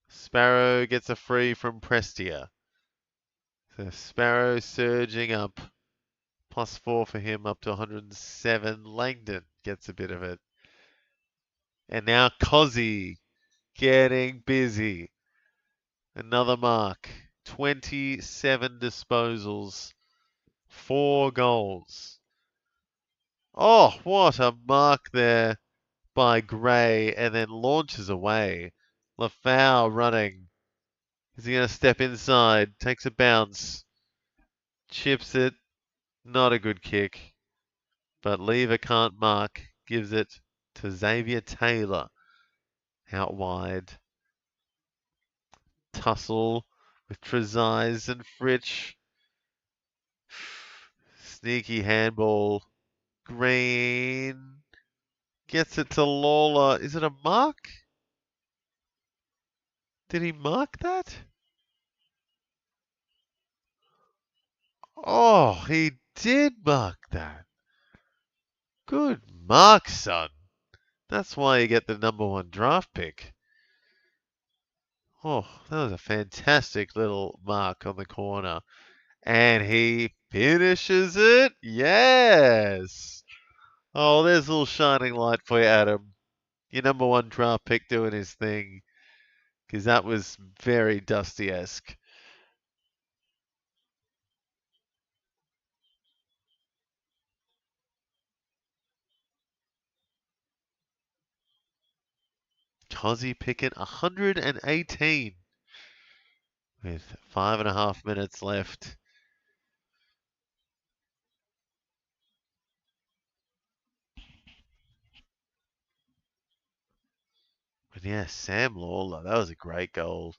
Sparrow gets a free from Prestia. So Sparrow surging up. +4 for him up to 107. Langdon gets a bit of it. And now Cozzy getting busy. Another mark. 27 disposals. 4 goals. Oh, what a mark there by Gray, and then launches away. Lafau running. Is he going to step inside? Takes a bounce. Chips it. Not a good kick. But Lever can't mark. Gives it to Xavier Taylor. Out wide. Tussle with Trezise and Fritsch. Sneaky handball. Green. Gets it to Lawler. Is it a mark? Did he mark that? Oh, he did mark that. Good mark, son. That's why you get the #1 draft pick. Oh, that was a fantastic little mark on the corner. And he finishes it. Yes. Oh, there's a little shining light for you, Adam. Your #1 draft pick doing his thing. Because that was very Dusty-esque. Cozzy Pickett, 118. With 5.5 minutes left. But yeah, Sam Lawler, that was a great goal.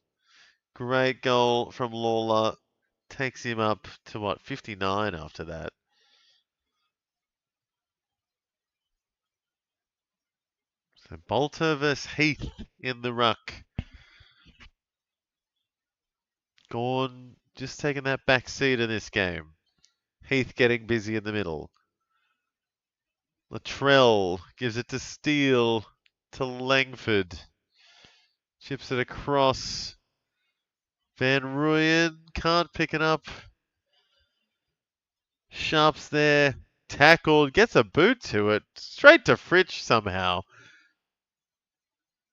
Great goal from Lawler. Takes him up to what, 59 after that. So Bolter versus Heath in the ruck. Gawn just taking that back seat in this game. Heath getting busy in the middle. Latrell gives it to Steele, to Langford. Chips it across. Van Rooyen can't pick it up. Sharp's there. Tackled. Gets a boot to it. Straight to Fritsch somehow.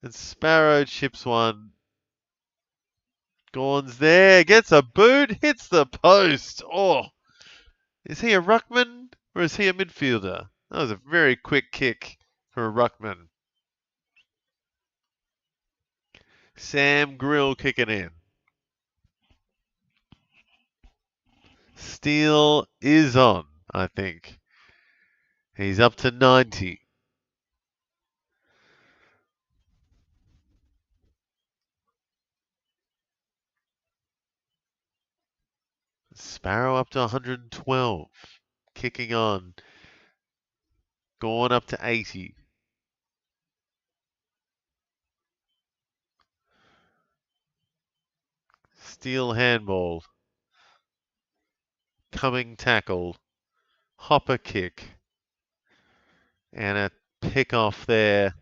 And Sparrow chips one. Gawn's there, gets a boot, hits the post. Oh, is he a ruckman or is he a midfielder? That was a very quick kick for a ruckman. Sam Grill kicking in. Steele is on, I think. He's up to 90. Sparrow up to 112. Kicking on. Gawn up to 80. Steele handball. Coming tackle. Hopper kick. And a pick off there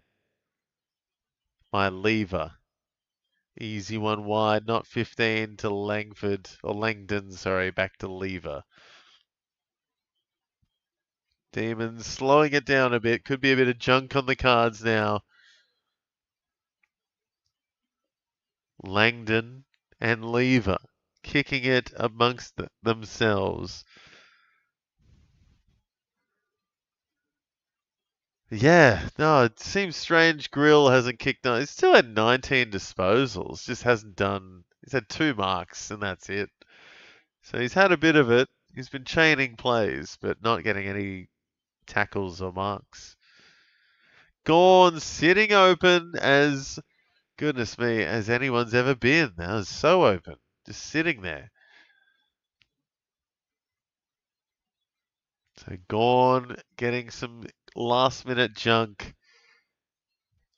by Lever. Easy one wide, not 15 to Langford, or Langdon, sorry, back to Lever. Demons slowing it down a bit. Could be a bit of junk on the cards now. Langdon and Lever kicking it amongst themselves. Yeah, no, it seems strange Grill hasn't kicked on. He's still had 19 disposals, just hasn't done. He's had 2 marks and that's it. So he's had a bit of it. He's been chaining plays, but not getting any tackles or marks. Gawn sitting open as, goodness me, as anyone's ever been. That was so open, just sitting there. So Gawn getting some last minute junk.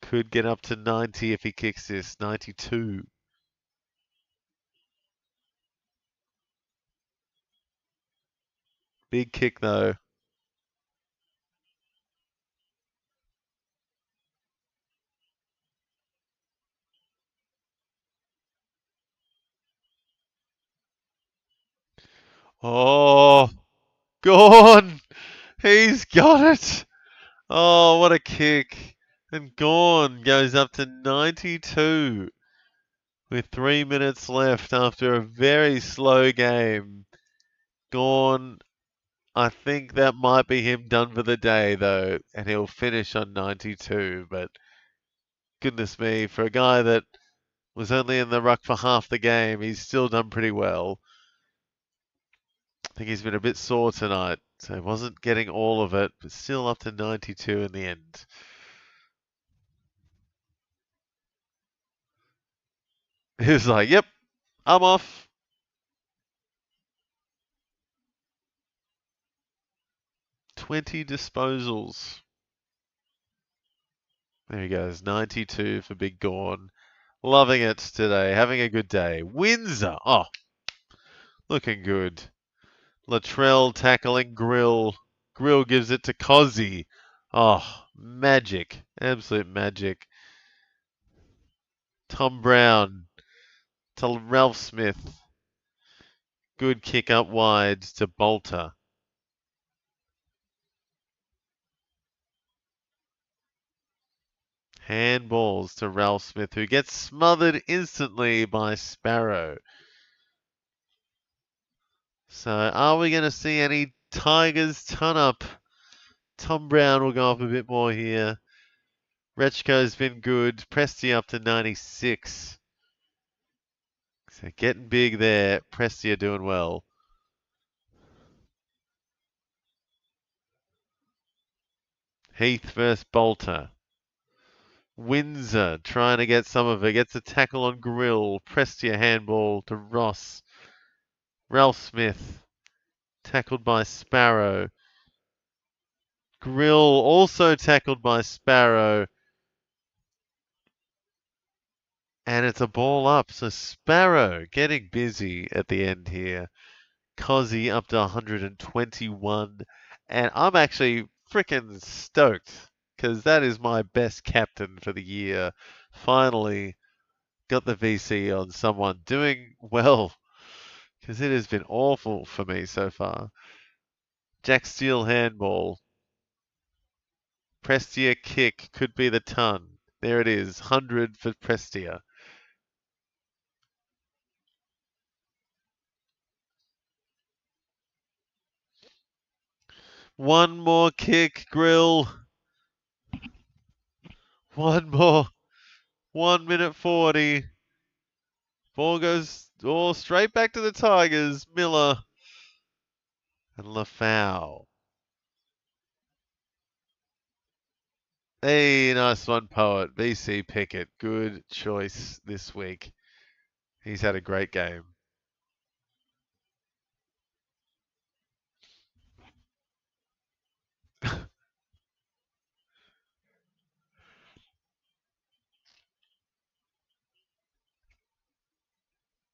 Could get up to 90 if he kicks this. 92. Big kick though. Oh, Gawn! He's got it! Oh, what a kick. And Gawn goes up to 92 with 3 minutes left after a very slow game. Gawn, I think that might be him done for the day though, and he'll finish on 92. But goodness me, for a guy that was only in the ruck for half the game, he's still done pretty well. I think he's been a bit sore tonight, so he wasn't getting all of it, but still up to 92 in the end. He was like, yep, I'm off. "20 disposals." There he goes, 92 for Big Gawn. Loving it today, having a good day. Windsor, oh, looking good. Latrell tackling Grill. Grill gives it to Cozzy. Oh, magic. Absolute magic. Tom Brown to Ralph Smith. Good kick up wide to Bolter. Handballs to Ralph Smith, who gets smothered instantly by Sparrow. So are we going to see any Tigers ton up? Tom Brown will go up a bit more here. Rechko's been good. Presti up to 96. So getting big there. Presti are doing well. Heath versus Bolter. Windsor trying to get some of it. Gets a tackle on Grill. Presti a handball to Ross. Ralph Smith. Tackled by Sparrow. Grill also tackled by Sparrow. And it's a ball up. So Sparrow getting busy at the end here. Cozzy up to 121. And I'm actually freaking stoked because that is my best captain for the year. Finally got the VC on someone doing well because it has been awful for me so far. Jack Steele handball. Prestia kick could be the ton. There it is, 100 for Prestia. One more kick, Grill. One more. 1 minute 40. Ball goes straight back to the Tigers. Miller and Lafau. Hey, nice one, Poet. BC Pickett. Good choice this week. He's had a great game.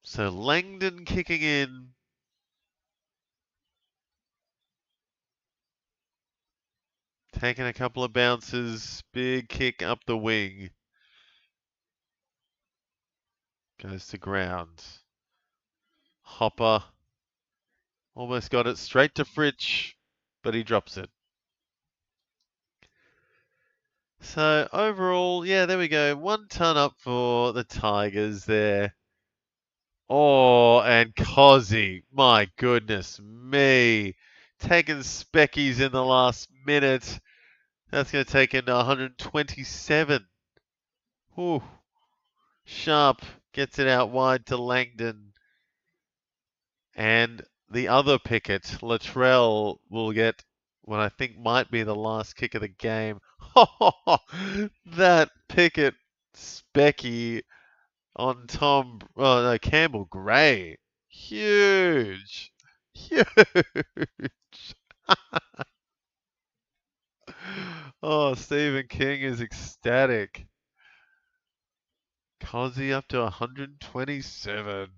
So Langdon kicking in. Taking a couple of bounces. Big kick up the wing. Goes to ground. Hopper. Almost got it straight to Fritsch, but he drops it. So overall, yeah, there we go. 1 ton up for the Tigers there. Oh, and Cozzy, my goodness me. Taking speckies in the last minute. That's going to take him to 127. Whew. Sharp gets it out wide to Langdon. And the other Pickett, Latrell, will get what I think might be the last kick of the game. That Pickett specky on Campbell Gray. Huge. Huge. Oh, Stephen King is ecstatic. Cozzy up to 127.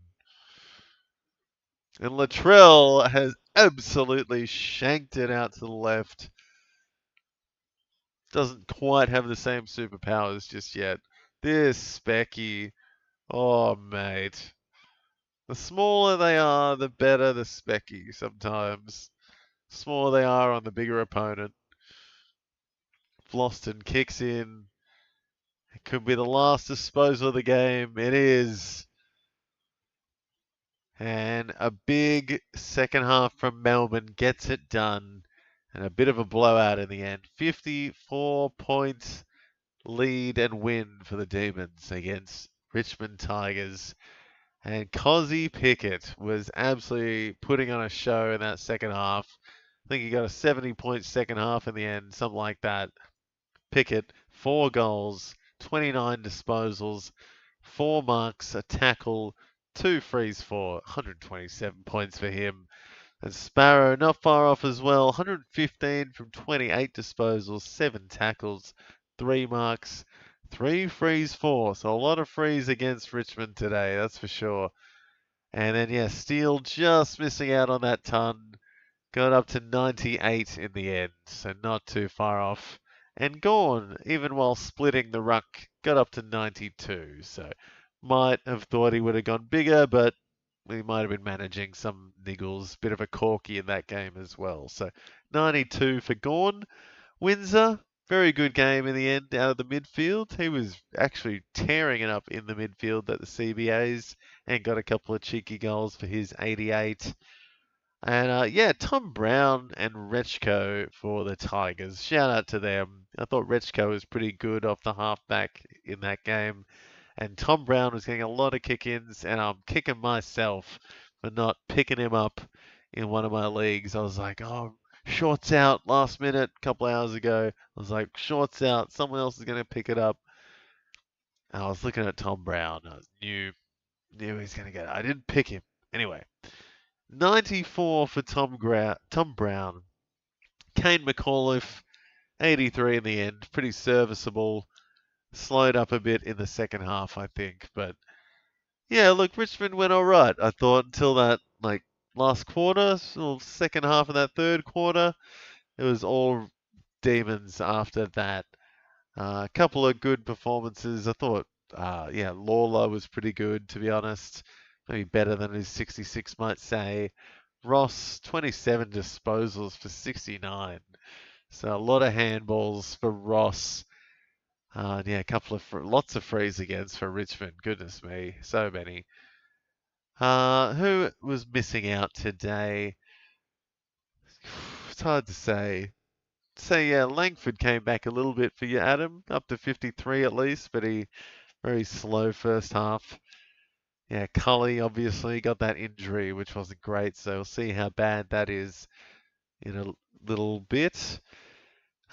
And Latrell has absolutely shanked it out to the left. Doesn't quite have the same superpowers just yet. This Specky. Oh, mate. The smaller they are, the better the Specky sometimes. The smaller they are on the bigger opponent. Floston kicks in. It could be the last disposal of the game. It is. And a big second half from Melbourne gets it done. And a bit of a blowout in the end. 54 points lead and win for the Demons against Richmond Tigers. And Cozzy Pickett was absolutely putting on a show in that second half. I think he got a 70-point second half in the end, something like that. Pickett, 4 goals, 29 disposals, 4 marks, a tackle, 2 frees for 127 points for him. And Sparrow not far off as well, 115 from 28 disposals, 7 tackles, 3 marks, 3 frees for. So a lot of frees against Richmond today, that's for sure. And then, yeah, Steele just missing out on that ton. Got up to 98 in the end, so not too far off. And Gawn, even while splitting the ruck, got up to 92. So might have thought he would have gone bigger, but he might have been managing some niggles. Bit of a corky in that game as well. So 92 for Gawn. Windsor, very good game in the end out of the midfield. He was actually tearing it up in the midfield at the CBAs and got a couple of cheeky goals for his 88. And yeah, Tom Brown and Rechko for the Tigers. Shout out to them. I thought Rechko was pretty good off the halfback in that game. And Tom Brown was getting a lot of kick-ins, and I'm kicking myself for not picking him up in one of my leagues. I was like, oh, shorts out last minute, a couple hours ago. I was like, shorts out, someone else is going to pick it up. And I was looking at Tom Brown. I knew he's going to get it. I didn't pick him. Anyway, 94 for Tom Brown. Kane McAuliffe, 83 in the end. Pretty serviceable. Slowed up a bit in the second half, I think. But yeah, look, Richmond went all right, I thought, until that last quarter, or second half of that third quarter. It was all Demons after that. A couple of good performances. I thought, yeah, Lawler was pretty good, to be honest. Maybe better than his 66, might say. Ross, 27 disposals for 69. So a lot of handballs for Ross. Yeah, lots of frees against for Richmond. Goodness me, so many. Who was missing out today? it's hard to say. So yeah, Langford came back a little bit for you, Adam, up to 53 at least, but he very slow first half. Yeah, Cully obviously got that injury, which wasn't great, so we'll see how bad that is in a little bit.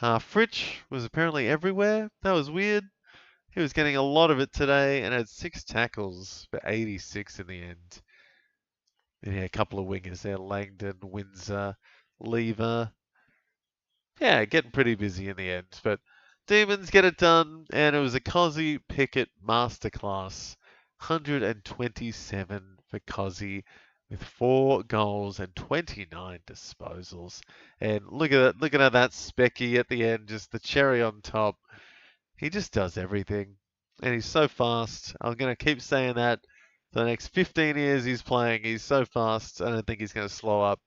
Fritsch was apparently everywhere. That was weird. He was getting a lot of it today and had 6 tackles for 86 in the end. And yeah, a couple of wingers there, Langdon, Windsor, Lever. Yeah, getting pretty busy in the end. But Demons get it done, and it was a Cozzy Pickett masterclass. 127 for Cozzy with 4 goals and 29 disposals. And looking at that Specky at the end, just the cherry on top. He just does everything. And he's so fast. I'm going to keep saying that for the next 15 years he's playing. He's so fast. I don't think he's going to slow up.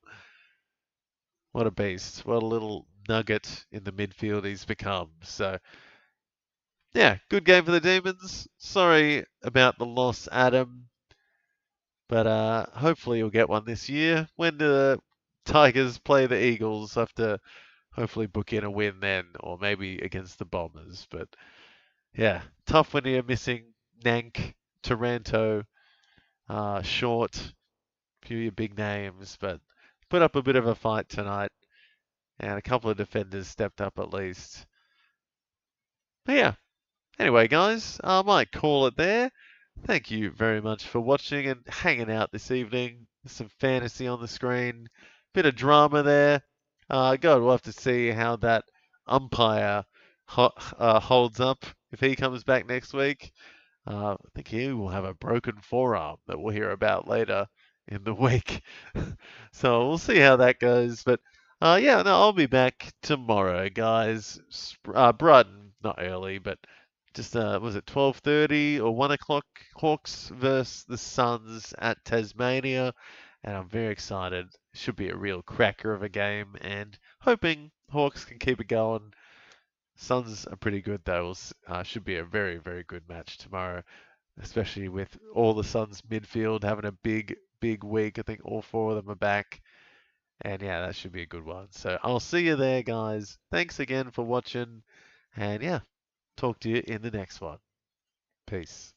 What a beast. What a little nugget in the midfield he's become. So, yeah, good game for the Demons. Sorry about the loss, Adam. But hopefully you'll get one this year. When the Tigers play the Eagles, I have to hopefully book in a win then, or maybe against the Bombers. But yeah, tough when you're missing Nank, Taranto, Short, a few of your big names, but put up a bit of a fight tonight, and a couple of defenders stepped up at least. But yeah, anyway, guys, I might call it there. Thank you very much for watching and hanging out this evening. There's some fantasy on the screen, bit of drama there. God, we'll have to see how that umpire holds up if he comes back next week. I think he will have a broken forearm that we'll hear about later in the week. So we'll see how that goes. But yeah, no, I'll be back tomorrow, guys. Brighton, not early, but just was it 12:30 or 1 o'clock? Hawks versus the Suns at Tasmania, and I'm very excited. Should be a real cracker of a game, and hoping Hawks can keep it going. Suns are pretty good though. Should be a very, very good match tomorrow, especially with all the Suns midfield having a big, big week. I think all 4 of them are back. And yeah, that should be a good one. So I'll see you there, guys. Thanks again for watching. And yeah, talk to you in the next one. Peace.